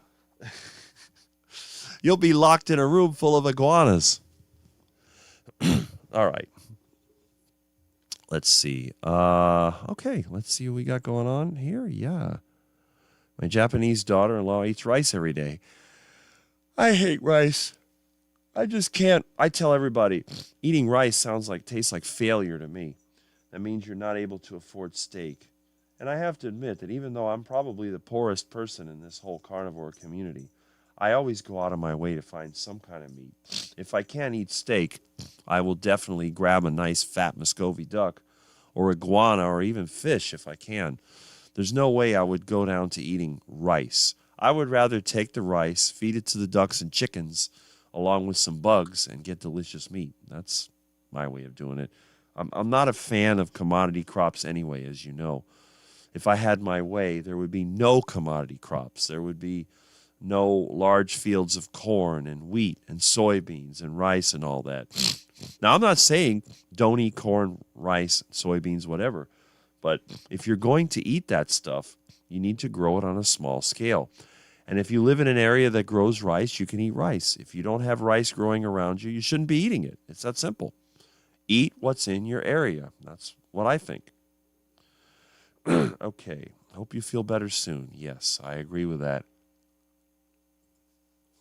B: you'll be locked in a room full of iguanas. All right. Let's see. Okay, let's see what we got going on here. Yeah. My Japanese daughter-in-law eats rice every day. I hate rice. I just can't. I tell everybody, eating rice tastes like failure to me. That means you're not able to afford steak. And I have to admit that even though I'm probably the poorest person in this whole carnivore community, I always go out of my way to find some kind of meat. If I can't eat steak, I will definitely grab a nice fat Muscovy duck or iguana or even fish if I can. There's no way I would go down to eating rice. I would rather take the rice, feed it to the ducks and chickens, along with some bugs, and get delicious meat. That's my way of doing it. I'm not a fan of commodity crops anyway, as you know. If I had my way, there would be no commodity crops. There would be no large fields of corn and wheat and soybeans and rice and all that. Now, I'm not saying don't eat corn, rice, soybeans, whatever. But if you're going to eat that stuff, you need to grow it on a small scale. And if you live in an area that grows rice, you can eat rice. If you don't have rice growing around you, you shouldn't be eating it. It's that simple. Eat what's in your area. That's what I think. Okay. Hope you feel better soon. Yes, I agree with that.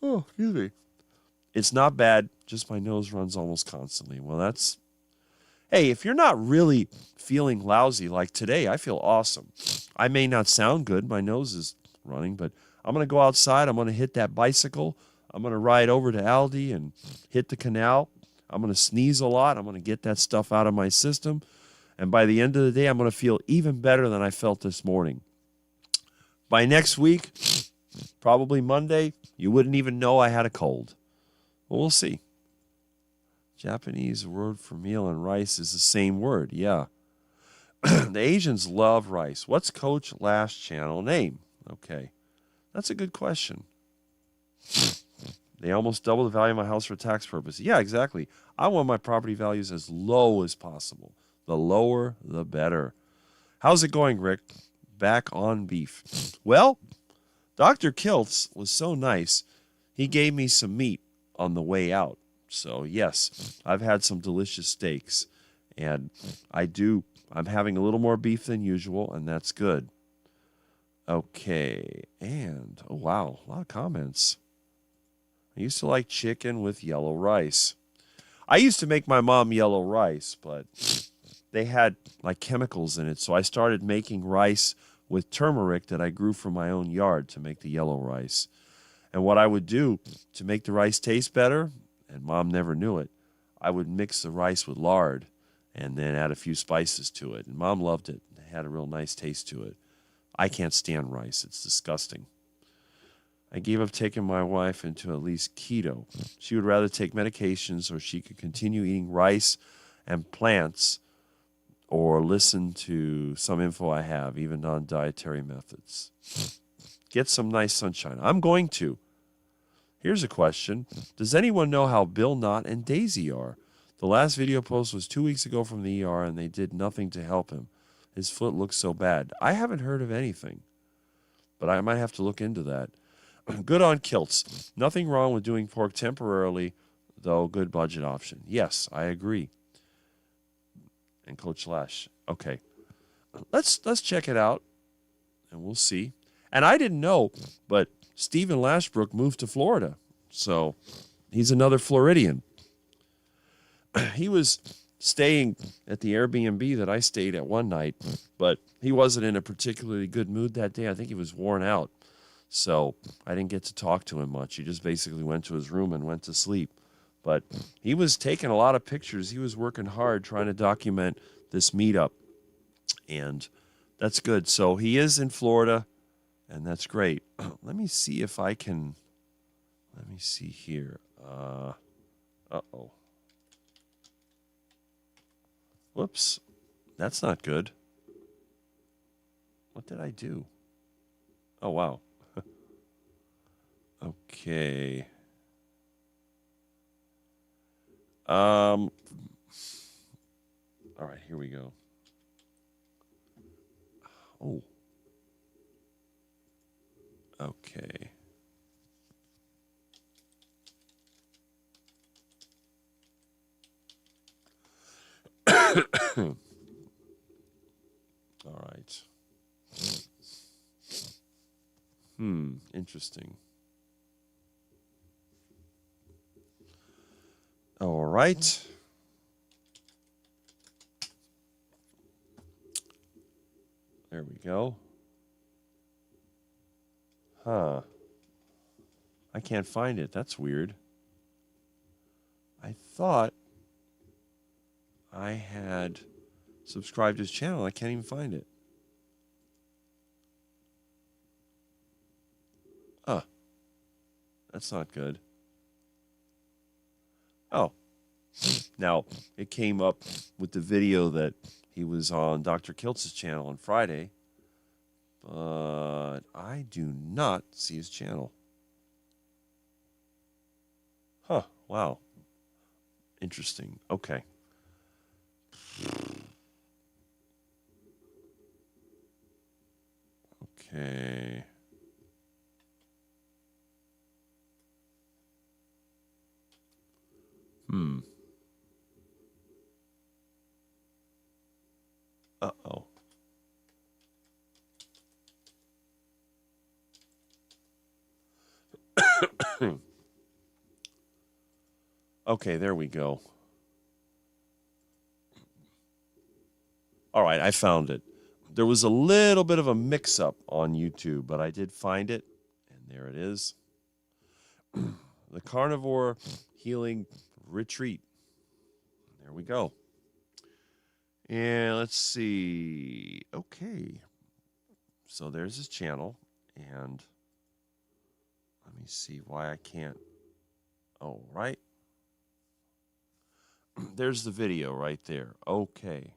B: Oh, excuse me. It's not bad. Just my nose runs almost constantly. Well, that's... Hey, if you're not really feeling lousy like today, I feel awesome. I may not sound good. My nose is running, but I'm going to go outside. I'm going to hit that bicycle. I'm going to ride over to Aldi and hit the canal. I'm going to sneeze a lot. I'm going to get that stuff out of my system. And by the end of the day, I'm going to feel even better than I felt this morning. By next week, probably Monday, you wouldn't even know I had a cold. Well, we'll see. Japanese word for meal and rice is the same word. Yeah. The Asians love rice. What's Coach Lash channel name? Okay. That's a good question. They almost double the value of my house for tax purposes. Yeah, exactly. I want my property values as low as possible. The lower, the better. How's it going, Rick? Back on beef. Well, Dr. Kiltz was so nice. he gave me some meat on the way out. So, yes, I've had some delicious steaks. And I'm having a little more beef than usual, and that's good. Okay, and, oh wow, a lot of comments. I used to like chicken with yellow rice. I used to make my mom yellow rice, but they had like chemicals in it, so I started making rice with turmeric that I grew from my own yard to make the yellow rice. And what I would do to make the rice taste better, and Mom never knew it, I would mix the rice with lard and then add a few spices to it. And Mom loved it. It had a real nice taste to it. I can't stand rice. It's disgusting. I gave up taking my wife into at least keto. She would rather take medications so she could continue eating rice and plants or listen to some info I have, even non-dietary methods. Get some nice sunshine. I'm going to. Here's a question. Does anyone know how Bill Knott and Daisy are? The last video post was 2 weeks ago from the ER, and they did nothing to help him. His foot looks so bad. I haven't heard of anything, but I might have to look into that. Good on kilts. Nothing wrong with doing pork temporarily, though good budget option. Yes, I agree. And Coach Lash. Okay. Let's check it out, and we'll see. And I didn't know, but Stephen Lashbrook moved to Florida, so he's another Floridian. He was staying at the Airbnb that I stayed at one night, but he wasn't in a particularly good mood that day. I think he was worn out, so I didn't get to talk to him much. He just basically went to his room and went to sleep. But he was taking a lot of pictures. He was working hard trying to document this meetup, and that's good. So he is in Florida, and that's great. Let me see if I can. Let me see here. Uh-oh. Whoops. That's not good. What did I do? Oh, wow. Okay. All right, here we go. Oh. Okay. All right. Interesting. All right. There we go. Huh. I can't find it. That's weird. I thought I had subscribed to his channel. I can't even find it. That's not good. Oh. Now, it came up with the video that he was on Dr. Kiltz's channel on Friday, but I do not see his channel. Huh. Wow. Interesting. Okay. Okay. Uh-oh. Okay, there we go. All right, I found it. There was a little bit of a mix-up on YouTube, but I did find it, and there it is. The Carnivore Healing Retreat. There we go. And let's see. Okay. So there's his channel, and let me see why I can't. Oh, right. There's the video right there. Okay.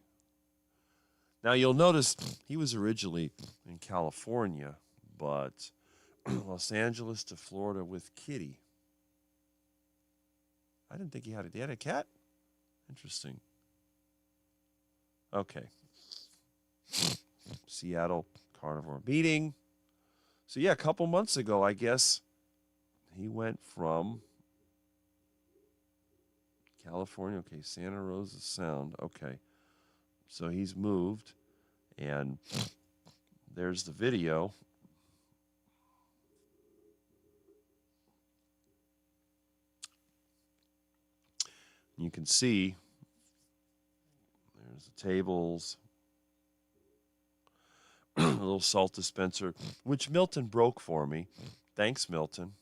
B: Now you'll notice he was originally in California, but Los Angeles to Florida with Kitty. I didn't think he had a cat? Interesting. Okay. Seattle Carnivore meeting. So yeah, a couple months ago, I guess, he went from California, okay, Santa Rosa Sound, okay. So he's moved, and there's the video. You can see there's the tables, a little salt dispenser, which Milton broke for me. Thanks, Milton.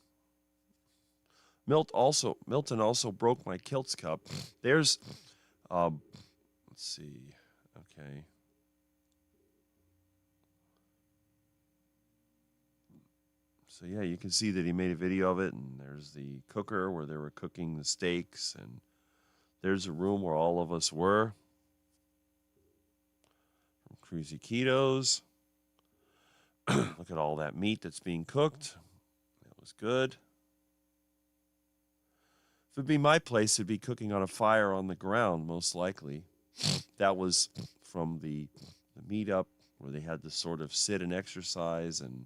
B: Milton also broke my Kilts cup. There's, let's see, okay. So yeah, you can see that he made a video of it, and there's the cooker where they were cooking the steaks, and there's a room where all of us were. From Cruzy Ketos. Look at all that meat that's being cooked. That was good. If it'd be my place, it'd be cooking on a fire on the ground, most likely. That was from the meetup where they had to sort of sit and exercise, and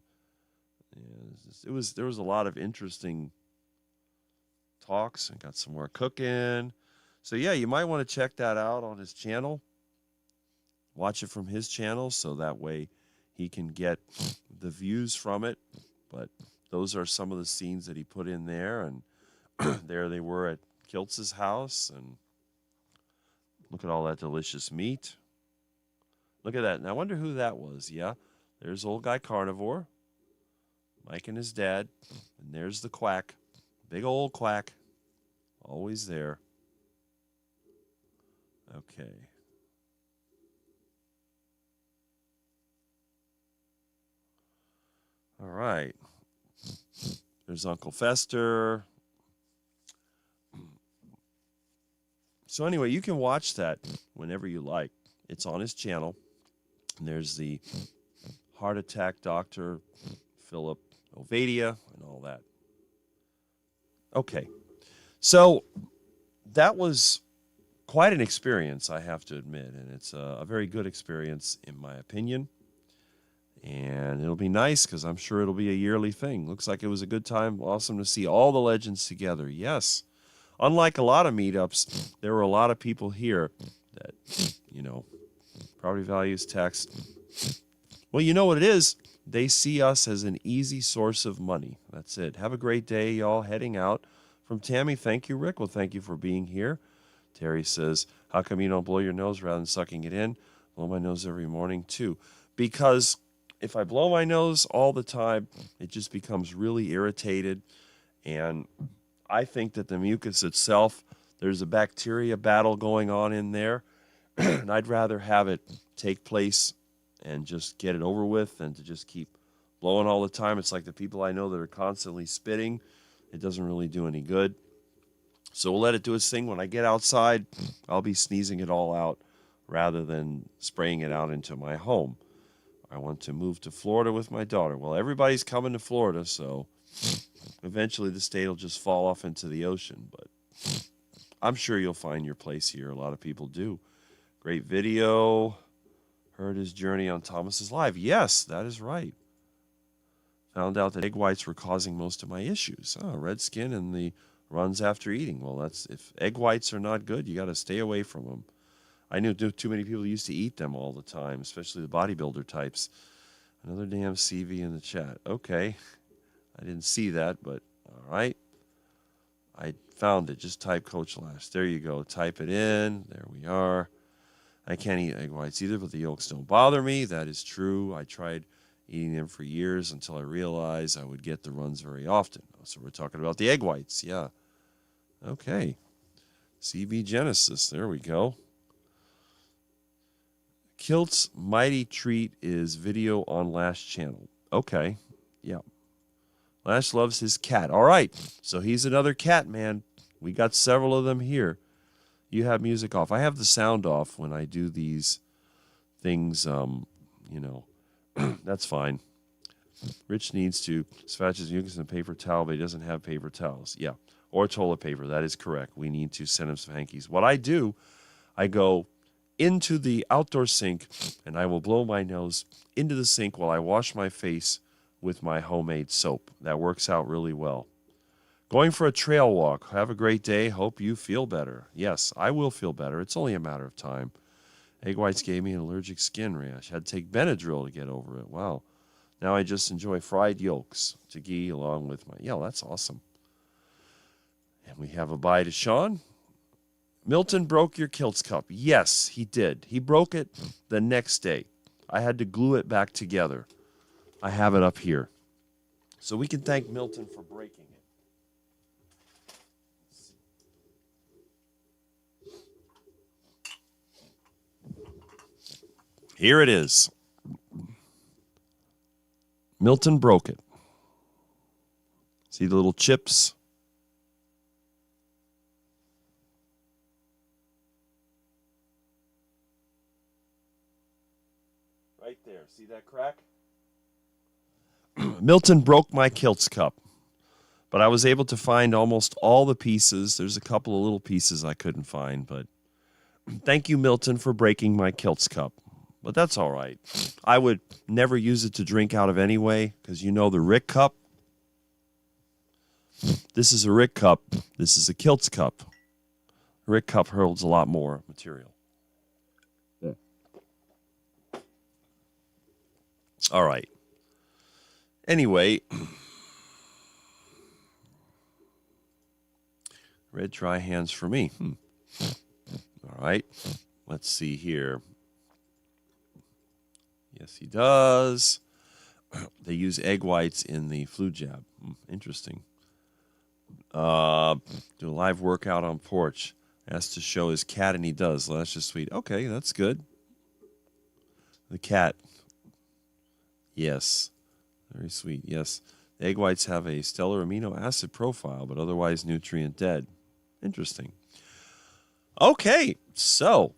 B: there was a lot of interesting talks, and got some more cooking. So yeah, you might want to check that out on his channel. Watch it from his channel so that way he can get the views from it. But those are some of the scenes that he put in there, and there they were at Kiltz's house, and look at all that delicious meat. Look at that. And I wonder who that was. Yeah, there's old guy Carnivore, Mike and his dad, and there's the Quack, big old Quack, always there. Okay. All right. There's Uncle Fester. So anyway, you can watch that whenever you like. It's on his channel. And there's the heart attack doctor, Philip Ovadia, and all that. Okay. So that was quite an experience, I have to admit. And it's a very good experience, in my opinion. And it'll be nice because I'm sure it'll be a yearly thing. Looks like it was a good time. Awesome to see all the legends together. Yes. Unlike a lot of meetups, there were a lot of people here that, property values, tax. Well, you know what it is? They see us as an easy source of money. That's it. Have a great day, y'all. Heading out. From Tammy, thank you, Rick. Well, thank you for being here. Terry says, how come you don't blow your nose rather than sucking it in? Blow my nose every morning, too. Because if I blow my nose all the time, it just becomes really irritated. And I think that the mucus itself, there's a bacteria battle going on in there. And I'd rather have it take place and just get it over with than to just keep blowing all the time. It's like the people I know that are constantly spitting. It doesn't really do any good. So we'll let it do its thing. When I get outside, I'll be sneezing it all out rather than spraying it out into my home. I want to move to Florida with my daughter. Well, everybody's coming to Florida, so eventually the state will just fall off into the ocean. But I'm sure you'll find your place here. A lot of people do. Great video. Heard his journey on Thomas's live. Yes, that is right. Found out that egg whites were causing most of my issues. Oh, red skin and the runs after eating. Well, that's if egg whites are not good, you got to stay away from them. I knew too many people used to eat them all the time, especially the bodybuilder types. Another damn CV in the chat. Okay. I didn't see that, but all right. I found it. Just type Coach Lash. There you go. Type it in. There we are. I can't eat egg whites either, but the yolks don't bother me. That is true. I tried eating them for years until I realized I would get the runs very often. So we're talking about the egg whites. Yeah. Okay. CB Genesis. There we go. Kilt's Mighty Treat is video on Lash channel. Okay. Yeah. Lash loves his cat. All right. So he's another cat man. We got several of them here. You have music off. I have the sound off when I do these things, that's fine. Rich needs to scratch his mucus in a paper towel, but he doesn't have paper towels. Yeah. Or toilet paper. That is correct. We need to send him some hankies. What I do, I go into the outdoor sink and I will blow my nose into the sink while I wash my face with my homemade soap. That works out really well. Going for a trail walk. Have a great day. Hope you feel better. Yes, I will feel better. It's only a matter of time. Egg whites gave me an allergic skin rash. Had to take Benadryl to get over it. Wow. Now I just enjoy fried yolks to ghee along with my... Yeah, that's awesome. And we have a bye to Sean. Milton broke your Kilts cup. Yes, he did. He broke it the next day. I had to glue it back together. I have it up here. So we can thank Milton for breaking it. Here it is. Milton broke it. See the little chips? Right there. See that crack? Milton broke my Kilts cup, but I was able to find almost all the pieces. There's a couple of little pieces I couldn't find, but thank you, Milton, for breaking my Kilts cup. But that's all right. I would never use it to drink out of anyway, because you know the Rick cup. This is a Rick cup. This is a Kilts cup. Rick cup holds a lot more material. Yeah. All right. Anyway, red dry hands for me. All right. Let's see here. Yes, he does. They use egg whites in the flu jab. Interesting. Do a live workout on porch. Has to show his cat, and he does. Well, that's just sweet. Okay, that's good. The cat. Yes. Very sweet. Yes. The egg whites have a stellar amino acid profile, but otherwise nutrient dead. Interesting. Okay, so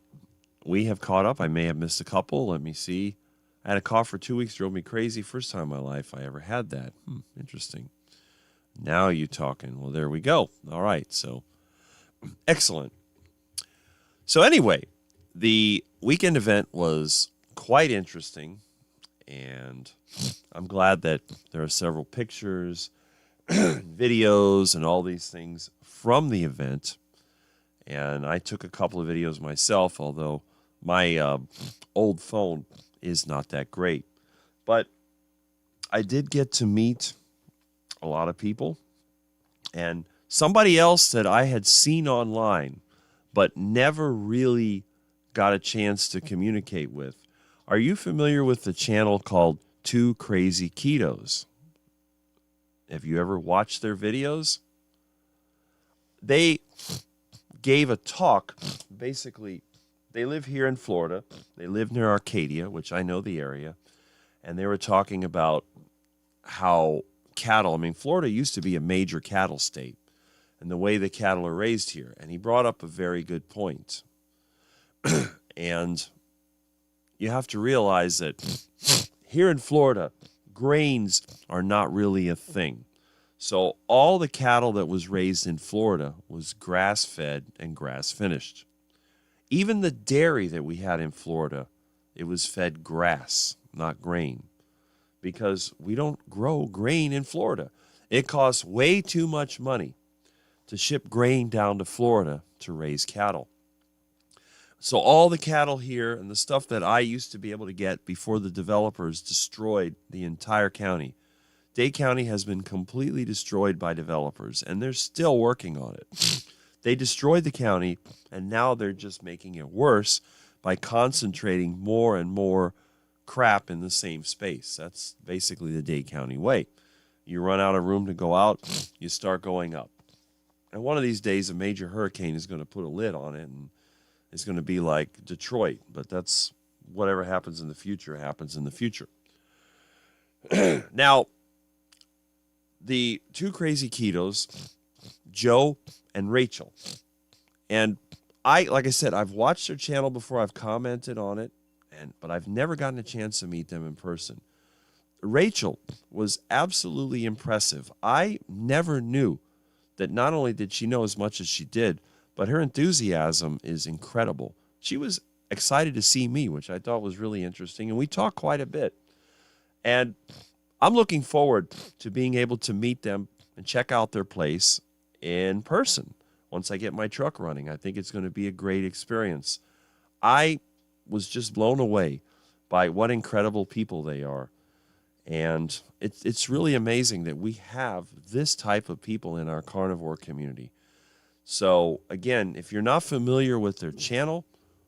B: we have caught up. I may have missed a couple. Let me see. I had a cough for 2 weeks, drove me crazy. First time in my life I ever had that. Interesting. Now you talking. Well, there we go. All right, so excellent. So anyway, the weekend event was quite interesting, and I'm glad that there are several pictures, videos, and all these things from the event. And I took a couple of videos myself, although my old phone is not that great. But I did get to meet a lot of people, and somebody else that I had seen online but never really got a chance to communicate with. Are you familiar with the channel called Two Crazy Ketos? Have you ever watched their videos? They gave a talk. Basically, they live here in Florida. They live near Arcadia, which I know the area. And they were talking about how cattle, I mean, Florida used to be a major cattle state, and the way the cattle are raised here. And he brought up a very good point. And you have to realize that here in Florida, grains are not really a thing. So all the cattle that was raised in Florida was grass-fed and grass-finished. Even the dairy that we had in Florida, it was fed grass, not grain, because we don't grow grain in Florida. It costs way too much money to ship grain down to Florida to raise cattle. So all the cattle here and the stuff that I used to be able to get before the developers destroyed the entire county, Dade County has been completely destroyed by developers, and they're still working on it. They destroyed the county, and now they're just making it worse by concentrating more and more crap in the same space. That's basically the Dade County way. You run out of room to go out, you start going up. And one of these days, a major hurricane is going to put a lid on it, and it's going to be like Detroit. But that's whatever happens in the future happens in the future. Now, the Two Crazy Ketos, Joe and Rachel. And like I said, I've watched their channel before. I've commented on it, but I've never gotten a chance to meet them in person. Rachel was absolutely impressive. I never knew that not only did she know as much as she did, but her enthusiasm is incredible. She was excited to see me, which I thought was really interesting, and we talked quite a bit. And I'm looking forward to being able to meet them and check out their place in person once I get my truck running. I think it's going to be a great experience. I was just blown away by what incredible people they are. And it's really amazing that we have this type of people in our carnivore community. So, again, if you're not familiar with their channel,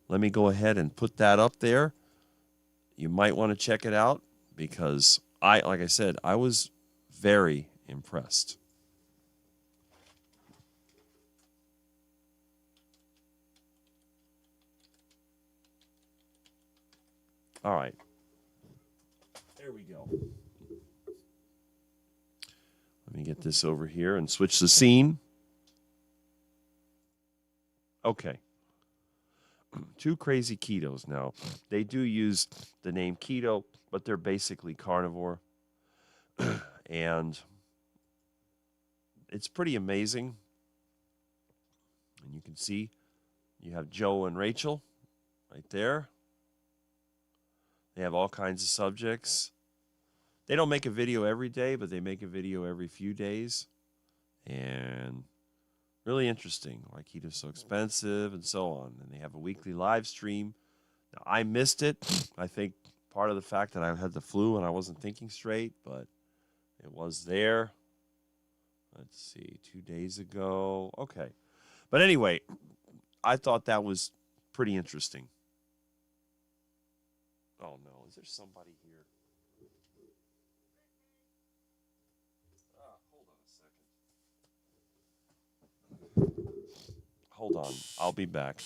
B: let me go ahead and put that up there. You might want to check it out because like I said, I was very impressed. All right. There we go. Let me get this over here and switch the scene. Okay. Two crazy ketos now. They do use the name keto, but they're basically carnivore. And it's pretty amazing. And you can see you have Joe and Rachel right there. They have all kinds of subjects. They don't make a video every day, but they make a video every few days. And really interesting, why keto's so expensive and so on. And they have a weekly live stream. Now, I missed it. I think part of the fact that I had the flu and I wasn't thinking straight, but it was there. Let's see, 2 days ago. Okay. But anyway, I thought that was pretty interesting. Oh, no. Is there somebody here? Hold on a second. Hold on. I'll be back.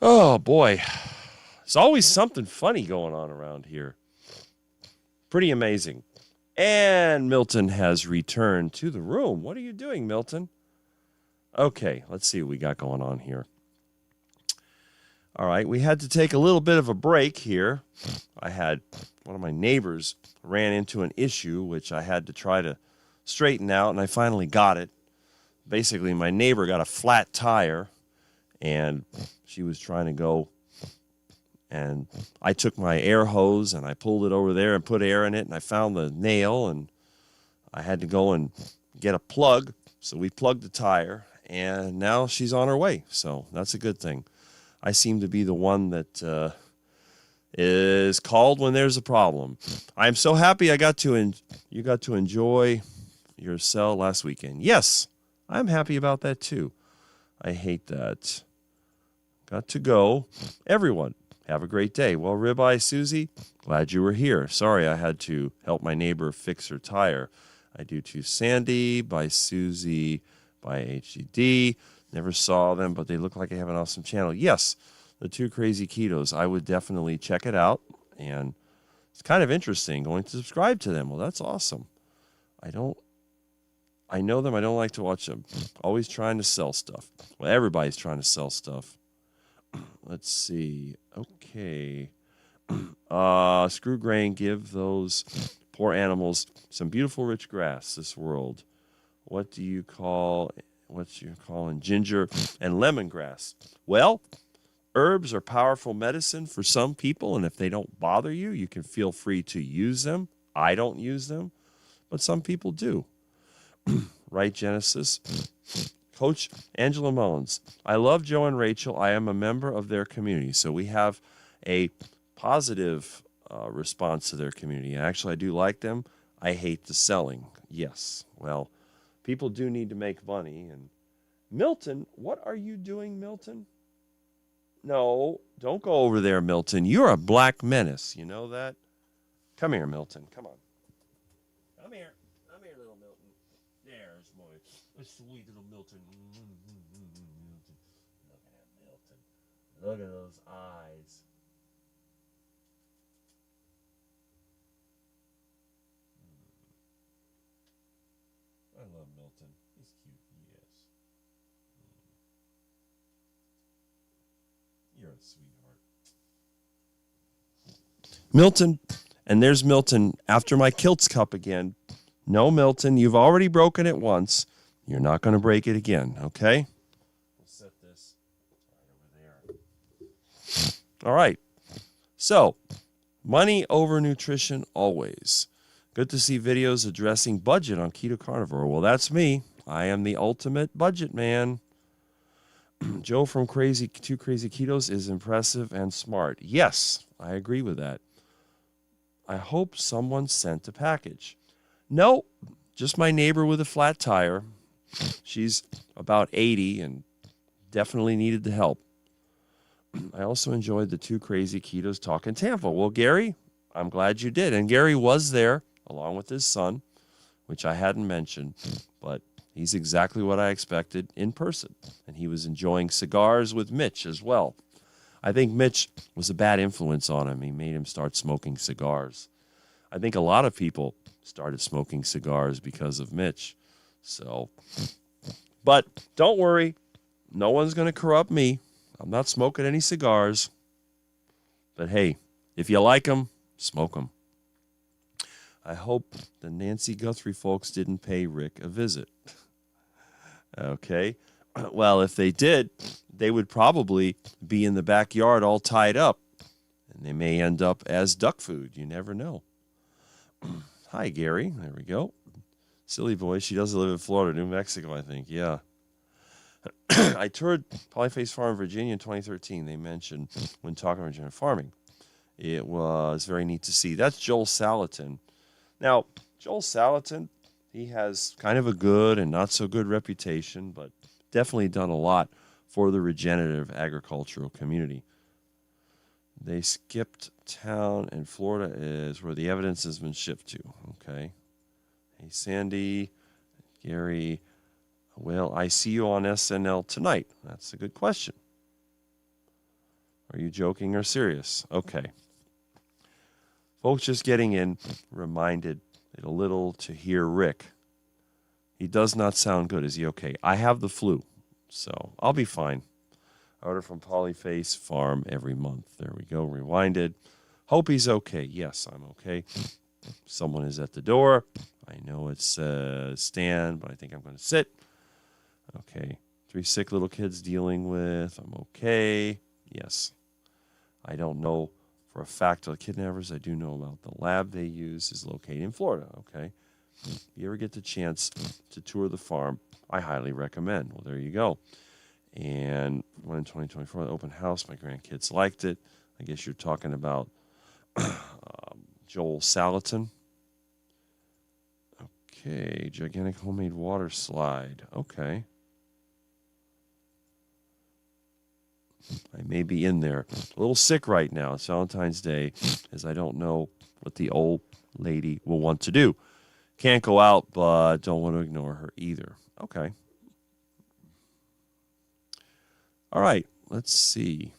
B: Oh, boy. There's always something funny going on around here. Pretty amazing. And Milton has returned to the room. What are you doing, Milton? Okay, let's see what we got going on here. All right, we had to take a little bit of a break here. I had one of my neighbors ran into an issue, which I had to try to straighten out, and I finally got it. Basically, my neighbor got a flat tire, and she was trying to go, and I took my air hose, and I pulled it over there and put air in it, and I found the nail, and I had to go and get a plug, so we plugged the tire, and now she's on her way, so that's a good thing. I seem to be the one that is called when there's a problem. I'm so happy you got to enjoy your cell last weekend. Yes, I'm happy about that too. I hate that. Got to go. Everyone, have a great day. Well, Ribeye Susie, glad you were here. Sorry I had to help my neighbor fix her tire. I do too. Sandy, by Susie, by HDD. Never saw them, but they look like they have an awesome channel. Yes, the Two Crazy Ketos. I would definitely check it out, and it's kind of interesting going to subscribe to them. Well, that's awesome. I know them. I don't like to watch them. Always trying to sell stuff. Well, everybody's trying to sell stuff. Let's see. Okay. Screw grain. Give those poor animals some beautiful rich grass. This world. What you calling ginger and lemongrass? Well, herbs are powerful medicine for some people, and if they don't bother you, you can feel free to use them. I don't use them, but some people do. Right, Genesis? Coach Angela Mullins. I love Joe and Rachel. I am a member of their community. So we have a positive response to their community. Actually, I do like them. I hate the selling. Yes. Well, people do need to make money. And Milton, what are you doing, Milton? No, don't go over there, Milton. You're a black menace. You know that? Come here, Milton. Come on. Come here. Come here, little Milton. There's my sweet little Milton. Look at that, Milton. Look at those eyes. I love Milton. He's cute. He is. You're a sweetheart. Milton, and there's Milton after my Kilts Cup again. No, Milton, you've already broken it once. You're not going to break it again, okay? We'll set this right over there. All right. So, money over nutrition always. Good to see videos addressing budget on Keto Carnivore. Well, that's me. I am the ultimate budget man. Joe from Two Crazy Ketos is impressive and smart. Yes, I agree with that. I hope someone sent a package. No, just my neighbor with a flat tire. She's about 80 and definitely needed the help. I also enjoyed the Two Crazy Ketos talk in Tampa. Well, Gary, I'm glad you did. And Gary was there along with his son, which I hadn't mentioned, but he's exactly what I expected in person. And he was enjoying cigars with Mitch as well. I think Mitch was a bad influence on him. He made him start smoking cigars. I think a lot of people started smoking cigars because of Mitch. So, but don't worry. No one's going to corrupt me. I'm not smoking any cigars. But hey, if you like them, smoke them. I hope the Nancy Guthrie folks didn't pay Rick a visit. Okay. Well, if they did, they would probably be in the backyard all tied up. And they may end up as duck food. You never know. Hi, Gary. There we go. Silly voice. She does live in Florida, New Mexico, I think. Yeah. I toured Polyface Farm, Virginia in 2013. They mentioned when talking about Virginia farming. It was very neat to see. That's Joel Salatin. Now, Joel Salatin, he has kind of a good and not so good reputation, but definitely done a lot for the regenerative agricultural community. They skipped town, and Florida is where the evidence has been shipped to. Okay. Hey, Sandy, Gary. Well, I see you on SNL tonight. That's a good question. Are you joking or serious? Okay. Folks just getting in, reminded a little to hear Rick. He does not sound good. Is he okay? I have the flu, so I'll be fine. I order from Polyface Farm every month. There we go. Rewinded. Hope he's okay. Yes, I'm okay. Someone is at the door. I know it's Stan, but I think I'm going to sit. Okay. 3 sick little kids dealing with. I'm okay. Yes. I don't know for a fact of the kidnappers. I do know about the lab they use is located in Florida. Okay. If you ever get the chance to tour the farm, I highly recommend. Well, there you go. And one in 2024, the open house. My grandkids liked it. I guess you're talking about Joel Salatin. Okay, gigantic homemade water slide. Okay. I may be in there. A little sick right now. It's Valentine's Day, as I don't know what the old lady will want to do. Can't go out, but don't want to ignore her either. Okay. All right, let's see.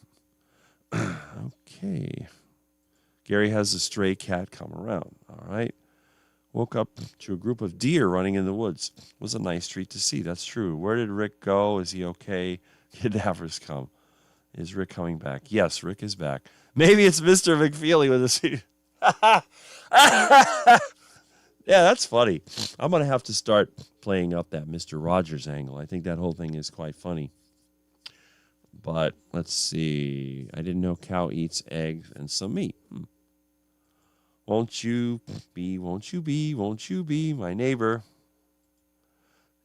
B: Okay. Gary has a stray cat come around. All right. Woke up to a group of deer running in the woods. It was a nice treat to see. That's true. Where did Rick go? Is he okay? Kidnappers come. Is Rick coming back? Yes, Rick is back. Maybe it's Mr. McFeely with a seat. Yeah, that's funny. I'm going to have to start playing up that Mr. Rogers angle. I think that whole thing is quite funny. But let's see. I didn't know cow eats eggs and some meat. Won't you be my neighbor?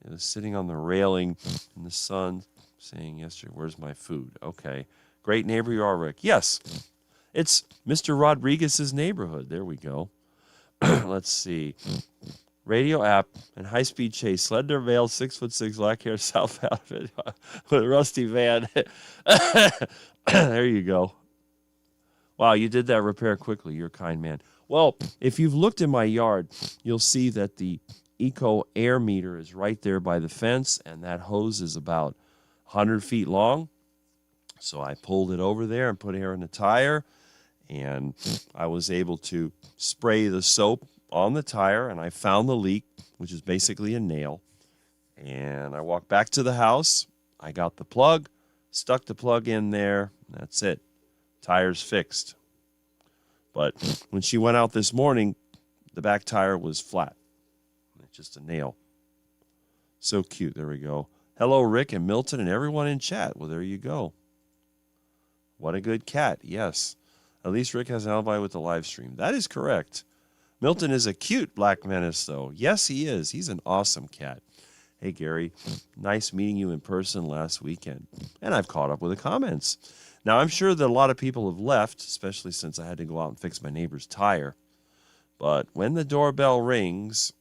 B: It was sitting on the railing in the sun saying yesterday, where's my food? Okay. Great neighbor you are, Rick. Yes. It's Mr. Rodriguez's neighborhood. There we go. Let's see. Radio app and high-speed chase. Slender male, 6'6", black hair, South outfit with a rusty van. There you go. Wow, you did that repair quickly. You're a kind man. Well, if you've looked in my yard, you'll see that the Eco air meter is right there by the fence, and that hose is about 100 feet long. So I pulled it over there and put air in the tire, and I was able to spray the soap on the tire, and I found the leak, which is basically a nail. And I walked back to the house. I got the plug, stuck the plug in there. That's it. Tire's fixed. But when she went out this morning, the back tire was flat. It's just a nail. So cute. There we go. Hello, Rick and Milton and everyone in chat. Well, there you go. What a good cat. Yes. At least Rick has an alibi with the live stream. That is correct. Milton is a cute black menace, though. Yes, he is. He's an awesome cat. Hey, Gary. Nice meeting you in person last weekend. And I've caught up with the comments. Now, I'm sure that a lot of people have left, especially since I had to go out and fix my neighbor's tire. But when the doorbell rings,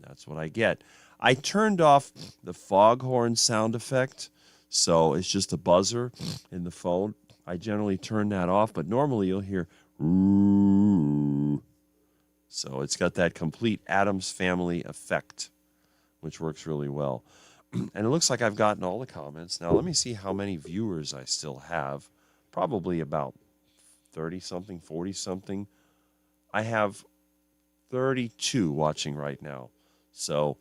B: that's what I get. I turned off the foghorn sound effect, so it's just a buzzer in the phone. I generally turn that off, but normally you'll hear "ooh." So it's got that complete Addams Family effect, which works really well. And it looks like I've gotten all the comments. Now, let me see how many viewers I still have. Probably about 30-something, 40-something. I have 32 watching right now. So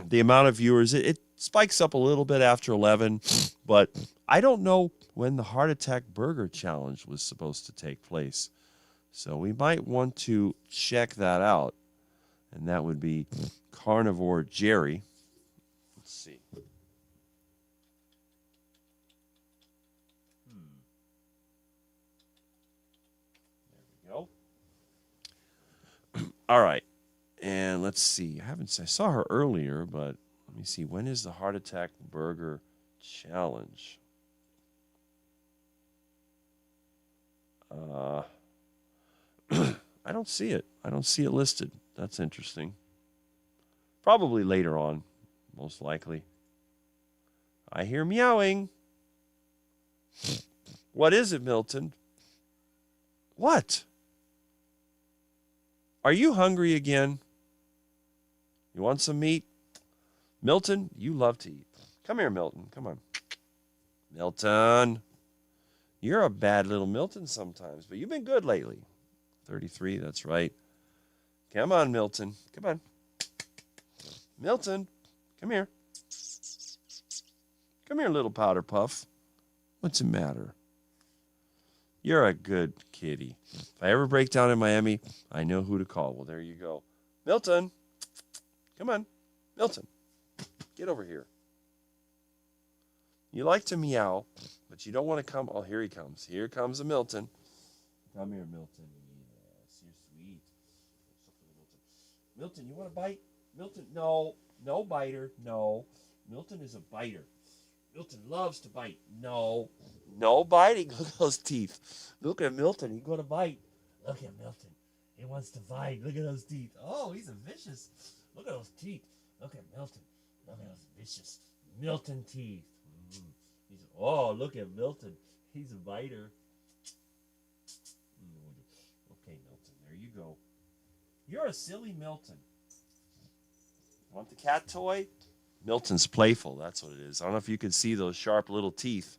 B: the amount of viewers, it spikes up a little bit after 11, but I don't know when the Heart Attack Burger Challenge was supposed to take place. So we might want to check that out, and that would be Carnivore Jerry. Let's see. There we go. All right. And let's see. I saw her earlier, but let me see. When is the Heart Attack Burger Challenge? I don't see it. I don't see it listed. That's interesting. Probably later on, most likely. I hear meowing. What is it, Milton? What? Are you hungry again? You want some meat? Milton, you love to eat. Come here, Milton. Come on. Milton. You're a bad little Milton sometimes, but you've been good lately. 33, that's right. Come on, Milton. Come on. Milton, come here. Come here, little powder puff. What's the matter? You're a good kitty. If I ever break down in Miami, I know who to call. Well, there you go. Milton, come on. Milton, get over here. You like to meow, but you don't want to come. Oh, here he comes. Here comes a Milton. Come here, Milton. Yes, you're sweet. Milton, you want to bite? Milton, no. No biter. No. Milton is a biter. Milton loves to bite. No. No biting. Look at those teeth. Look at Milton. He's going to bite. Look at Milton. He wants to bite. Look at those teeth. Oh, he's a vicious. Look at those teeth. Look at Milton. Look at those vicious Milton teeth. Oh, look at Milton. He's a biter. Okay, Milton. There you go. You're a silly Milton. Want the cat toy? Milton's playful. That's what it is. I don't know if you can see those sharp little teeth.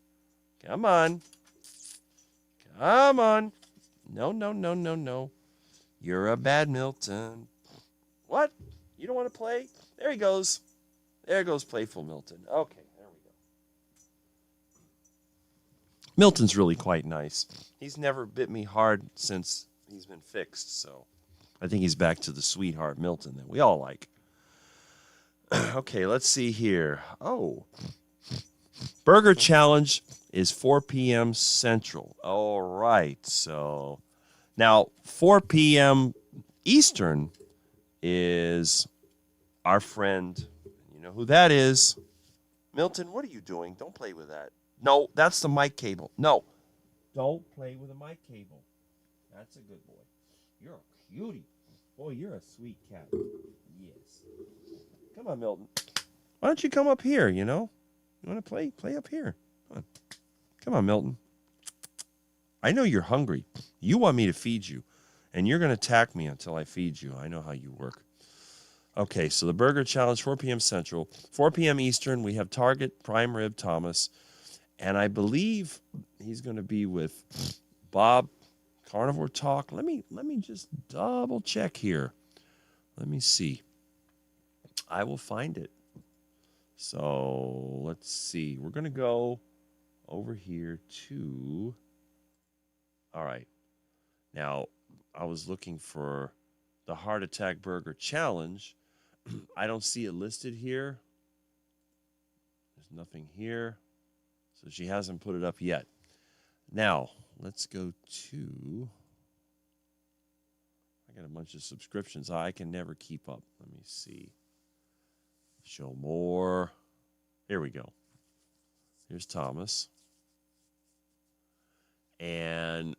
B: Come on. Come on. No, no, no, no, no. You're a bad Milton. What? You don't want to play? There he goes. There goes playful Milton. Okay, there we go. Milton's really quite nice. He's never bit me hard since he's been fixed, so I think he's back to the sweetheart Milton that we all like. Okay, let's see here. Oh, Burger Challenge is 4 p.m. Central. All right, so now 4 p.m. Eastern is our friend. You know who that is. Milton, what are you doing? Don't play with that. No, that's the mic cable. No, don't play with a mic cable. That's a good boy. You're a cutie. Boy, you're a sweet cat. Yes. Come on, Milton. Why don't you come up here, you know? You want to play? Play up here. Come on. Come on, Milton. I know you're hungry. You want me to feed you, and you're going to attack me until I feed you. I know how you work. Okay, so the Burger Challenge, 4 p.m. Central. 4 p.m. Eastern, we have Target, Prime Rib, Thomas, and I believe he's going to be with Bob, Carnivore Talk. Let me just double check here. Let me see. I will find it. So let's see. We're going to go over here to. All right. Now, I was looking for the Heart Attack Burger Challenge. I don't see it listed here. There's nothing here. So she hasn't put it up yet. Now, let's go to. I got a bunch of subscriptions. I can never keep up. Let me see. Show more. Here we go. Here's Thomas. And,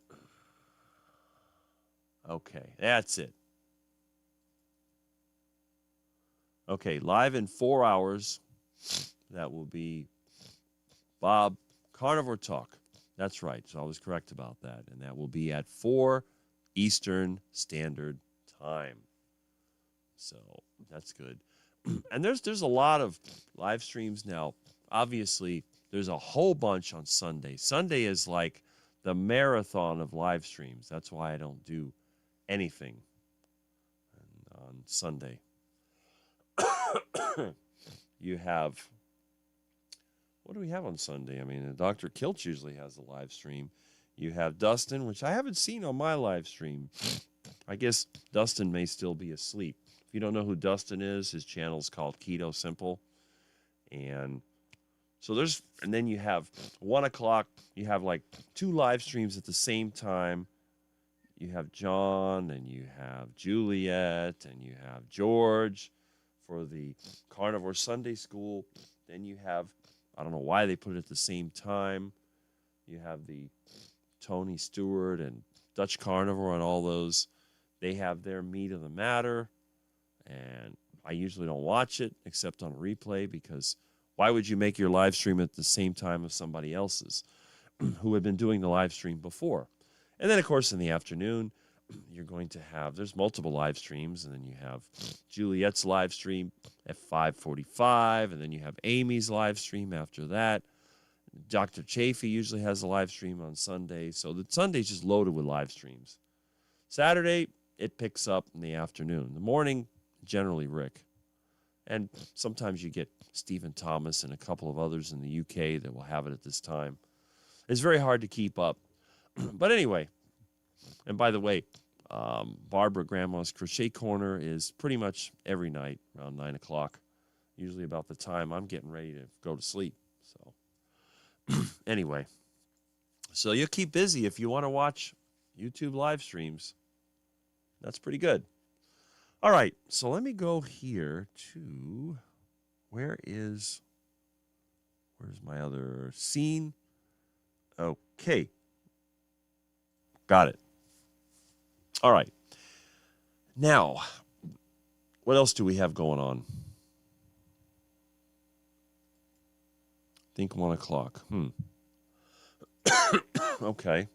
B: okay, that's it. Okay, live in 4 hours. That will be Bob, Carnivore Talk. That's right. So I was correct about that. And that will be at 4 Eastern Standard Time. So that's good. And there's a lot of live streams now. Obviously, there's a whole bunch on Sunday. Sunday is like the marathon of live streams. That's why I don't do anything on Sunday. You have, what do we have on Sunday? I mean, Dr. Kilch usually has a live stream. You have Dustin, which I haven't seen on my live stream. I guess Dustin may still be asleep. If you don't know who Dustin is, his channel's called Keto Simple. And so and then you have 1 o'clock, you have like 2 live streams at the same time. You have John, and you have Juliet, and you have George for the Carnivore Sunday School. Then you have, I don't know why they put it at the same time. You have the Tony Stewart and Dutch Carnivore and all those. They have their Meat of the Matter. And I usually don't watch it except on replay, because why would you make your live stream at the same time as somebody else's who had been doing the live stream before? And then, of course, in the afternoon, you're going to have, there's multiple live streams, and then you have Juliet's live stream at 5:45, and then you have Amy's live stream after that. Dr. Chafee usually has a live stream on Sunday. So the Sunday's just loaded with live streams. Saturday, it picks up in the afternoon. The morning, generally Rick. And sometimes you get Stephen Thomas and a couple of others in the UK that will have it at this time. It's very hard to keep up. But anyway, and by the way, Barbara Grandma's Crochet Corner is pretty much every night around 9 o'clock, usually about the time I'm getting ready to go to sleep. So anyway, so you'll keep busy if you want to watch YouTube live streams. That's pretty good. All right, so let me go here to, where's my other scene? Okay. Got it. All right. Now, what else do we have going on? I think 1 o'clock. Okay.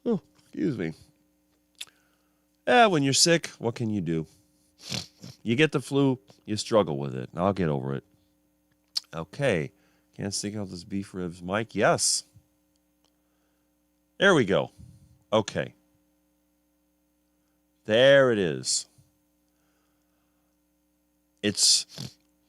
B: Oh, excuse me. When you're sick, what can you do? You get the flu, you struggle with it. I'll get over it. Okay. Can't stick out this beef ribs, Mike. Yes. There we go. Okay. There it is. It's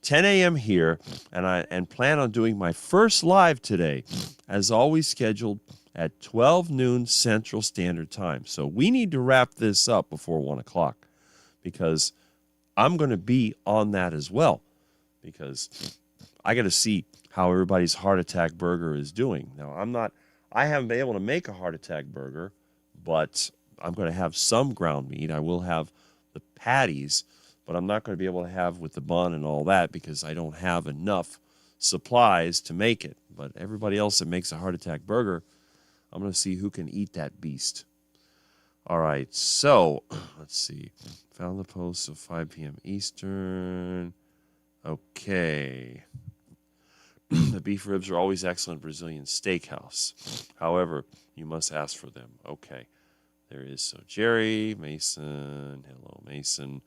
B: 10 a.m. here, and I plan on doing my first live today, as always scheduled at 12 noon Central Standard Time. So we need to wrap this up before 1 o'clock, because I'm going to be on that as well, because I got to see how everybody's heart attack burger is doing. Now, I haven't been able to make a heart attack burger, but I'm going to have some ground meat. I will have the patties, but I'm not going to be able to have with the bun and all that because I don't have enough supplies to make it. But everybody else that makes a heart attack burger, I'm going to see who can eat that beast. All right, so let's see. Found the post of 5 p.m. Eastern. Okay. The beef ribs are always excellent Brazilian steakhouse. However, you must ask for them. Okay. There is so Jerry, Mason, hello Mason,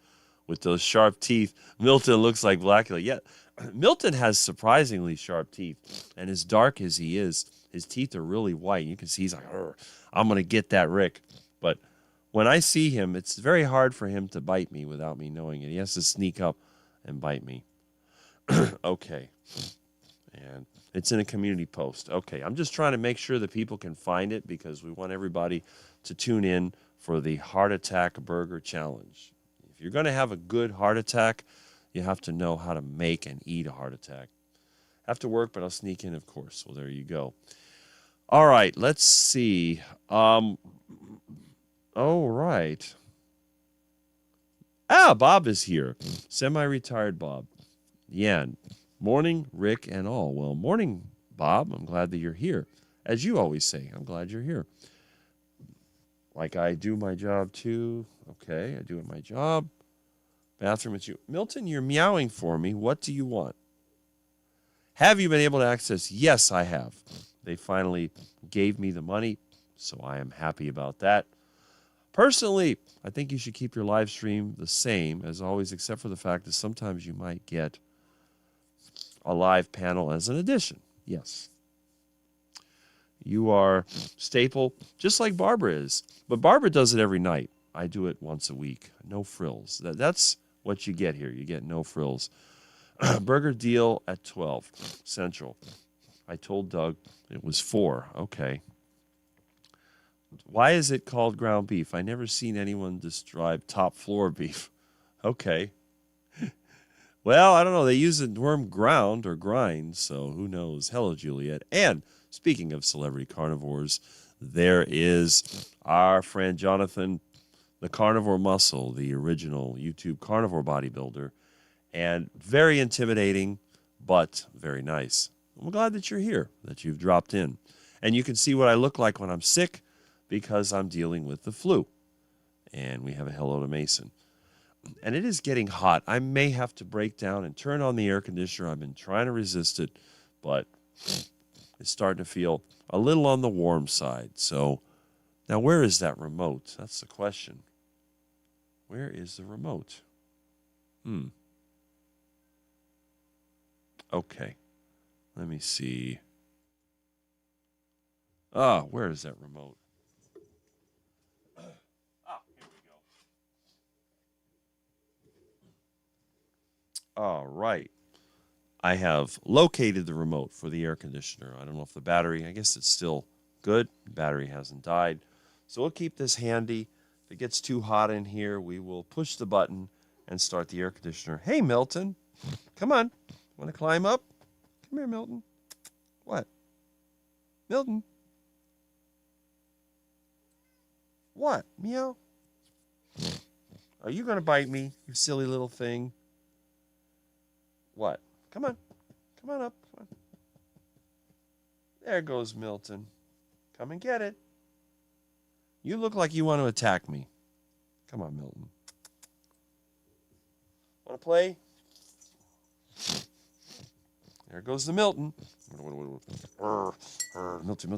B: with those sharp teeth. Milton looks like Blackula. Yeah, Milton has surprisingly sharp teeth, and as dark as he is, his teeth are really white. You can see he's like, I'm going to get that Rick. But when I see him, it's very hard for him to bite me without me knowing it. He has to sneak up and bite me. Okay. And it's in a community post. Okay, I'm just trying to make sure that people can find it because we want everybody to tune in for the Heart Attack Burger Challenge. If you're going to have a good heart attack, you have to know how to make and eat a heart attack. Have to work, but I'll sneak in, of course. Well, there you go. All right, let's see. Oh, right. Bob is here. Semi-retired Bob. Yeah. Morning, Rick, and all. Well, morning, Bob. I'm glad that you're here. As you always say, I'm glad you're here. Like I do my job, too. Okay, I do my job. Bathroom, it's you. Milton, you're meowing for me. What do you want? Have you been able to access? Yes, I have. They finally gave me the money, so I am happy about that. Personally, I think you should keep your live stream the same as always, except for the fact that sometimes you might get a live panel as an addition. Yes. You are staple, just like Barbara is. But Barbara does it every night. I do it once a week. No frills. That's what you get here. You get no frills. Burger deal at 12 Central. I told Doug it was 4. Okay. Why is it called ground beef? I never seen anyone describe top floor beef. Okay. Well, I don't know. They use the term ground or grind, so who knows? Hello, Juliet. And speaking of celebrity carnivores, there is our friend Jonathan, the Carnivore Muscle, the original YouTube carnivore bodybuilder, and very intimidating, but very nice. I'm glad that you're here, that you've dropped in. And you can see what I look like when I'm sick because I'm dealing with the flu. And we have a hello to Mason. And it is getting hot. I may have to break down and turn on the air conditioner. I've been trying to resist it, but it's starting to feel a little on the warm side. So now where is that remote? That's the question. Where is the remote? Okay. Let me see. Ah, where is that remote? Here we go. All right. I have located the remote for the air conditioner. I don't know if the battery, I guess it's still good. The battery hasn't died. So we'll keep this handy. If it gets too hot in here, we will push the button and start the air conditioner. Hey, Milton. Come on. Want to climb up? Come here, Milton. What? Milton? What? Meow? Are you going to bite me, you silly little thing? What? Come on. Come on up. Come on. There goes Milton. Come and get it. You look like you want to attack me. Come on, Milton. Want to play? There goes the Milton.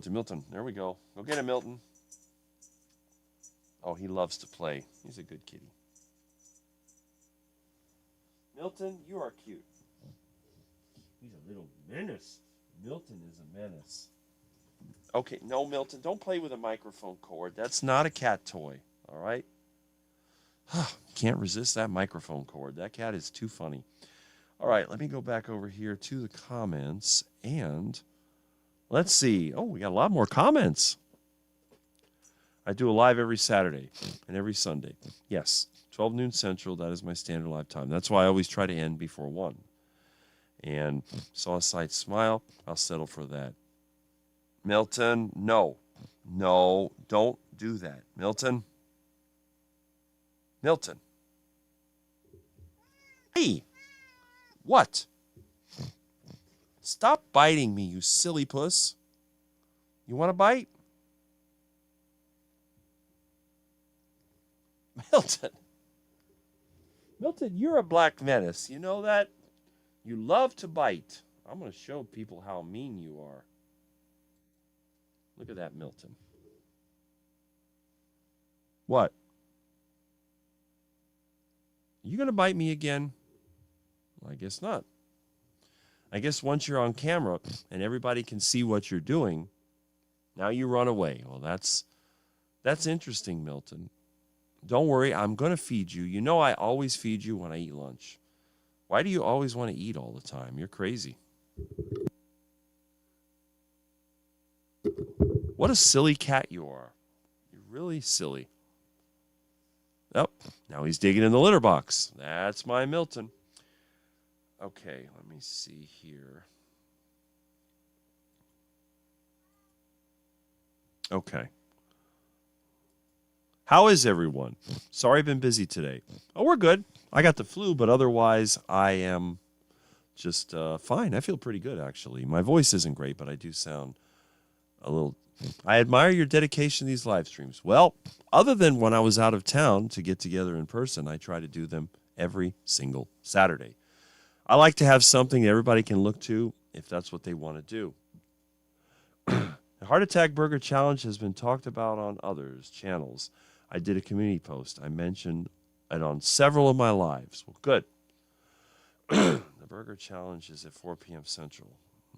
B: Milton. There we go. Go get him, Milton. Oh, he loves to play. He's a good kitty. Milton, you are cute. He's a little menace. Milton is a menace. Okay, no, Milton, don't play with a microphone cord. That's not a cat toy, all right? Can't resist that microphone cord. That cat is too funny. All right, let me go back over here to the comments, and let's see. Oh, we got a lot more comments. I do a live every Saturday and every Sunday. Yes, 12 noon Central, that is my standard live time. That's why I always try to end before 1. And saw a sight smile, I'll settle for that. Milton, no. No, don't do that. Milton. Milton. Hey. What? Stop biting me, you silly puss. You want to bite? Milton. Milton, you're a black menace. You know that? You love to bite. I'm going to show people how mean you are. Look at that, Milton. What? You going to bite me again? Well, I guess not. I guess once you're on camera and everybody can see what you're doing, now you run away. Well, that's interesting, Milton. Don't worry, I'm going to feed you. You know I always feed you when I eat lunch. Why do you always want to eat all the time? You're crazy. What a silly cat you are. You're really silly. Oh, now he's digging in the litter box. That's my Milton. Okay, let me see here. Okay. How is everyone? Sorry I've been busy today. Oh, we're good. I got the flu, but otherwise I am just fine. I feel pretty good, actually. My voice isn't great, but I do sound a little... I admire your dedication to these live streams. Well, other than when I was out of town to get together in person, I try to do them every single Saturday. I like to have something that everybody can look to if that's what they want to do. The Heart Attack Burger Challenge has been talked about on others' channels. I did a community post. I mentioned it on several of my lives. Well, good. The Burger Challenge is at 4 p.m. Central.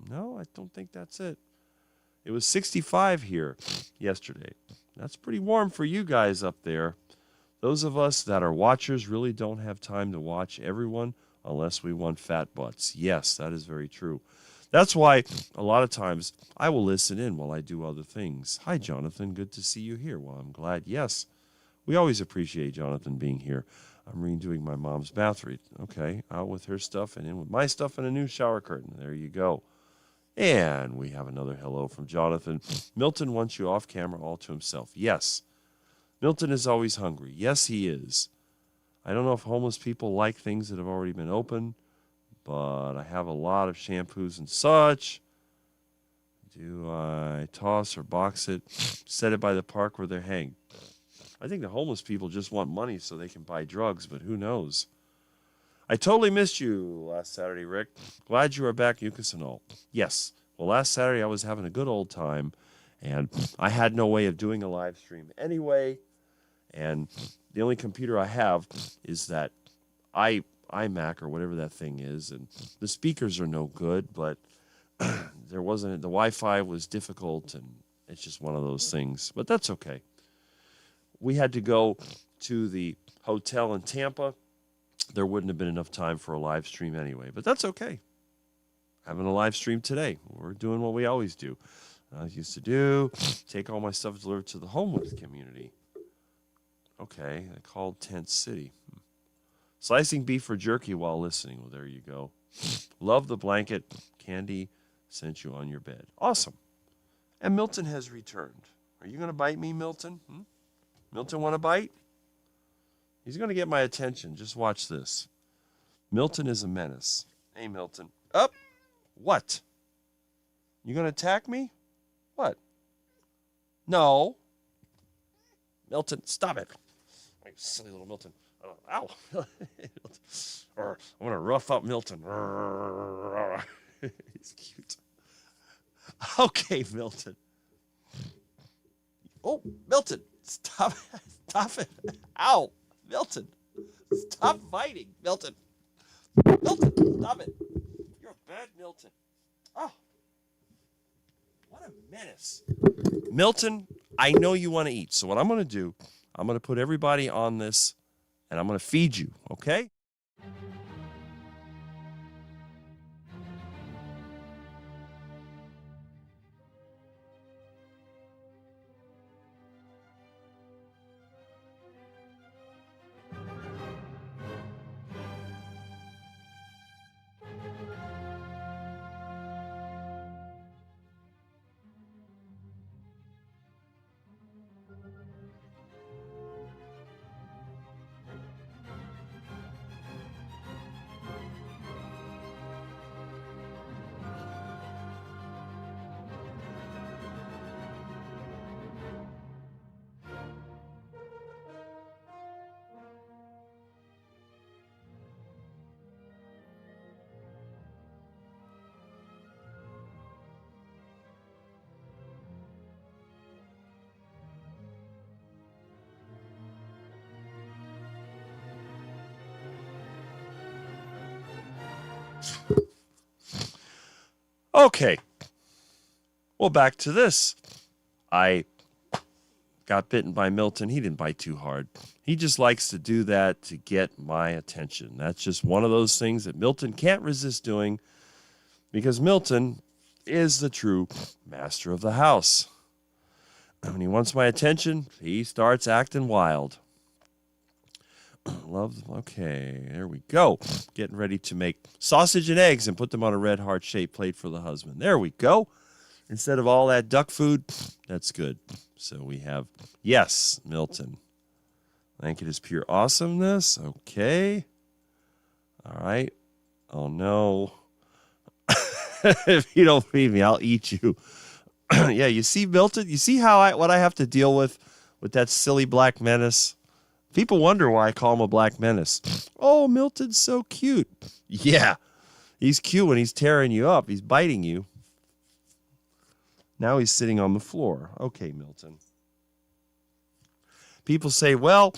B: No, I don't think that's it. It was 65 here yesterday. That's pretty warm for you guys up there. Those of us that are watchers really don't have time to watch everyone unless we want fat butts. Yes, that is very true. That's why a lot of times I will listen in while I do other things. Hi, Jonathan. Good to see you here. Well, I'm glad. Yes, we always appreciate Jonathan being here. I'm redoing my mom's bathroom. Okay, out with her stuff and in with my stuff and a new shower curtain. There you go. And we have another hello from Jonathan. Milton wants you off camera all to himself. Yes, Milton is always hungry. Yes, he is. I don't know if homeless people like things that have already been opened, but I have a lot of shampoos and such. Do I toss or box it? Set it by the park where they're hanged. I think the homeless people just want money so they can buy drugs, but who knows? I totally missed you last Saturday, Rick. Glad you are back, Yucas and all. Yes. Well, last Saturday I was having a good old time, and I had no way of doing a live stream anyway. And the only computer I have is that I iMac or whatever that thing is, and the speakers are no good, but the Wi-Fi was difficult, and it's just one of those things. But that's okay. We had to go to the hotel in Tampa. There wouldn't have been enough time for a live stream anyway, but that's okay. Having a live stream today. We're doing what we always do. I used to do, take all my stuff delivered to the homeless community. Okay, I called Tent City. Slicing beef for jerky while listening. Well, there you go. Love the blanket. Candy sent you on your bed. Awesome. And Milton has returned. Are you going to bite me, Milton? Milton want to bite? He's going to get my attention. Just watch this. Milton is a menace. Hey, Milton. Up. What? You going to attack me? What? No. Milton, stop it. You silly little Milton. Ow. Or I'm going to rough up Milton. He's cute. Okay, Milton. Oh, Milton. Stop it. Stop it. Ow. Milton. Stop fighting. Milton. Milton, stop it. You're a bad Milton. Oh. What a menace. Milton, I know you want to eat. So what I'm going to do, I'm going to put everybody on this, and I'm going to feed you, okay? Okay. Well, back to this. I got bitten by Milton. He didn't bite too hard. He just likes to do that to get my attention. That's just one of those things that Milton can't resist doing because Milton is the true master of the house. When he wants my attention, he starts acting wild. Okay, there we go. Getting ready to make sausage and eggs and put them on a red heart-shaped plate for the husband. There we go. Instead of all that duck food, that's good. So we have, yes, Milton. Thank you, his pure awesomeness. Okay. All right. Oh, no. If you don't feed me, I'll eat you. Yeah, you see, Milton? You see what I have to deal with that silly black menace? People wonder why I call him a black menace. Oh, Milton's so cute. Yeah, he's cute when he's tearing you up. He's biting you. Now he's sitting on the floor. Okay, Milton. People say, well,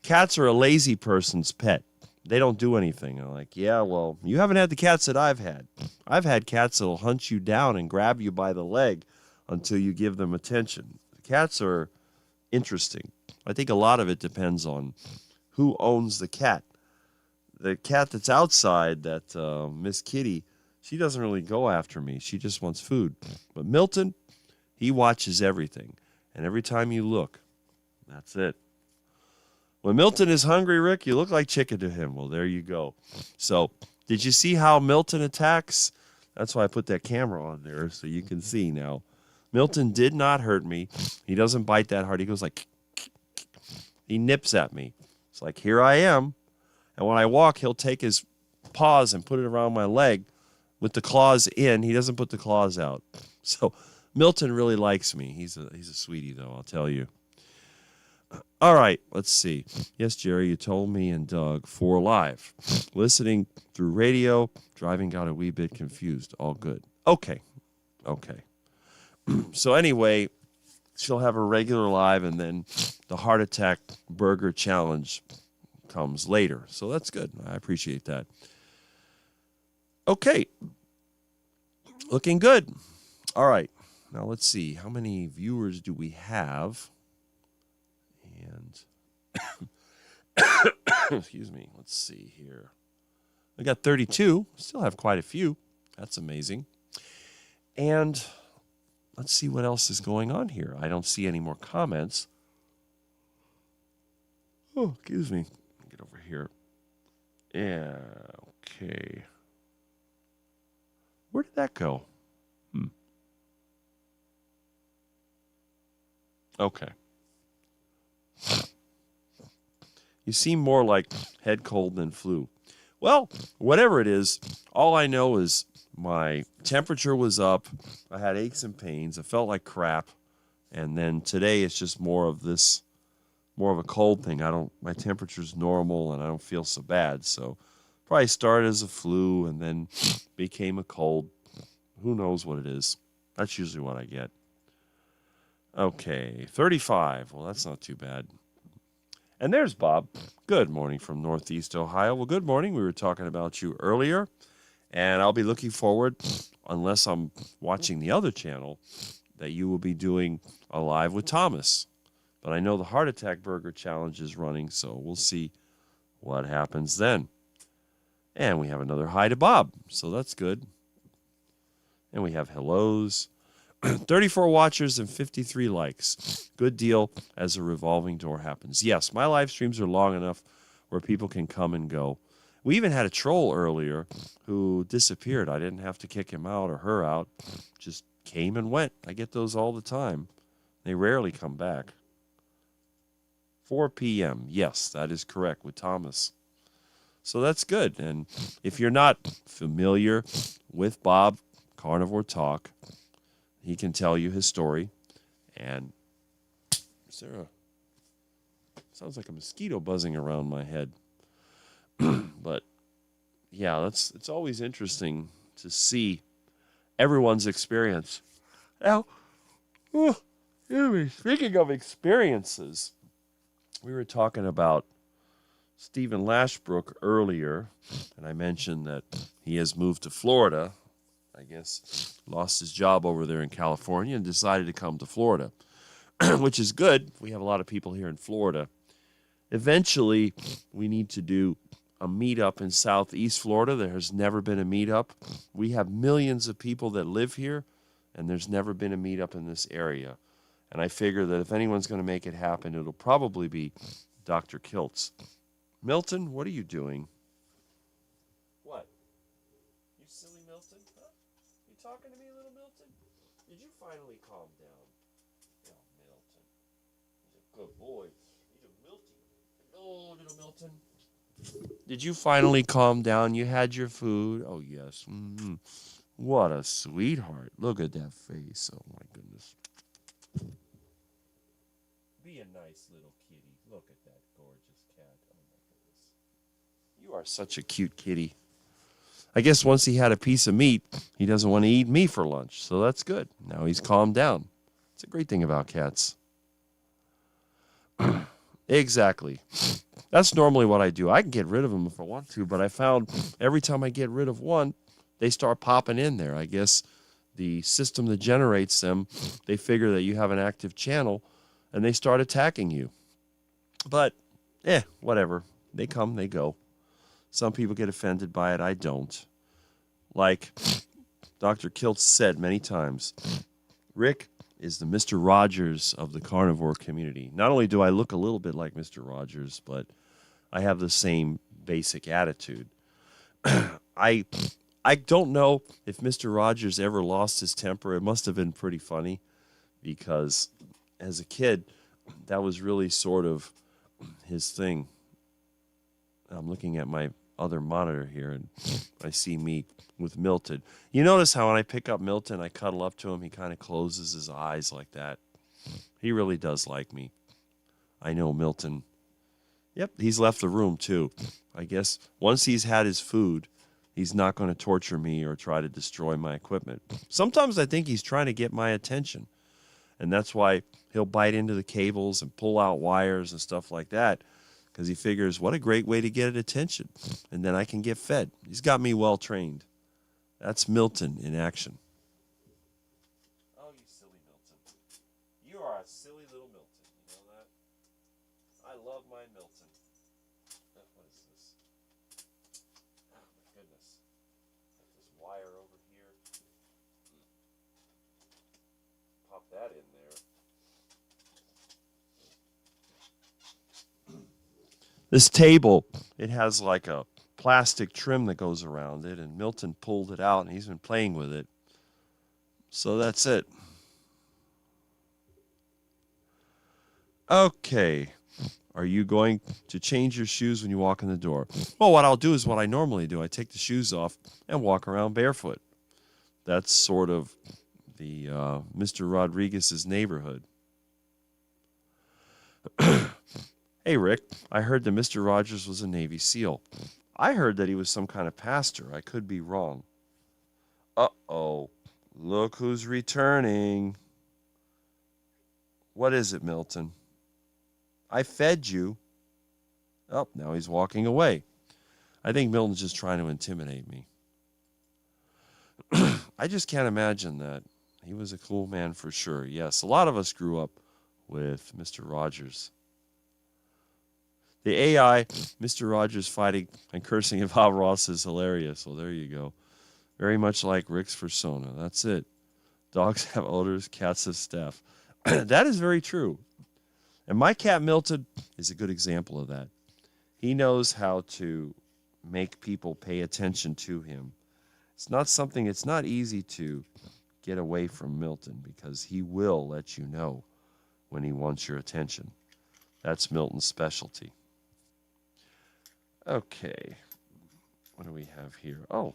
B: cats are a lazy person's pet. They don't do anything. I'm like, yeah, well, you haven't had the cats that I've had. I've had cats that'll hunt you down and grab you by the leg until you give them attention. Cats are interesting. I think a lot of it depends on who owns the cat. The cat that's outside, that Miss Kitty, she doesn't really go after me. She just wants food. But Milton, he watches everything. And every time you look, that's it. When Milton is hungry, Rick, you look like chicken to him. Well, there you go. So, did you see how Milton attacks? That's why I put that camera on there so you can see now. Milton did not hurt me. He doesn't bite that hard. He goes like, he nips at me. It's like, here I am. And when I walk, he'll take his paws and put it around my leg with the claws in. He doesn't put the claws out. So Milton really likes me. He's a sweetie, though, I'll tell you. All right, let's see. Yes, Jerry, you told me and Doug 4 Live. Listening through radio, driving got a wee bit confused. All good. Okay. So anyway, she'll have a regular live and then the heart attack burger challenge comes later. So that's good. I appreciate that. Okay. Looking good. All right. Now let's see. How many viewers do we have? And excuse me. Let's see here. I got 32. Still have quite a few. That's amazing. And let's see what else is going on here. I don't see any more comments. Oh, excuse me. Get over here. Yeah, okay. Where did that go? Okay. You seem more like head cold than flu. Well, whatever it is, all I know is my temperature was up. I had aches and pains. I felt like crap. And then today it's just more of a cold thing. My temperature's normal and I don't feel so bad. So probably started as a flu and then became a cold. Who knows what it is? That's usually what I get. Okay, 35. Well, that's not too bad. And there's Bob. Good morning from Northeast Ohio. Well, good morning. We were talking about you earlier. And I'll be looking forward, unless I'm watching the other channel, that you will be doing a live with Thomas. But I know the Heart Attack Burger Challenge is running, so we'll see what happens then. And we have another hi to Bob, so that's good. And we have hellos. 34 watchers and 53 likes. Good deal as a revolving door happens. Yes, my live streams are long enough where people can come and go. We even had a troll earlier who disappeared. I didn't have to kick him out or her out. Just came and went. I get those all the time. They rarely come back. 4 p.m. Yes, that is correct with Thomas. So that's good. And if you're not familiar with Bob Carnivore Talk, he can tell you his story. And sounds like a mosquito buzzing around my head. But yeah, it's always interesting to see everyone's experience. Now, speaking of experiences, we were talking about Stephen Lashbrook earlier, and I mentioned that he has moved to Florida. I guess lost his job over there in California and decided to come to Florida, which is good. We have a lot of people here in Florida. Eventually, we need to do a meetup in Southeast Florida. There has never been a meetup. We have millions of people that live here, and there's never been a meetup in this area. And I figure that if anyone's going to make it happen, it'll probably be Dr. Kiltz. Milton, what are you doing? What? You silly Milton? Huh? You talking to me, little Milton? Did you finally calm down? Oh, Milton. He's a good boy. He's a Milton. Oh, little Milton. Did you finally calm down? You had your food? Oh, yes. Mm-hmm. What a sweetheart. Look at that face. Oh, my goodness. Be a nice little kitty. Look at that gorgeous cat. Oh, my goodness. You are such a cute kitty. I guess once he had a piece of meat, he doesn't want to eat me for lunch. So that's good. Now he's calmed down. It's a great thing about cats. Exactly. That's normally what I do. I can get rid of them if I want to, but I found every time I get rid of one, they start popping in there. I guess the system that generates them, they figure that you have an active channel, and they start attacking you. But, whatever. They come, they go. Some people get offended by it. I don't. Like Dr. Kiltz said many times, Rick is the Mr. Rogers of the carnivore community. Not only do I look a little bit like Mr. Rogers, but I have the same basic attitude. I don't know if Mr. Rogers ever lost his temper. It must have been pretty funny because as a kid, that was really sort of his thing. I'm looking at my other monitor here, and I see me with Milton. You notice how when I pick up Milton, I cuddle up to him. He kind of closes his eyes like that. He really does like me. I know Milton. Yep, he's left the room, too. I guess once he's had his food, he's not going to torture me or try to destroy my equipment. Sometimes I think he's trying to get my attention, and that's why he'll bite into the cables and pull out wires and stuff like that, because he figures, what a great way to get attention. And then I can get fed. He's got me well trained. That's Milton in action. Oh, you silly Milton. You are a silly little Milton. You know that? I love my Milton. What is this? Oh, my goodness. Got this wire over here. Pop that in there. This table, it has like a plastic trim that goes around it, and Milton pulled it out, and he's been playing with it. So that's it. Okay. Are you going to change your shoes when you walk in the door? Well, what I'll do is what I normally do. I take the shoes off and walk around barefoot. That's sort of the Mr. Rodriguez's neighborhood. Hey, Rick, I heard that Mr. Rogers was a Navy SEAL. I heard that he was some kind of pastor. I could be wrong. Uh-oh. Look who's returning. What is it, Milton? I fed you. Oh, now he's walking away. I think Milton's just trying to intimidate me. I just can't imagine that. He was a cool man for sure. Yes, a lot of us grew up with Mr. Rogers. The AI, Mr. Rogers fighting and cursing at Bob Ross is hilarious. Well, there you go. Very much like Rick's persona. That's it. Dogs have odors, cats have staff. That is very true. And my cat Milton is a good example of that. He knows how to make people pay attention to him. It's not easy to get away from Milton because he will let you know when he wants your attention. That's Milton's specialty. Okay, what do we have here? Oh,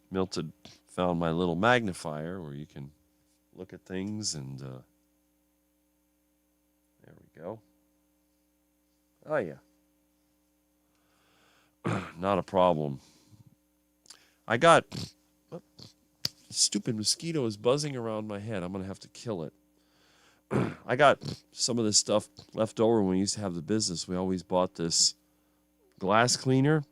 B: Milton found my little magnifier where you can look at things, and there we go. Oh, yeah. Not a problem. I got... Stupid mosquito is buzzing around my head. I'm going to have to kill it. I got some of this stuff left over when we used to have the business. We always bought this glass cleaner,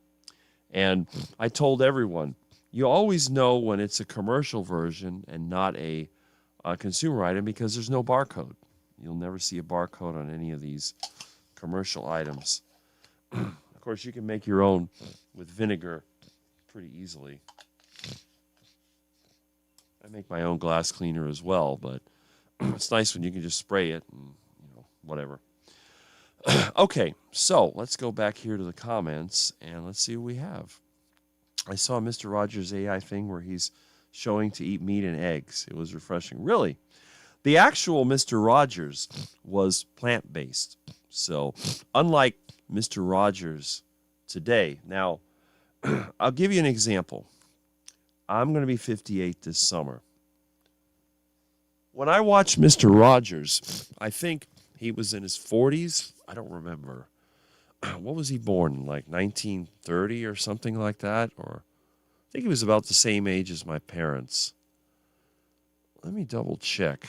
B: and I told everyone, you always know when it's a commercial version and not a consumer item because there's no barcode. You'll never see a barcode on any of these commercial items. Of course, you can make your own with vinegar pretty easily. I make my own glass cleaner as well, but it's nice when you can just spray it and, whatever. Okay, so let's go back here to the comments and let's see what we have. I saw Mr. Rogers' AI thing where he's showing to eat meat and eggs. It was refreshing. Really? The actual Mr. Rogers was plant-based. So, unlike Mr. Rogers today. Now, I'll give you an example. I'm going to be 58 this summer. When I watch Mr. Rogers, I think he was in his 40s. I don't remember. What was he born, like 1930 or something like that? Or I think he was about the same age as my parents. Let me double check.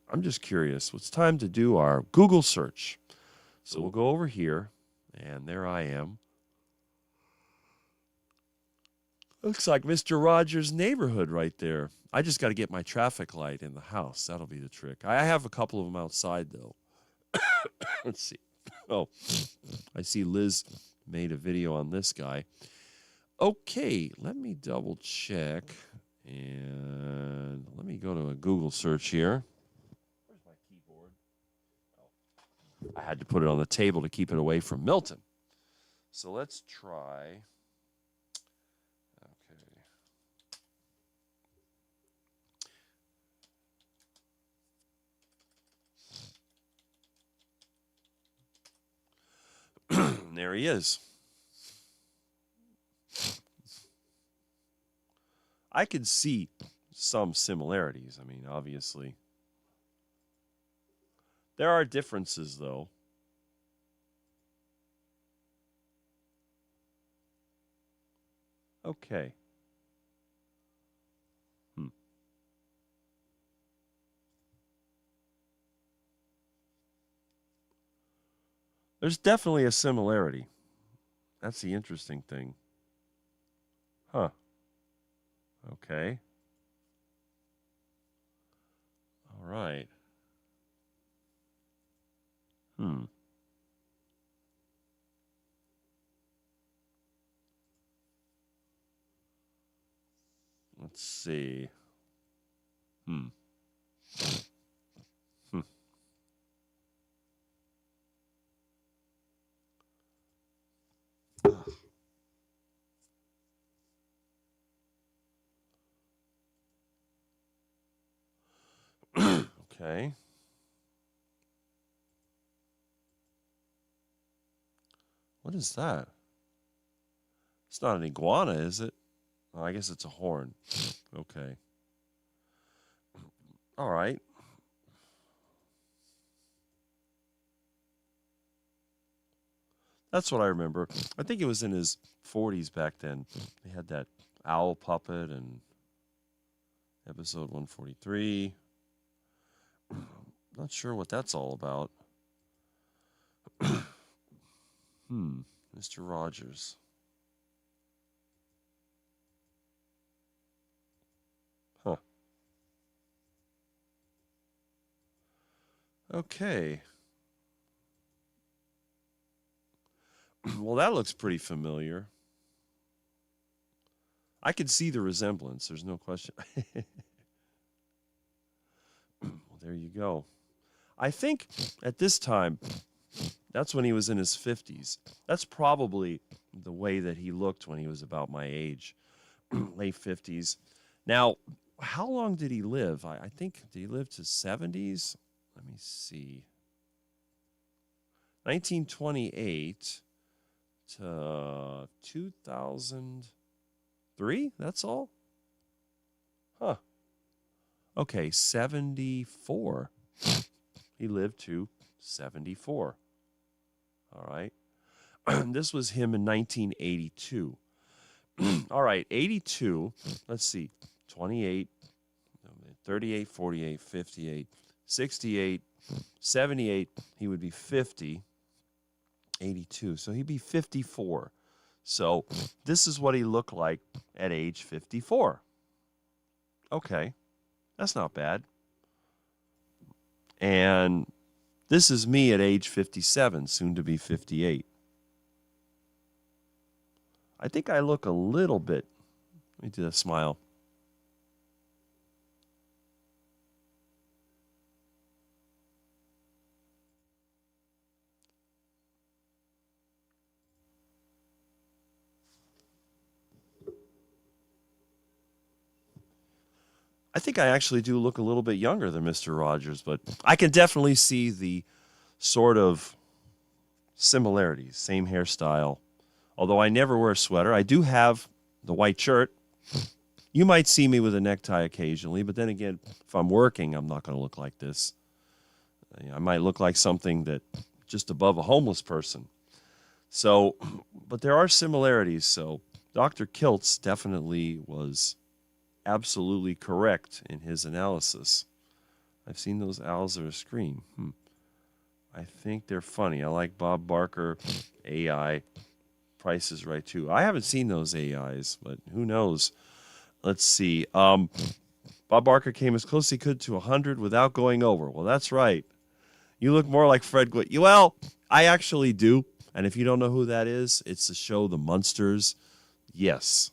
B: I'm just curious. It's time to do our Google search. So we'll go over here, and there I am. Looks like Mr. Rogers' neighborhood right there. I just got to get my traffic light in the house. That'll be the trick. I have a couple of them outside, though. Let's see. Oh, I see Liz made a video on this guy. Okay, let me double check. And let me go to a Google search here. Where's my keyboard? Oh, I had to put it on the table to keep it away from Milton. So let's try... There he is. I could see some similarities. I mean, obviously. There are differences, though. Okay. There's definitely a similarity. That's the interesting thing. Huh. Okay. All right. Let's see. Hmm. Okay. What is that? It's not an iguana, is it? Oh, I guess it's a horn. Okay. All right. That's what I remember. I think it was in his 40s back then. They had that owl puppet and episode 143. Not sure what that's all about. Mr. Rogers. Huh. Okay. Well, that looks pretty familiar. I could see the resemblance. There's no question. Well, there you go. I think at this time, that's when he was in his 50s. That's probably the way that he looked when he was about my age, late 50s. Now, how long did he live? I think, did he live to 70s? Let me see. 1928 to 2003? That's all? Huh. Okay, 74. He lived to 74. All right. This was him in 1982. All right, 82. Let's see. 28, 38, 48, 58, 68, 78. He would be 50. 82. So he'd be 54. So this is what he looked like at age 54. Okay. That's not bad. And this is me at age 57, soon to be 58. I think I look a little bit. Let me do a smile. I think I actually do look a little bit younger than Mr. Rogers, but I can definitely see the sort of similarities. Same hairstyle. Although I never wear a sweater. I do have the white shirt. You might see me with a necktie occasionally, but then again, if I'm working, I'm not going to look like this. I might look like something that just above a homeless person. So, but there are similarities. So Dr. Kiltz definitely was absolutely correct in his analysis. I've seen those owls that are scream. I think they're funny. I like Bob Barker, AI. Price is Right too. I haven't seen those AIs, but who knows? Let's see. Bob Barker came as close as he could to 100 without going over. Well, that's right. You look more like Fred Gwynne. Well, I actually do. And if you don't know who that is, it's the show The Munsters. Yes.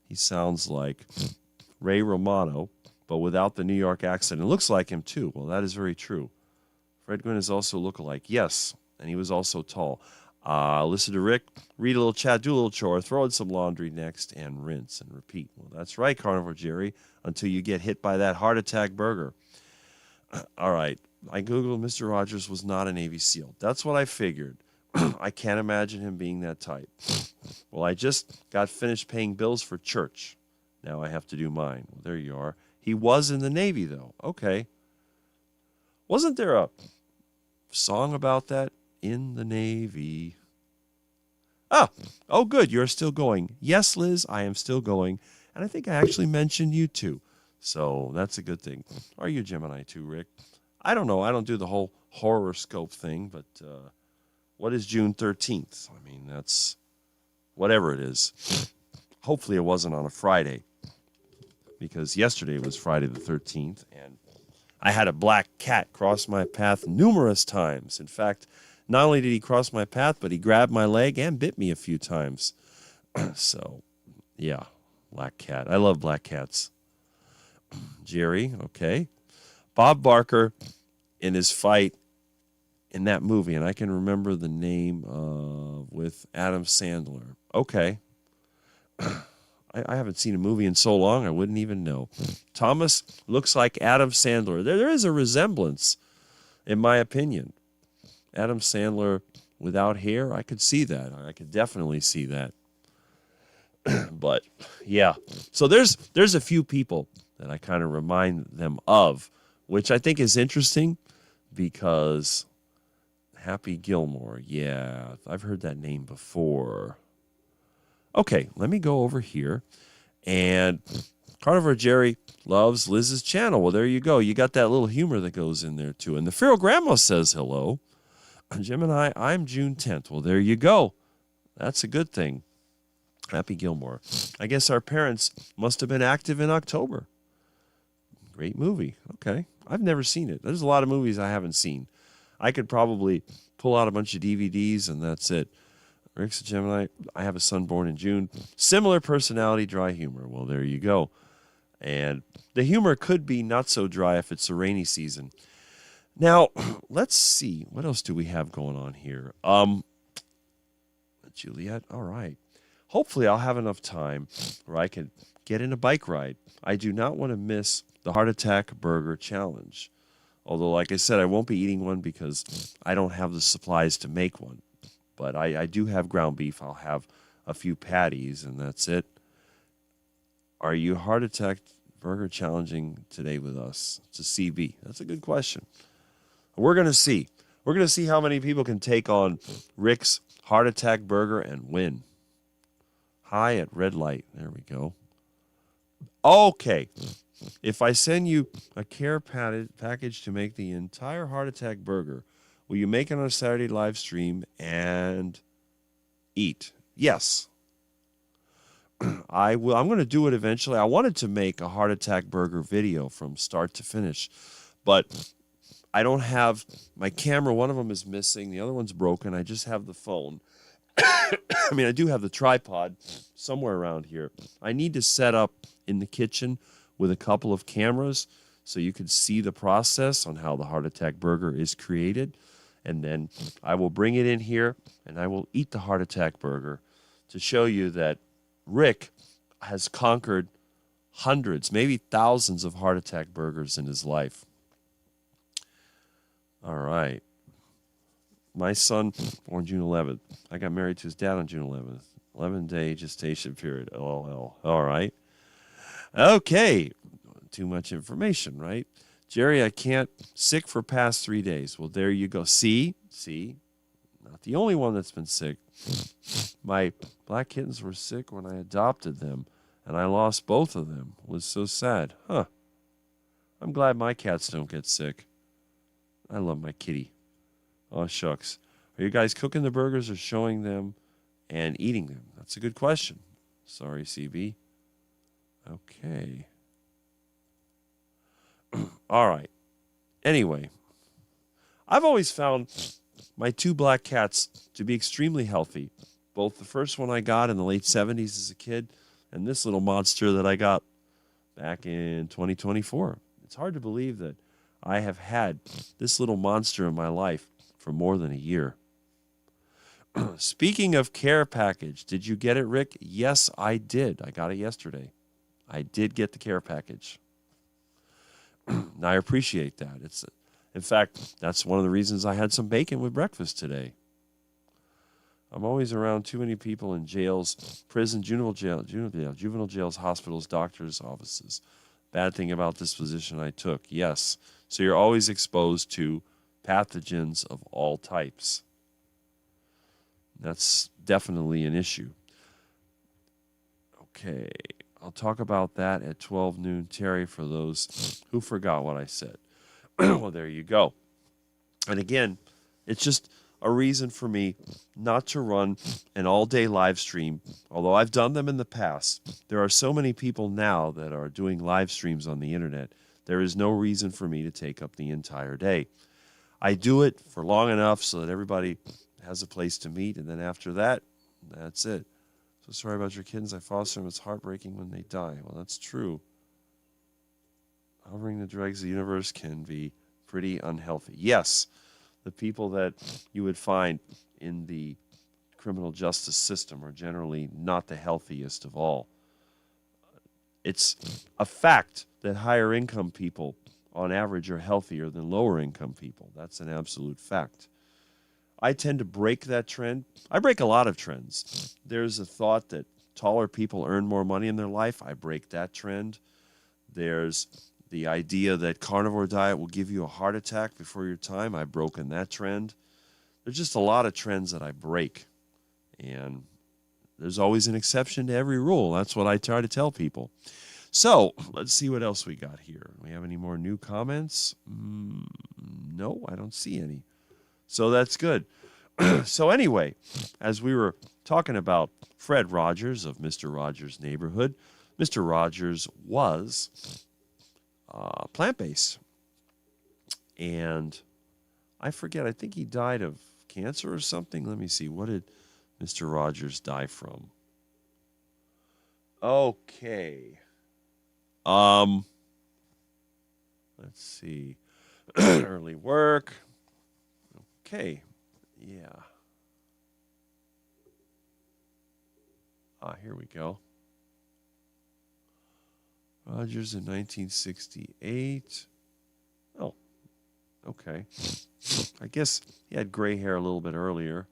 B: He sounds like Ray Romano, but without the New York accent. It looks like him, too. Well, that is very true. Fred Gwynne is also lookalike. Yes, and he was also tall. Listen to Rick, read a little chat, do a little chore, throw in some laundry next, and rinse and repeat. Well, that's right, Carnivore Jerry, until you get hit by that heart attack burger. All right. I Googled Mr. Rogers was not a Navy SEAL. That's what I figured. I can't imagine him being that type. Well, I just got finished paying bills for church. Now I have to do mine. Well, there you are. He was in the Navy, though. Okay. Wasn't there a song about that? In the Navy. Oh, good. You're still going. Yes, Liz, I am still going. And I think I actually mentioned you too. So that's a good thing. Are you Gemini too, Rick? I don't know. I don't do the whole horoscope thing, but what is June 13th? I mean, that's whatever it is. Hopefully it wasn't on a Friday, because yesterday was Friday the 13th, and I had a black cat cross my path numerous times. In fact, not only did he cross my path, but he grabbed my leg and bit me a few times. So, yeah, black cat. I love black cats. Jerry, okay. Bob Barker in his fight in that movie, and I can remember the name with Adam Sandler. Okay. I haven't seen a movie in so long, I wouldn't even know. Thomas looks like Adam Sandler. There is a resemblance, in my opinion. Adam Sandler without hair, I could see that. I could definitely see that. But, yeah. So there's a few people that I kind of remind them of, which I think is interesting because Happy Gilmore, yeah, I've heard that name before. Okay, let me go over here. And Carnivore Jerry loves Liz's channel. Well, there you go. You got that little humor that goes in there, too. And the Feral Grandma says hello. Gemini, I'm June 10th. Well, there you go. That's a good thing. Happy Gilmore. I guess our parents must have been active in October. Great movie. Okay. I've never seen it. There's a lot of movies I haven't seen. I could probably pull out a bunch of DVDs and that's it. Rick's a Gemini. I have a son born in June. Similar personality, dry humor. Well, there you go. And the humor could be not so dry if it's a rainy season. Now, let's see. What else do we have going on here? Juliet, all right. Hopefully I'll have enough time where I can get in a bike ride. I do not want to miss the Heart Attack Burger Challenge. Although, like I said, I won't be eating one because I don't have the supplies to make one. But I do have ground beef. I'll have a few patties, and that's it. Are you Heart Attack Burger challenging today with us? It's a CB. That's a good question. We're going to see. We're going to see how many people can take on Rick's Heart Attack Burger and win. Hi at red light. There we go. Okay. If I send you a care package to make the entire Heart Attack Burger, will you make it on a Saturday live stream and eat? Yes. I will. I'm going to do it eventually. I wanted to make a Heart Attack Burger video from start to finish, but I don't have my camera. One of them is missing. The other one's broken. I just have the phone. I mean, I do have the tripod somewhere around here. I need to set up in the kitchen with a couple of cameras so you can see the process on how the Heart Attack Burger is created. And then I will bring it in here and I will eat the Heart Attack Burger to show you that Rick has conquered hundreds, maybe thousands of Heart Attack Burgers in his life. All right. My son, born June 11th. I got married to his dad on June 11th. 11-day gestation period. LOL. All right. Okay. Too much information, right? Jerry, I can't. Sick for past 3 days. Well, there you go. See? Not the only one that's been sick. My black kittens were sick when I adopted them, and I lost both of them. It was so sad. Huh. I'm glad my cats don't get sick. I love my kitty. Oh, shucks. Are you guys cooking the burgers or showing them and eating them? That's a good question. Sorry, CB. Okay. All right. Anyway, I've always found my two black cats to be extremely healthy. Both the first one I got in the late 70s as a kid and this little monster that I got back in 2024. It's hard to believe that I have had this little monster in my life for more than a year. Speaking of care package, did you get it, Rick? Yes, I did. I got it yesterday. I did get the care package. And I appreciate that. In fact, that's one of the reasons I had some bacon with breakfast today. I'm always around too many people in jails, prison, juvenile jails, hospitals, doctors' offices. Bad thing about this position I took. Yes. So you're always exposed to pathogens of all types. That's definitely an issue. Okay. I'll talk about that at 12 noon, Terry, for those who forgot what I said. Well, there you go. And again, it's just a reason for me not to run an all-day live stream. Although I've done them in the past, there are so many people now that are doing live streams on the internet. There is no reason for me to take up the entire day. I do it for long enough so that everybody has a place to meet, and then after that, that's it. So sorry about your kittens. I foster them. It's heartbreaking when they die. Well, that's true. Hovering the dregs of the universe can be pretty unhealthy. Yes, the people that you would find in the criminal justice system are generally not the healthiest of all. It's a fact that higher income people, on average, are healthier than lower income people. That's an absolute fact. I tend to break that trend. I break a lot of trends. There's a thought that taller people earn more money in their life. I break that trend. There's the idea that carnivore diet will give you a heart attack before your time. I've broken that trend. There's just a lot of trends that I break. And there's always an exception to every rule. That's what I try to tell people. So let's see what else we got here. Do we have any more new comments? No, I don't see any. So that's good. So anyway, as we were talking about Fred Rogers of Mr. Rogers' Neighborhood, Mr. Rogers was plant-based. And I forget, I think he died of cancer or something. Let me see. What did Mr. Rogers die from? Okay. Let's see. Early work. Okay. Yeah. Here we go. Rogers in 1968. Oh, okay. I guess he had gray hair a little bit earlier.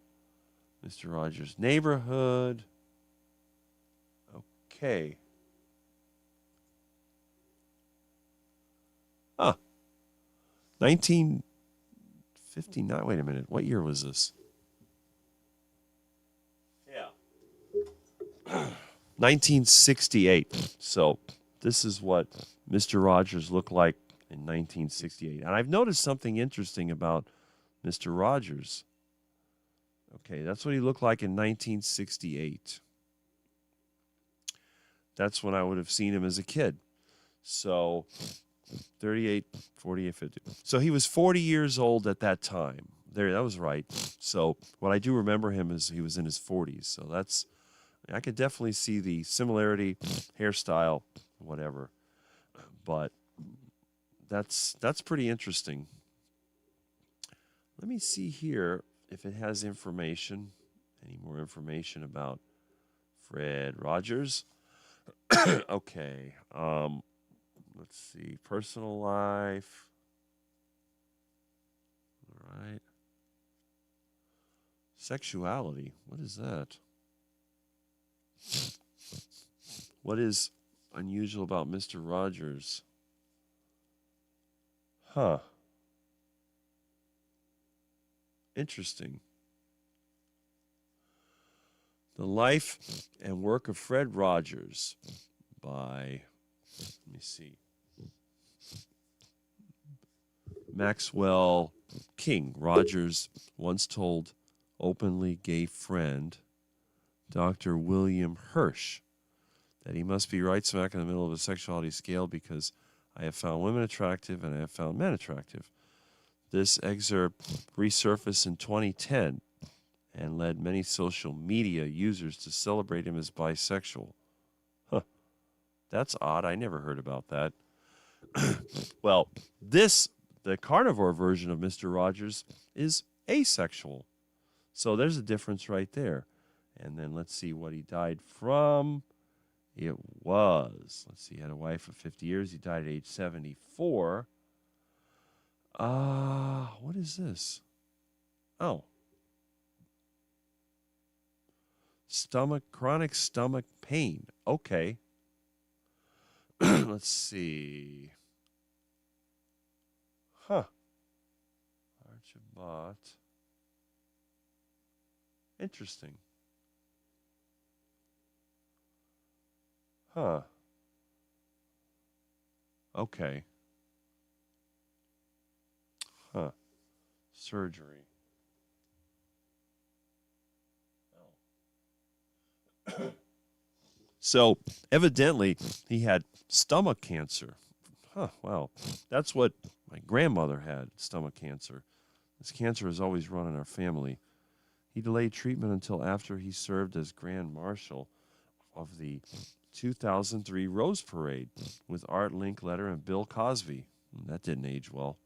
B: Mr. Rogers' Neighborhood. Okay. 1959. Wait a minute. What year was this? Yeah. 1968. So this is what Mr. Rogers looked like in 1968. And I've noticed something interesting about Mr. Rogers. Okay, that's what he looked like in 1968. That's when I would have seen him as a kid. So 38, 48, 50. So he was 40 years old at that time. There, that was right. So what I do remember him is he was in his 40s. So that's, I could definitely see the similarity, hairstyle, whatever. But that's pretty interesting. Let me see here if it has information, any more information about Fred Rogers. Okay. Let's see. Personal life. All right. Sexuality. What is that? What is unusual about Mr. Rogers? Huh. Interesting. The Life and Work of Fred Rogers by, let me see, Maxwell King. Rogers once told openly gay friend Dr. William Hirsch that he must be right smack in the middle of a sexuality scale because I have found women attractive and I have found men attractive. This excerpt resurfaced in 2010 and led many social media users to celebrate him as bisexual. Huh. That's odd. I never heard about that. Well, the carnivore version of Mr. Rogers is asexual. So there's a difference right there. And then let's see what he died from. It was, let's see, he had a wife of 50 years. He died at age 74. What is this? Oh. Chronic stomach pain. Okay. Let's see. Huh. Archibald. Interesting. Huh. Okay. Huh. Surgery. Oh. So, evidently, he had stomach cancer. Huh, wow. That's what my grandmother had, stomach cancer. This cancer has always run in our family. He delayed treatment until after he served as Grand Marshal of the 2003 Rose Parade with Art Linkletter and Bill Cosby. That didn't age well.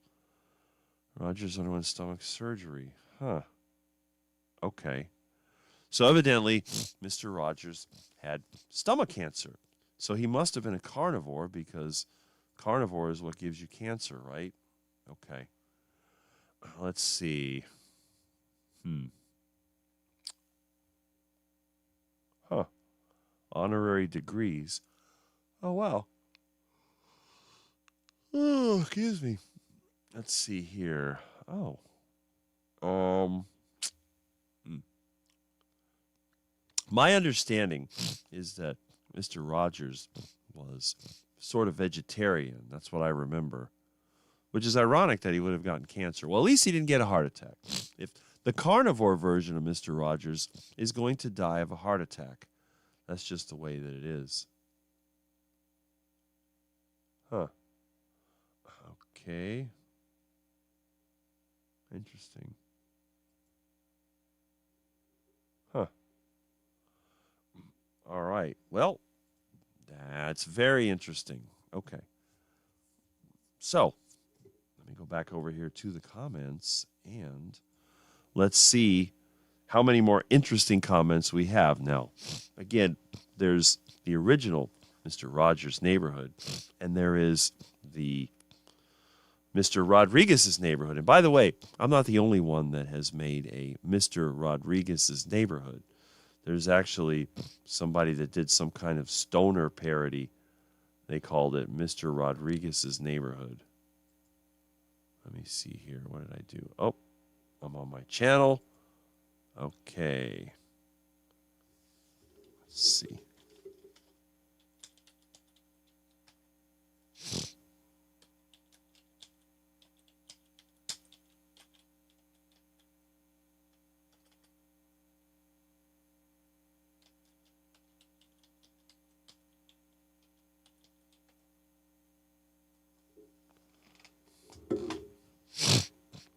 B: Rogers underwent stomach surgery. Huh. Okay. So evidently, Mr. Rogers had stomach cancer. So he must have been a carnivore because carnivore is what gives you cancer, right? Okay. Let's see. Huh. Honorary degrees. Oh, wow. Oh, excuse me. Let's see here. Oh. My understanding is that Mr. Rogers was sort of vegetarian. That's what I remember. Which is ironic that he would have gotten cancer. Well, at least he didn't get a heart attack. If the carnivore version of Mr. Rogers is going to die of a heart attack, that's just the way that it is. Huh. Okay. Interesting. Huh. All right. Well, that's very interesting. Okay. So, let me go back over here to the comments and let's see how many more interesting comments we have. Now, again, there's the original Mr. Rogers' Neighborhood, and there is the Mr. Rodriguez's Neighborhood. And by the way, I'm not the only one that has made a Mr. Rodriguez's Neighborhood. There's actually somebody that did some kind of stoner parody. They called it Mr. Rodriguez's Neighborhood. Let me see here. What did I do? Oh, I'm on my channel. Okay. Let's see.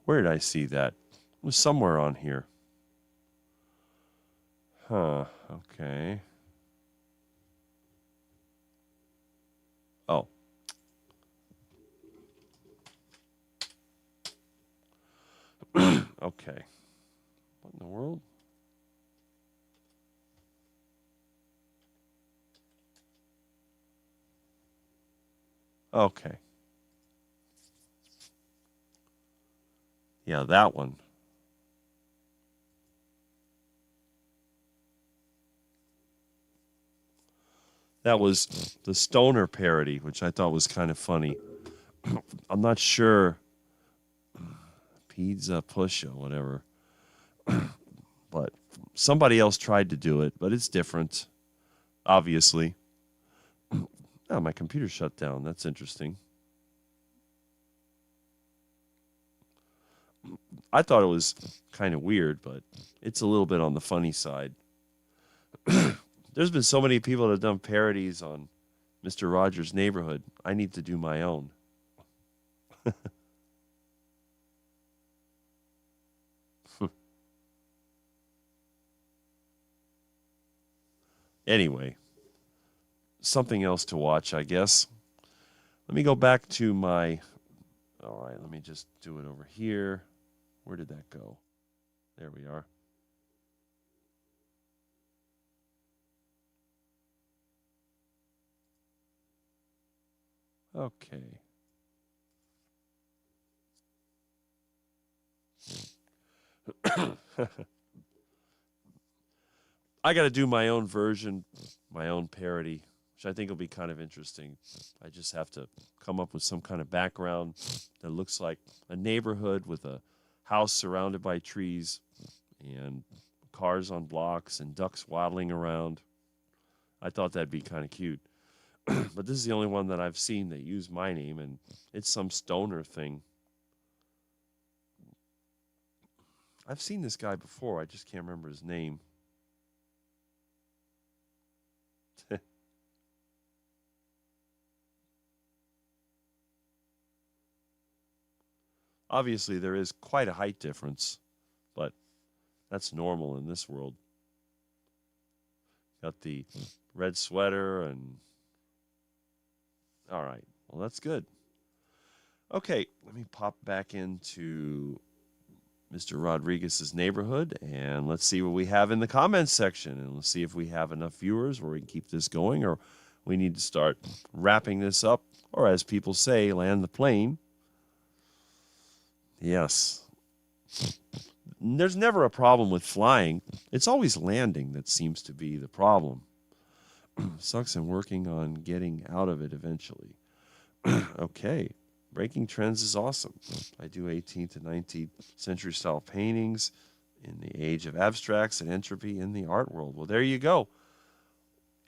B: Where did I see that? It was somewhere on here. Huh, okay. Oh. Okay. What in the world? Okay. Yeah, that one. That was the stoner parody, which I thought was kind of funny. I'm not sure. Pizza Push or whatever. But somebody else tried to do it, but it's different, obviously. Oh, my computer shut down. That's interesting. I thought it was kind of weird, but it's a little bit on the funny side. There's been so many people that have done parodies on Mr. Rogers' Neighborhood. I need to do my own. Anyway, something else to watch, I guess. Let me go back to my... All right, let me just do it over here. Where did that go? There we are. Okay. I got to do my own version, my own parody, which I think will be kind of interesting. I just have to come up with some kind of background that looks like a neighborhood with a house surrounded by trees and cars on blocks and ducks waddling around. I thought that'd be kind of cute. But this is the only one that I've seen that used my name, and it's some stoner thing. I've seen this guy before. I just can't remember his name. Obviously, there is quite a height difference, but that's normal in this world. Got the red sweater and... All right. Well, that's good. Okay, let me pop back into Mr. Rodriguez's neighborhood, and let's see what we have in the comments section, and let's see if we have enough viewers where we can keep this going, or we need to start wrapping this up, or as people say, land the plane. Yes. There's never a problem with flying. It's always landing that seems to be the problem. Sucks, I'm working on getting out of it eventually. Okay. Breaking trends is awesome. I do 18th and 19th century style paintings in the age of abstracts and entropy in the art world. Well, there you go.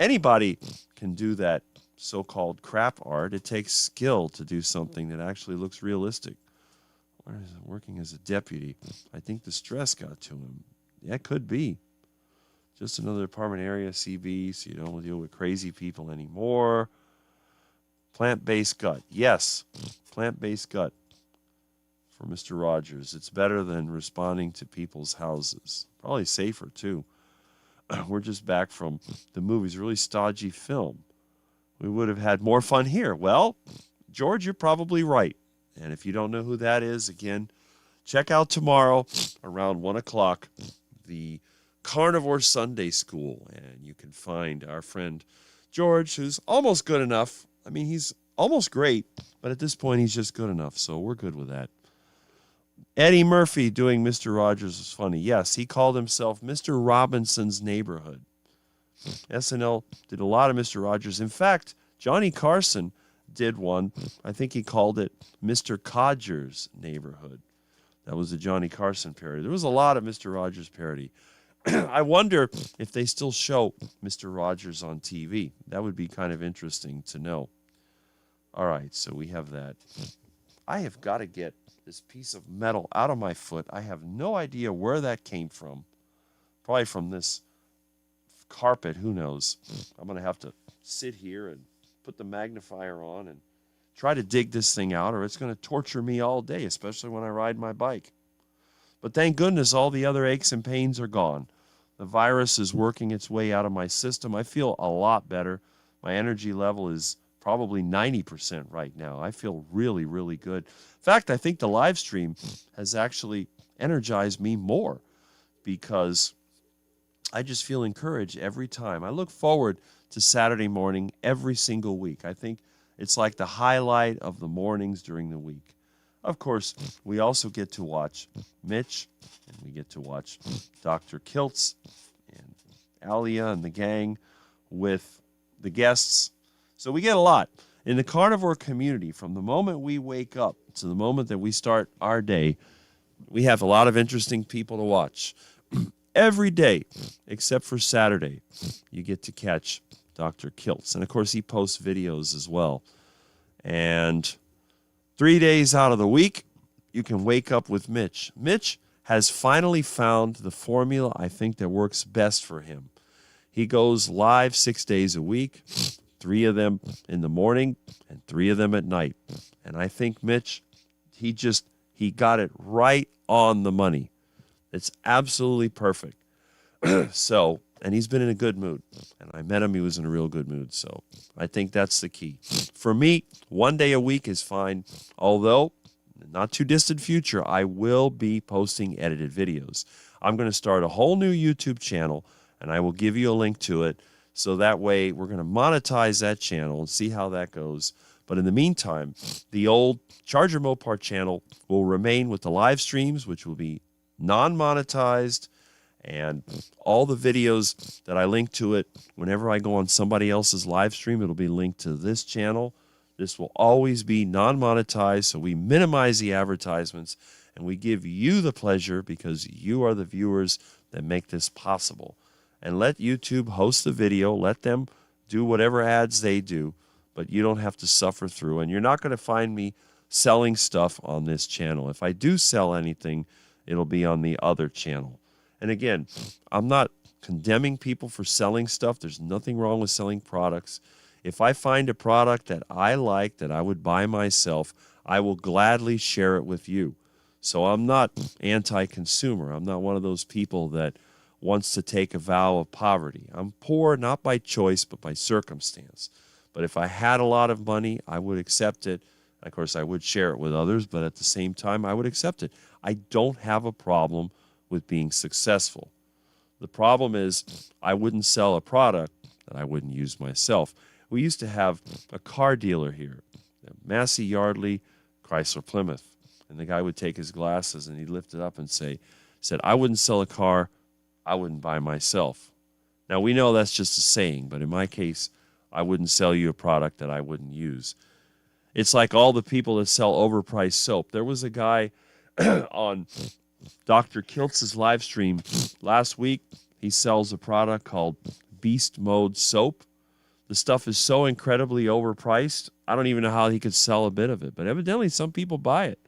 B: Anybody can do that so-called crap art. It takes skill to do something that actually looks realistic. Where is it? Working as a deputy. I think the stress got to him. Yeah, could be. Just another apartment area, CB, so you don't deal with crazy people anymore. Plant-based gut. Yes, plant-based gut for Mr. Rogers. It's better than responding to people's houses. Probably safer, too. We're just back from the movies. Really stodgy film. We would have had more fun here. Well, George, you're probably right. And if you don't know who that is, again, check out tomorrow around 1 o'clock the Carnivore Sunday School. And you can find our friend George, who's almost good enough. I mean, he's almost great, but at this point, he's just good enough. So we're good with that. Eddie Murphy doing Mr. Rogers was funny. Yes, he called himself Mr. Robinson's Neighborhood. SNL did a lot of Mr. Rogers. In fact, Johnny Carson did one. I think he called it Mr. Codger's Neighborhood. That was the Johnny Carson parody. There was a lot of Mr. Rogers parody. I wonder if they still show Mr. Rogers on TV. That would be kind of interesting to know. All right, so we have that. I have got to get this piece of metal out of my foot. I have no idea where that came from. Probably from this carpet. Who knows? I'm going to have to sit here and put the magnifier on and try to dig this thing out, or it's going to torture me all day, especially when I ride my bike. But thank goodness all the other aches and pains are gone. The virus is working its way out of my system. I feel a lot better. My energy level is probably 90% right now. I feel really, really good. In fact, I think the live stream has actually energized me more because I just feel encouraged every time. I look forward to Saturday morning every single week. I think it's like the highlight of the mornings during the week. Of course, we also get to watch Mitch, and we get to watch Dr. Kiltz and Alia and the gang with the guests. So we get a lot. In the carnivore community, from the moment we wake up to the moment that we start our day, we have a lot of interesting people to watch. Every day, except for Saturday, you get to catch Dr. Kiltz. And, of course, he posts videos as well. And 3 days out of the week, you can wake up with Mitch. Mitch has finally found the formula I think that works best for him. He goes live 6 days a week, 3 of them in the morning and 3 of them at night. And I think Mitch, he got it right on the money. It's absolutely perfect. So, and he's been in a good mood. And I met him, he was in a real good mood. So I think that's the key. For me, 1 day a week is fine. Although, in the not too distant future, I will be posting edited videos. I'm going to start a whole new YouTube channel, and I will give you a link to it. So that way, we're going to monetize that channel and see how that goes. But in the meantime, the old Charger Mopar channel will remain with the live streams, which will be non-monetized, and all the videos that I link to it, whenever I go on somebody else's live stream, it'll be linked to this channel. This will always be non-monetized, so we minimize the advertisements, and we give you the pleasure because you are the viewers that make this possible. And let YouTube host the video, let them do whatever ads they do, but you don't have to suffer through. And you're not going to find me selling stuff on this channel. If I do sell anything, it'll be on the other channel. And again, I'm not condemning people for selling stuff. There's nothing wrong with selling products. If I find a product that I like, that I would buy myself, I will gladly share it with you. So I'm not anti-consumer. I'm not one of those people that wants to take a vow of poverty. I'm poor not by choice, but by circumstance. But if I had a lot of money, I would accept it. Of course, I would share it with others, but at the same time, I would accept it. I don't have a problem with being successful. The problem is I wouldn't sell a product that I wouldn't use myself. We used to have a car dealer here, Massey Yardley, Chrysler Plymouth. And the guy would take his glasses and he'd lift it up and said, I wouldn't sell a car I wouldn't buy myself. Now, we know that's just a saying, but in my case, I wouldn't sell you a product that I wouldn't use. It's like all the people that sell overpriced soap. There was a guy on Dr. Kiltz's live stream last week. He sells a product called Beast Mode Soap. The stuff is so incredibly overpriced, I don't even know how he could sell a bit of it. But evidently, some people buy it.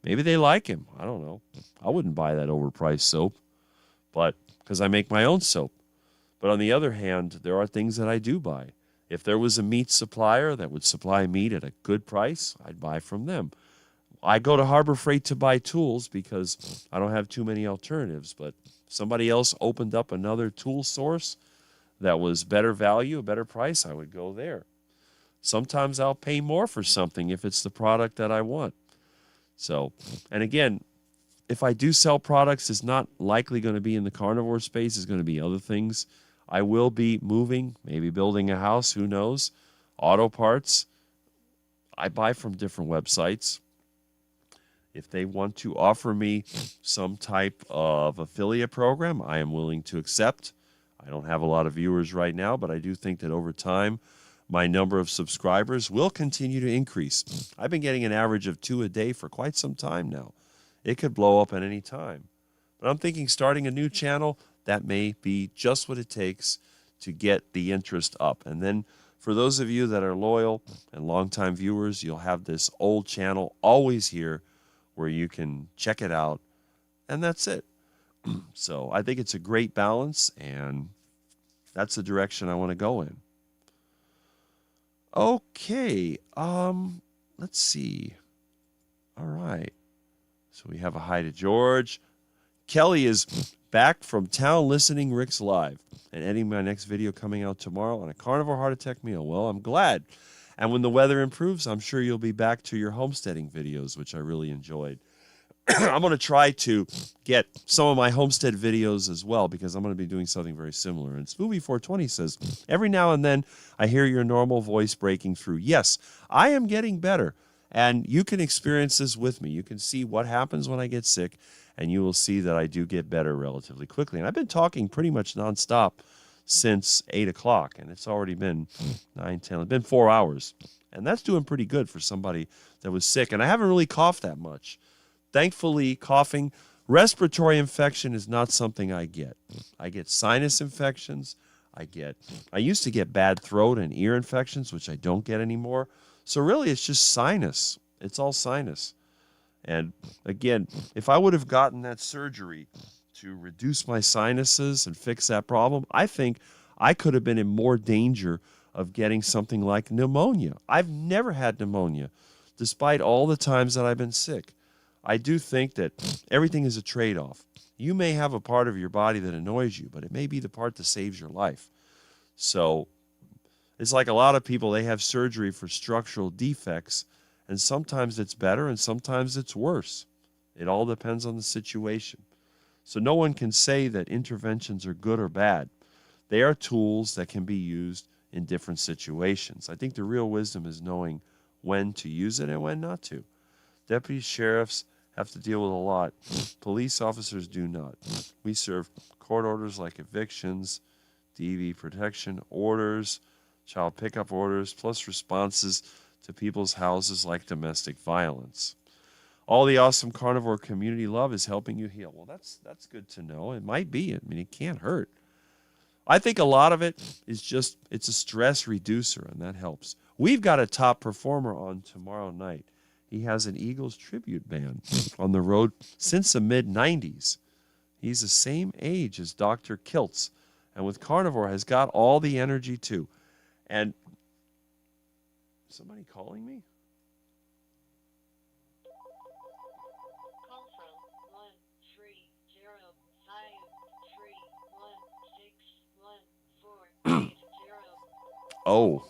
B: Maybe they like him. I don't know. I wouldn't buy that overpriced soap, but because I make my own soap. But on the other hand, there are things that I do buy. If there was a meat supplier that would supply meat at a good price, I'd buy from them. I go to Harbor Freight to buy tools because I don't have too many alternatives. But if somebody else opened up another tool source that was better value, a better price, I would go there. Sometimes I'll pay more for something if it's the product that I want. So, and again, if I do sell products, it's not likely going to be in the carnivore space. It's going to be other things. I will be moving, maybe building a house, who knows. Auto parts, I buy from different websites. If they want to offer me some type of affiliate program, I am willing to accept. I don't have a lot of viewers right now, but I do think that over time, my number of subscribers will continue to increase. I've been getting an average of 2 a day for quite some time now. It could blow up at any time. But I'm thinking starting a new channel, that may be just what it takes to get the interest up. And then for those of you that are loyal and longtime viewers, you'll have this old channel always here where you can check it out. And that's it. So I think it's a great balance, and that's the direction I want to go in. Okay, let's see. All right. So we have a hi to George. Kelly is back from town listening Rick's live and editing my next video coming out tomorrow on a carnivore heart attack meal. Well, I'm glad. And when the weather improves, I'm sure you'll be back to your homesteading videos, which I really enjoyed. I'm going to try to get some of my homestead videos as well, because I'm going to be doing something very similar. And Smoothie420 says, every now and then I hear your normal voice breaking through. Yes, I am getting better. And you can experience this with me. You can see what happens when I get sick, and you will see that I do get better relatively quickly. And I've been talking pretty much nonstop since 8 o'clock, and it's already been 9, 10, it's been 4 hours. And that's doing pretty good for somebody that was sick. And I haven't really coughed that much. Thankfully, coughing, respiratory infection is not something I get. I get sinus infections. I used to get bad throat and ear infections, which I don't get anymore. So really, it's just sinus. It's all sinus. And again, if I would have gotten that surgery to reduce my sinuses and fix that problem, I think I could have been in more danger of getting something like pneumonia. I've never had pneumonia, despite all the times that I've been sick. I do think that everything is a trade-off. You may have a part of your body that annoys you, but it may be the part that saves your life. So it's like a lot of people, they have surgery for structural defects, and sometimes it's better and sometimes it's worse. It all depends on the situation. So no one can say that interventions are good or bad. They are tools that can be used in different situations. I think the real wisdom is knowing when to use it and when not to. Deputy sheriffs have to deal with a lot. Police officers do not. We serve court orders like evictions, DV protection orders, child pickup orders, plus responses to people's houses like domestic violence. All the awesome carnivore community love is helping you heal. Well, that's good to know. It might be. I mean, it can't hurt. I think a lot of it is just, it's a stress reducer, and that helps. We've got a top performer on tomorrow night. He has an Eagles tribute band on the road since the mid-90s. He's the same age as Dr. Kiltz, and with Carnivore has got all the energy too. And somebody calling me?
C: Call from 13053161480.
B: Oh.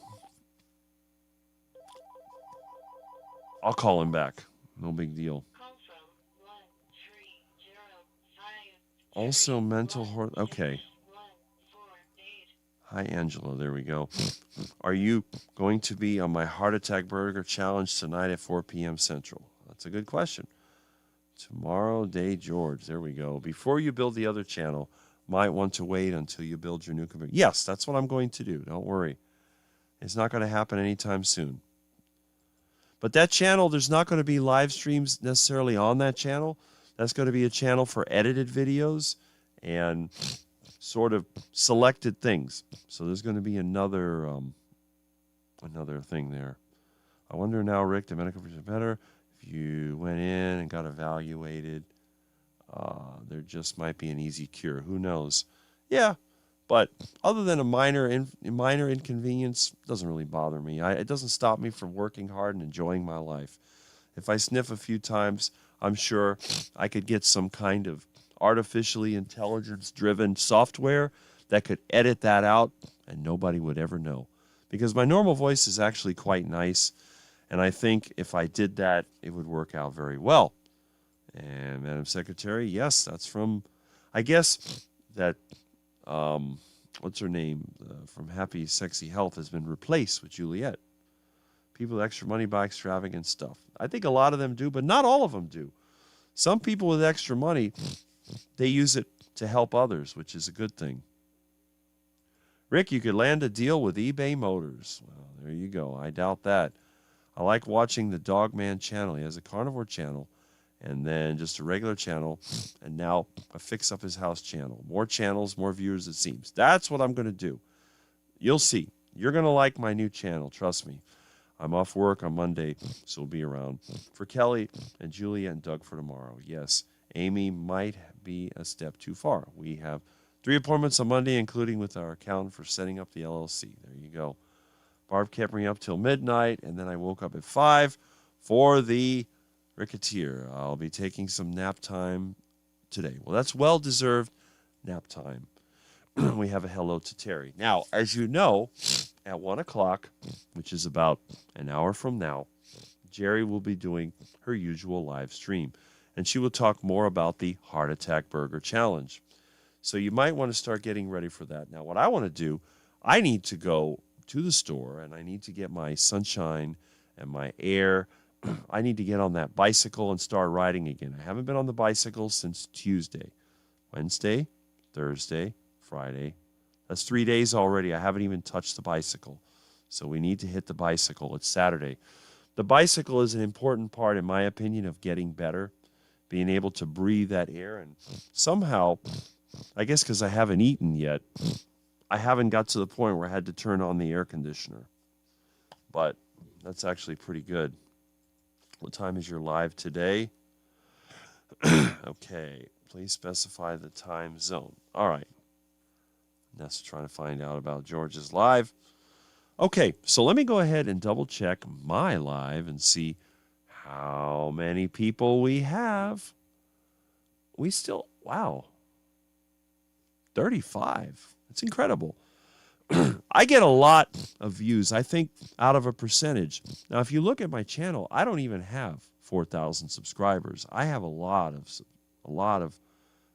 B: I'll call him back. No big deal.
C: Call from 13053.
B: Also mental okay. Hi, Angela. There we go. Are you going to be on my Heart Attack Burger Challenge tonight at 4 p.m. Central? That's a good question. Tomorrow, Day George. There we go. Before you build the other channel, might want to wait until you build your new computer. Yes, that's what I'm going to do. Don't worry. It's not going to happen anytime soon. But that channel, there's not going to be live streams necessarily on that channel. That's going to be a channel for edited videos and sort of selected things. So there's going to be another thing there. I wonder now, Rick, the medical is better. If you went in and got evaluated, there just might be an easy cure. Who knows? Yeah, but other than a minor inconvenience, doesn't really bother me. It doesn't stop me from working hard and enjoying my life. If I sniff a few times, I'm sure I could get some kind of artificially intelligence-driven software that could edit that out, and nobody would ever know. Because my normal voice is actually quite nice, and I think if I did that, it would work out very well. And Madam Secretary, yes, that's from, I guess that, what's her name, from Happy Sexy Health has been replaced with Juliet. People with extra money buy extravagant stuff. I think a lot of them do, but not all of them do. Some people with extra money, they use it to help others, which is a good thing. Rick, you could land a deal with eBay Motors. Well, there you go. I doubt that. I like watching the Dogman channel. He has a carnivore channel and then just a regular channel, and now a Fix Up His House channel. More channels, more viewers, it seems. That's what I'm going to do. You'll see. You're going to like my new channel. Trust me. I'm off work on Monday, so we'll be around. For Kelly and Julia and Doug for tomorrow. Yes, Amy might be a step too far. We have 3 appointments on Monday, including with our accountant for setting up the LLC. There you go. Barb kept me up till midnight, and then I woke up at 5 for the Ricketeer. I'll be taking some nap time today. Well, that's well-deserved nap time. We have a hello to Terry. Now, as you know, at 1 o'clock, which is about an hour from now, Jerry will be doing her usual live stream, and she will talk more about the Heart Attack Burger Challenge. So you might want to start getting ready for that. Now, what I want to do, I need to go to the store, and I need to get my Sunshine and my Air. I need to get on that bicycle and start riding again. I haven't been on the bicycle since Tuesday. Wednesday, Thursday, Friday. That's 3 days already. I haven't even touched the bicycle. So we need to hit the bicycle. It's Saturday. The bicycle is an important part, in my opinion, of getting better, being able to breathe that air. And somehow, I guess because I haven't eaten yet, I haven't got to the point where I had to turn on the air conditioner. But that's actually pretty good. What time is your live today? Okay. Please specify the time zone. All right. That's trying to find out about George's live. Okay, so let me go ahead and double check my live and see how many people we have. We still, wow, 35. It's incredible. I get a lot of views, I think, out of a percentage. Now, if you look at my channel, I don't even have 4,000 subscribers. I have a lot of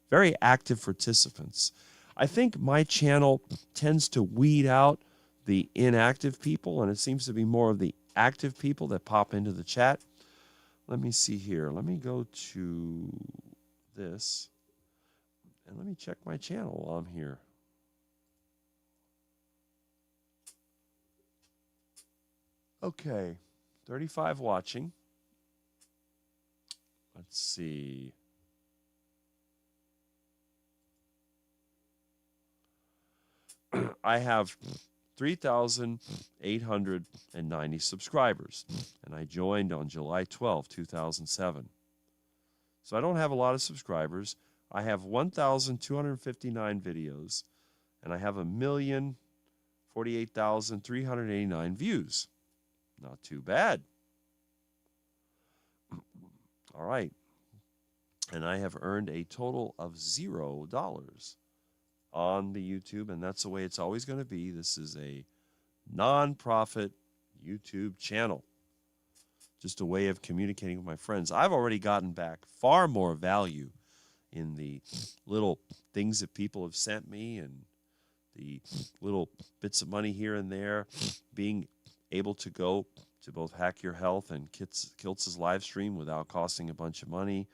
B: very active participants. I think my channel tends to weed out the inactive people, and it seems to be more of the active people that pop into the chat. Let me see here. Let me go to this, and let me check my channel while I'm here. Okay, 35 watching. Let's see. I have 3,890 subscribers. And I joined on July 12, 2007. So I don't have a lot of subscribers. I have 1,259 videos, and I have 1,048,389 views. Not too bad. All right. And I have earned a total of $0 on the YouTube, and that's the way it's always going to be. This is a non-profit YouTube channel. Just a way of communicating with my friends. I've already gotten back far more value in the little things that people have sent me and the little bits of money here and there, being able to go to both Hack Your Health and Kiltz's live stream without costing a bunch of money.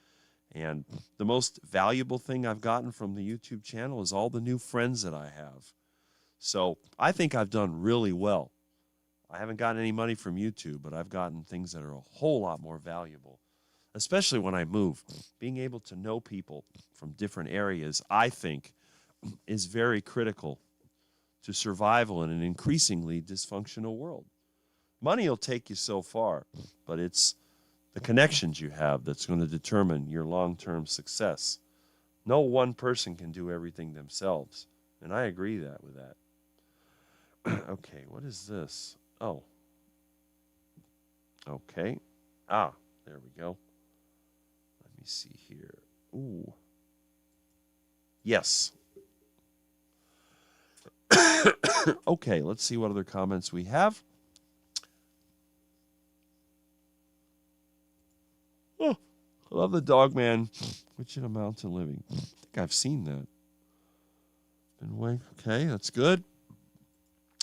B: And the most valuable thing I've gotten from the YouTube channel is all the new friends that I have. So I think I've done really well. I haven't gotten any money from YouTube, but I've gotten things that are a whole lot more valuable, especially when I move. Being able to know people from different areas, I think, is very critical to survival in an increasingly dysfunctional world. Money will take you so far, but it's the connections you have that's going to determine your long-term success. No one person can do everything themselves, and I agree with that. Okay, what is this? Oh. Okay. Ah, there we go. Let me see here. Ooh. Yes. Okay, let's see what other comments we have. Oh, I love the dog man. Witch in a Mountain Living. I think I've seen that. Okay, that's good.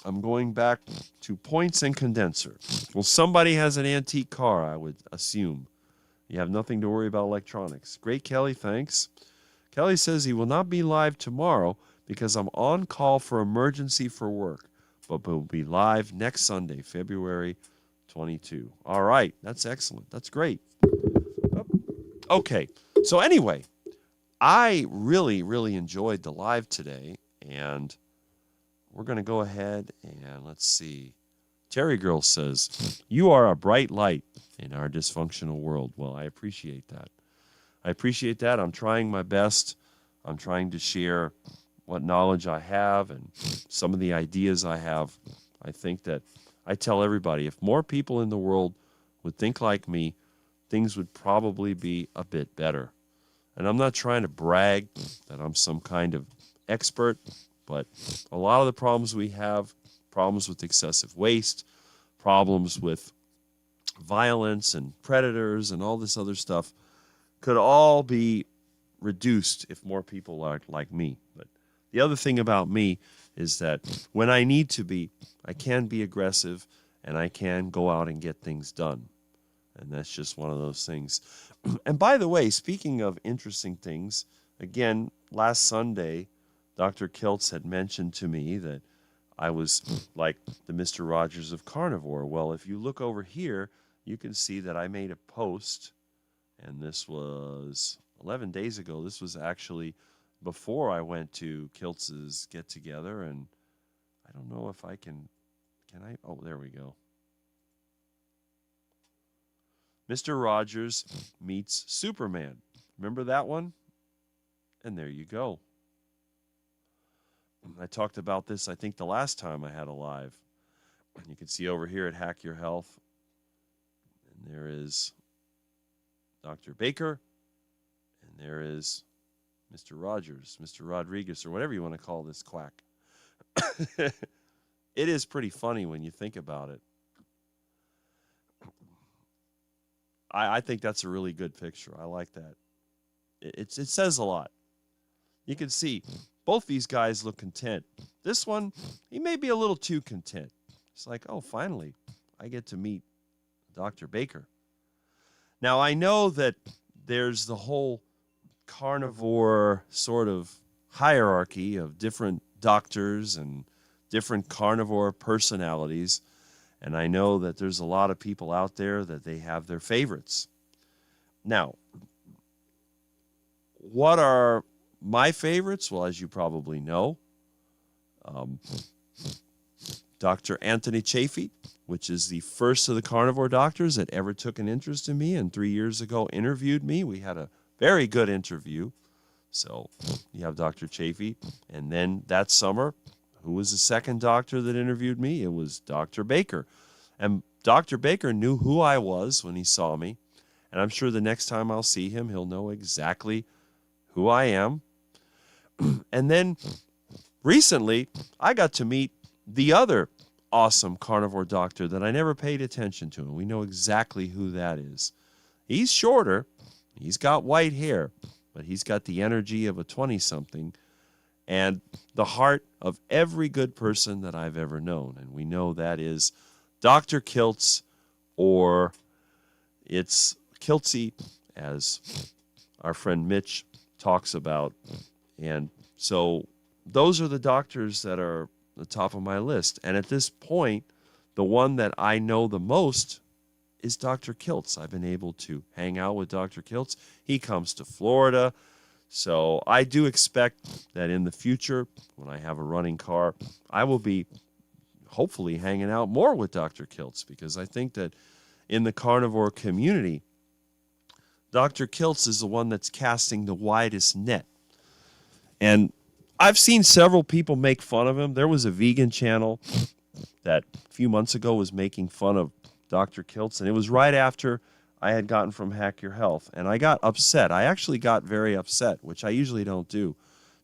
B: I'm going back to points and condenser. Well, somebody has an antique car, I would assume. You have nothing to worry about electronics. Great, Kelly, thanks. Kelly says he will not be live tomorrow because I'm on call for emergency for work, but will be live next Sunday, February 22. All right, that's excellent. That's great. Okay, so anyway, I really, really enjoyed the live today, and we're going to go ahead and let's see. Terry Girl says, you are a bright light in our dysfunctional world. Well, I appreciate that. I appreciate that. I'm trying my best. I'm trying to share what knowledge I have and some of the ideas I have. I think that I tell everybody, if more people in the world would think like me, things would probably be a bit better. And I'm not trying to brag that I'm some kind of expert, but a lot of the problems we have, problems with excessive waste, problems with violence and predators and all this other stuff, could all be reduced if more people are like me. But the other thing about me is that when I need to be, I can be aggressive and I can go out and get things done. And that's just one of those things. And by the way, speaking of interesting things, again, last Sunday, Dr. Kiltz had mentioned to me that I was like the Mr. Rogers of carnivore. Well, if you look over here, you can see that I made a post, and this was 11 days ago. This was actually before I went to Kiltz's get-together, and I don't know if I can I? Oh, there we go. Mr. Rogers meets Superman. Remember that one? And there you go. I talked about this, I think, the last time I had a live. You can see over here at Hack Your Health. And there is Dr. Baker. And there is Mr. Rogers, Mr. Rodriguez, or whatever you want to call this quack. It is pretty funny when you think about it. I think that's a really good picture. I like that. It says a lot. You can see both these guys look content. This one, he may be a little too content. It's like, oh, finally, I get to meet Dr. Baker. Now, I know that there's the whole carnivore sort of hierarchy of different doctors and different carnivore personalities. And I know that there's a lot of people out there that they have their favorites. Now, what are my favorites? Well, as you probably know, Dr. Anthony Chafee, which is the first of the carnivore doctors that ever took an interest in me and 3 years ago interviewed me. We had a very good interview. So you have Dr. Chafee. And then that summer, who was the second doctor that interviewed me? It was Dr. Baker. And Dr. Baker knew who I was when he saw me. And I'm sure the next time I'll see him, he'll know exactly who I am. And then recently, I got to meet the other awesome carnivore doctor that I never paid attention to, and we know exactly who that is. He's shorter, he's got white hair, but he's got the energy of a 20-something and the heart of every good person that I've ever known, and we know that is Dr. Kiltz, or it's Kiltsy, as our friend Mitch talks about. And so those are the doctors that are the top of my list. And at this point, the one that I know the most is Dr. Kiltz. I've been able to hang out with Dr. Kiltz. He comes to Florida. So I do expect that in the future, when I have a running car, I will be hopefully hanging out more with Dr. Kiltz, because I think that in the carnivore community, Dr. Kiltz is the one that's casting the widest net. And I've seen several people make fun of him. There was a vegan channel that a few months ago was making fun of Dr. Kiltz, and it was right after I had gotten from Hack Your Health, and I got upset. I actually got very upset, which I usually don't do,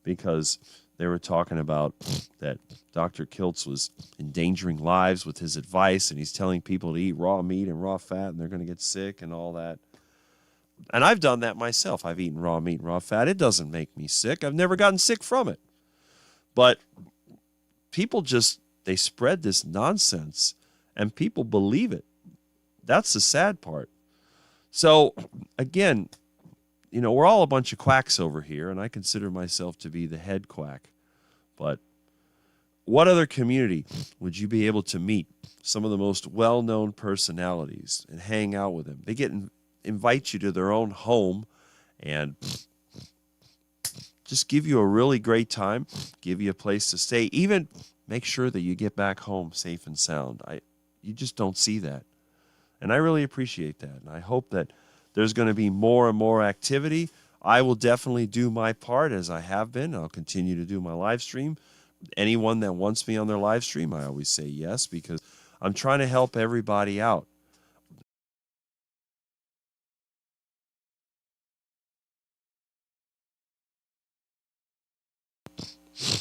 B: because they were talking about that Dr. Kiltz was endangering lives with his advice, and he's telling people to eat raw meat and raw fat, and they're going to get sick and all that. And I've done that myself. I've eaten raw meat and raw fat. It doesn't make me sick. I've never gotten sick from it. But people just, they spread this nonsense, and people believe it. That's the sad part. So, again, you know, we're all a bunch of quacks over here, and I consider myself to be the head quack. But what other community would you be able to meet some of the most well-known personalities and hang out with them? They invite you to their own home and just give you a really great time, give you a place to stay, even make sure that you get back home safe and sound. You just don't see that. And I really appreciate that. And I hope that there's going to be more and more activity. I will definitely do my part, as I have been. I'll continue to do my live stream. Anyone that wants me on their live stream, I always say yes, because I'm trying to help everybody out.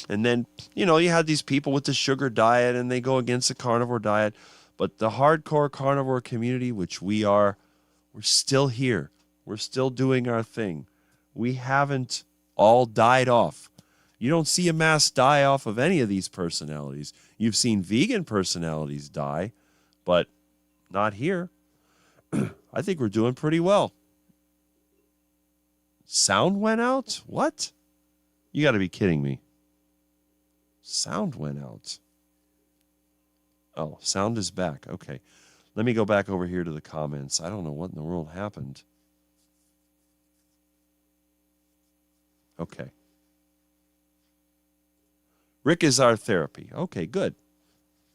B: And then, you know, you have these people with the sugar diet, and they go against the carnivore diet. But the hardcore carnivore community, which we are, we're still here. We're still doing our thing. We haven't all died off. You don't see a mass die off of any of these personalities. You've seen vegan personalities die, but not here. I think we're doing pretty well. Sound went out? What? You got to be kidding me. Sound went out. Oh, sound is back. Okay. Let me go back over here to the comments. I don't know what in the world happened. Okay. Rick is our therapy. Okay, good.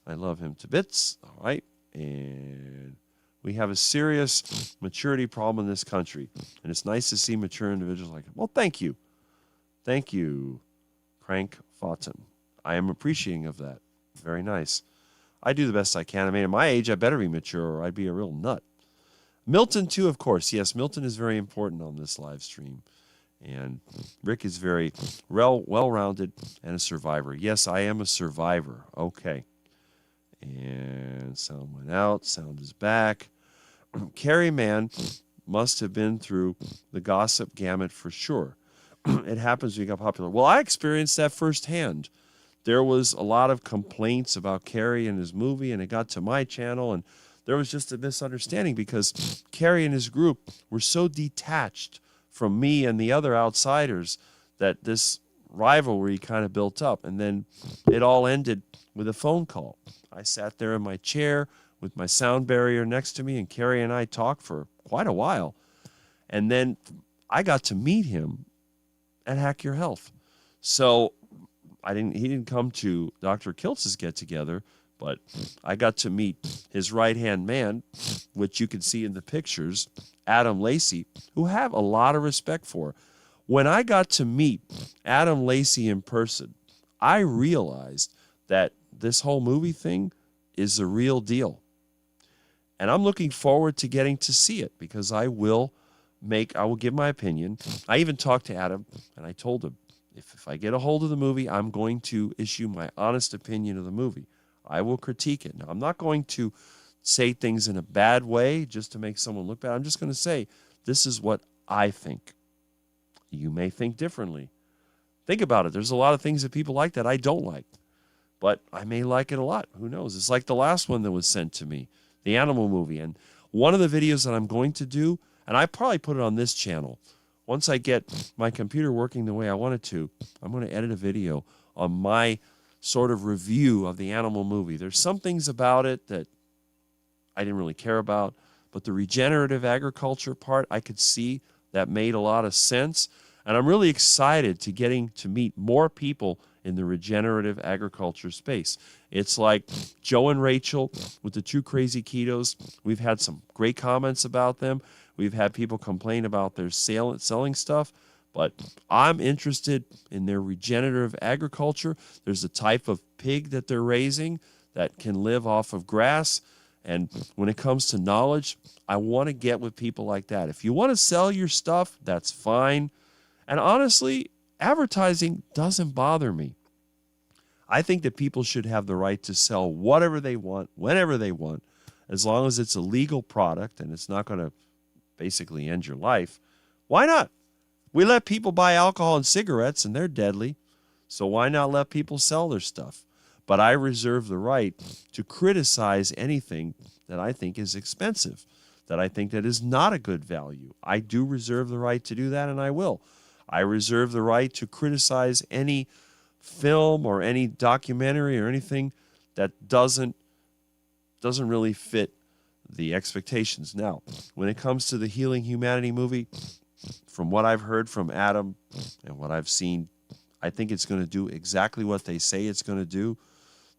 B: I love him to bits. All right. And we have a serious maturity problem in this country. And it's nice to see mature individuals like him. Well, thank you. Thank you, Crank Fawton. I am appreciating of that. Very nice. I do the best I can. I mean, at my age, I better be mature or I'd be a real nut. Milton, too, of course. Yes, Milton is very important on this live stream. And Rick is very well-rounded and a survivor. Yes, I am a survivor. Okay. And sound went out. Sound is back. Carrie Mann must have been through the gossip gamut for sure. It happens when you got popular. Well, I experienced that firsthand. There was a lot of complaints about Carrie and his movie, and it got to my channel, and there was just a misunderstanding because Carrie and his group were so detached from me and the other outsiders that this rivalry kind of built up, and then it all ended with a phone call. I sat there in my chair with my sound barrier next to me, and Carrie and I talked for quite a while, and then I got to meet him at Hack Your Health. So he didn't come to Dr. Kiltz's get-together, But I got to meet his right-hand man, which you can see in the pictures, Adam Lacey, who I have a lot of respect for. When I got to meet Adam Lacey in person, I realized that this whole movie thing is the real deal. And I'm looking forward to getting to see it because I will give my opinion. I even talked to Adam, and I told him, if I get a hold of the movie, I'm going to issue my honest opinion of the movie. I will critique it. Now, I'm not going to say things in a bad way just to make someone look bad. I'm just going to say, this is what I think. You may think differently. Think about it. There's a lot of things that people like that I don't like, but I may like it a lot. Who knows? It's like the last one that was sent to me, the animal movie. And one of the videos that I'm going to do, and I probably put it on this channel, once I get my computer working the way I want it to, I'm going to edit a video on my sort of review of the animal movie. There's some things about it that I didn't really care about, but the regenerative agriculture part, I could see that made a lot of sense. And I'm really excited to getting to meet more people in the regenerative agriculture space. It's like Joe and Rachel with the Two Crazy Ketos. We've had some great comments about them. We've had people complain about their selling stuff. But I'm interested in their regenerative agriculture. There's a type of pig that they're raising that can live off of grass. And when it comes to knowledge, I want to get with people like that. If you want to sell your stuff, that's fine. And honestly, advertising doesn't bother me. I think that people should have the right to sell whatever they want, whenever they want, as long as it's a legal product and it's not going to basically end your life. Why not? We let people buy alcohol and cigarettes, and they're deadly. So why not let people sell their stuff? But I reserve the right to criticize anything that I think is expensive, that I think that is not a good value. I do reserve the right to do that, and I will. I reserve the right to criticize any film or any documentary or anything that doesn't really fit the expectations. Now, when it comes to the Healing Humanity movie, from what I've heard from Adam and what I've seen, I think it's going to do exactly what they say it's going to do.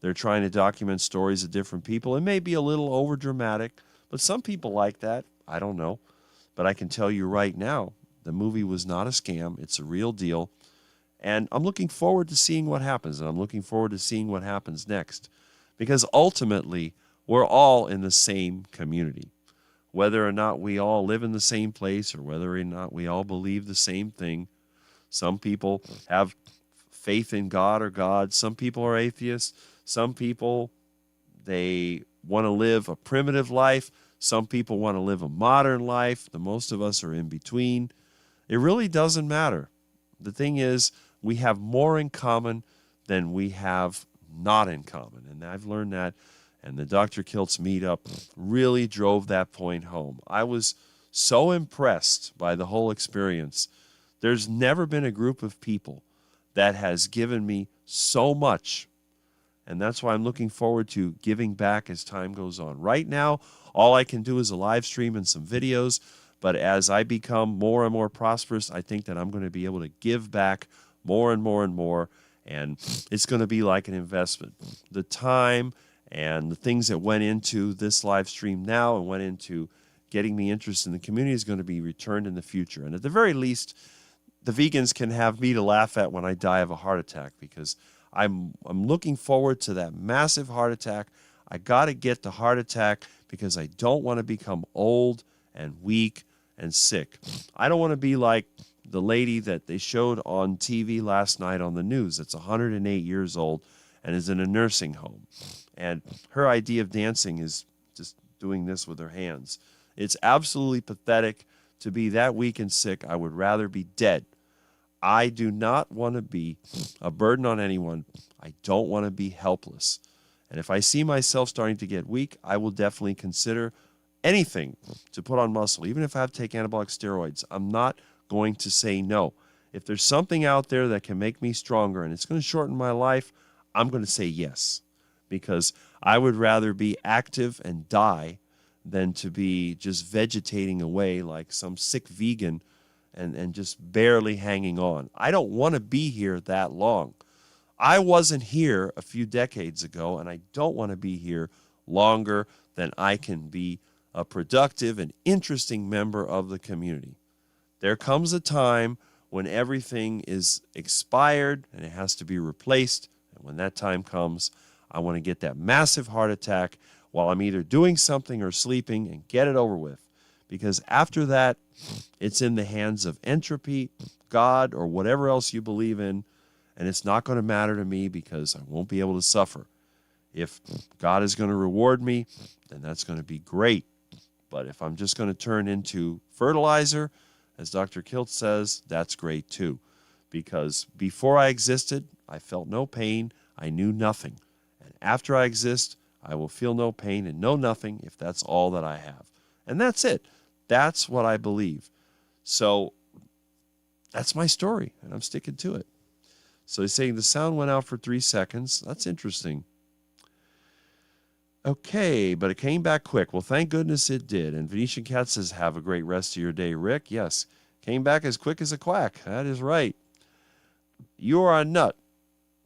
B: They're trying to document stories of different people. It may be a little over dramatic, but some people like that. I don't know. But I can tell you right now, the movie was not a scam. It's a real deal. And I'm looking forward to seeing what happens. And I'm looking forward to seeing what happens next. Because ultimately, we're all in the same community. Whether or not we all live in the same place or whether or not we all believe the same thing. Some people have faith in God or gods. Some people are atheists. Some people, they want to live a primitive life. Some people want to live a modern life. The most of us are in between. It really doesn't matter. The thing is, we have more in common than we have not in common. And I've learned that. And the Dr. Kiltz meetup really drove that point home. I was so impressed by the whole experience. There's never been a group of people that has given me so much. And that's why I'm looking forward to giving back as time goes on. Right now, all I can do is a live stream and some videos. But as I become more and more prosperous, I think that I'm going to be able to give back more and more and more. And it's going to be like an investment. The time and the things that went into this live stream now and went into getting me interested in the community is going to be returned in the future. And at the very least, the vegans can have me to laugh at when I die of a heart attack, because I'm looking forward to that massive heart attack. I got to get the heart attack because I don't want to become old and weak and sick. I don't want to be like the lady that they showed on TV last night on the news that's 108 years old and is in a nursing home. And her idea of dancing is just doing this with her hands. It's absolutely pathetic to be that weak and sick. I would rather be dead. I do not want to be a burden on anyone. I don't want to be helpless. And if I see myself starting to get weak, I will definitely consider anything to put on muscle, even if I have to take anabolic steroids. I'm not going to say no. If there's something out there that can make me stronger and it's going to shorten my life, I'm going to say yes, because I would rather be active and die than to be just vegetating away like some sick vegan and just barely hanging on. I don't want to be here that long. I wasn't here a few decades ago, and I don't want to be here longer than I can be a productive and interesting member of the community. There comes a time when everything is expired and it has to be replaced. And when that time comes, I want to get that massive heart attack while I'm either doing something or sleeping and get it over with. Because after that, it's in the hands of entropy, God, or whatever else you believe in, and it's not going to matter to me because I won't be able to suffer. If God is going to reward me, then that's going to be great. But if I'm just going to turn into fertilizer, as Dr. Kilt says, that's great too. Because before I existed, I felt no pain, I knew nothing. And after I exist, I will feel no pain and know nothing if that's all that I have. And that's it. That's what I believe. So that's my story, and I'm sticking to it. So he's saying the sound went out for 3 seconds. That's interesting. Okay, but it came back quick. Well, thank goodness it did. And Venetian Cat says, have a great rest of your day, Rick. Yes, came back as quick as a quack. That is right. You are a nut,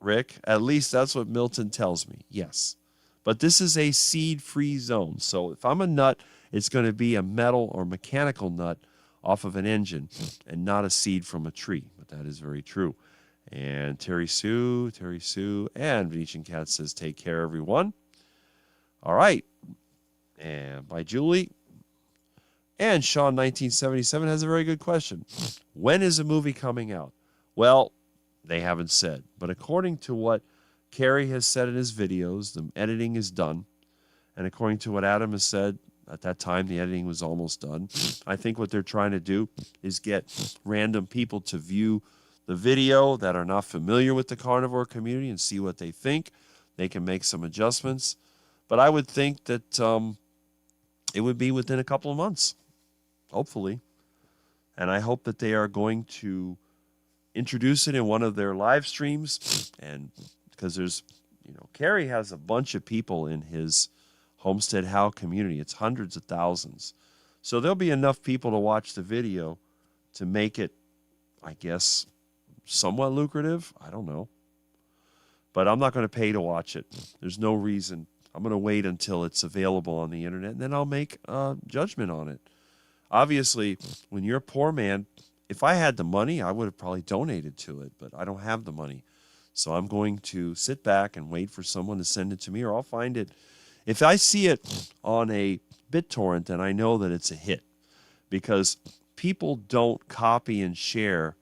B: Rick. At least that's what Milton tells me. Yes. But this is a seed-free zone. So if I'm a nut, it's going to be a metal or mechanical nut off of an engine and not a seed from a tree. But that is very true. And Terry Sue, and Venetian Cat says, take care, everyone. All right. And by Julie. And Sean 1977 has a very good question. When is a movie coming out? Well, they haven't said. But according to what Carrie has said in his videos, the editing is done. And according to what Adam has said, at that time, the editing was almost done. I think what they're trying to do is get random people to view the video that are not familiar with the carnivore community and see what they think. They can make some adjustments. But I would think that it would be within a couple of months, hopefully. And I hope that they are going to introduce it in one of their live streams. And because there's, Carrie has a bunch of people in his Homestead How community. It's hundreds of thousands. So there'll be enough people to watch the video to make it, I guess, somewhat lucrative. I don't know. But I'm not going to pay to watch it. There's no reason. I'm going to wait until it's available on the internet, and then I'll make a judgment on it. Obviously, when you're a poor man, if I had the money, I would have probably donated to it, but I don't have the money. So I'm going to sit back and wait for someone to send it to me, or I'll find it. If I see it on a BitTorrent, then I know that it's a hit, because people don't copy and share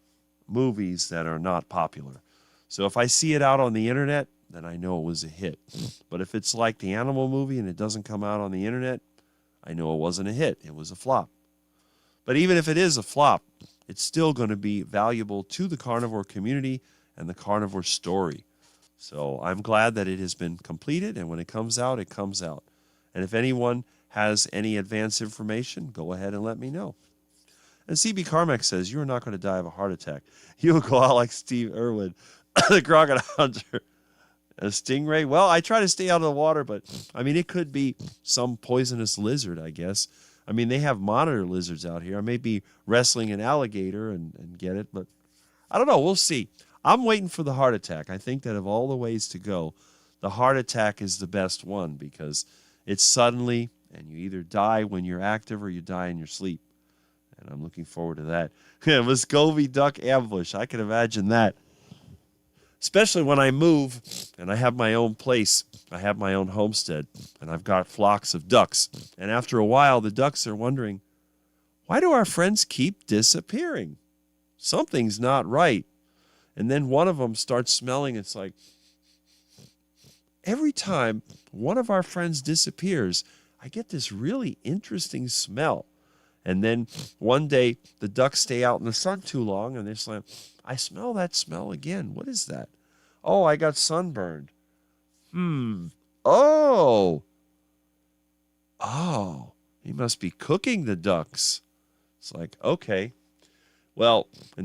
B: movies that are not popular. So if I see it out on the internet, then I know it was a hit. But if it's like the Animal movie and it doesn't come out on the internet, I know it wasn't a hit. It was a flop. But even if it is a flop, it's still going to be valuable to the carnivore community and the carnivore story. So I'm glad that it has been completed, and when it comes out, it comes out. And if anyone has any advanced information, go ahead and let me know. And CB Carmack says, you are not going to die of a heart attack. You will go out like Steve Irwin, the crocodile hunter. A stingray? Well, I try to stay out of the water, but, it could be some poisonous lizard, I guess. They have monitor lizards out here. I may be wrestling an alligator and get it, but I don't know. We'll see. I'm waiting for the heart attack. I think that of all the ways to go, the heart attack is the best one, because it's suddenly, and you either die when you're active or you die in your sleep. And I'm looking forward to that. Muscovy duck ambush. I can imagine that. Especially when I move and I have my own place. I have my own homestead, and I've got flocks of ducks. And after a while, the ducks are wondering, why do our friends keep disappearing? Something's not right. And then one of them starts smelling. It's like, every time one of our friends disappears, I get this really interesting smell. And then one day, the ducks stay out in the sun too long, and they're just like, I smell that smell again. What is that? Oh, I got sunburned. Oh, he must be cooking the ducks. It's like, okay. Well, and then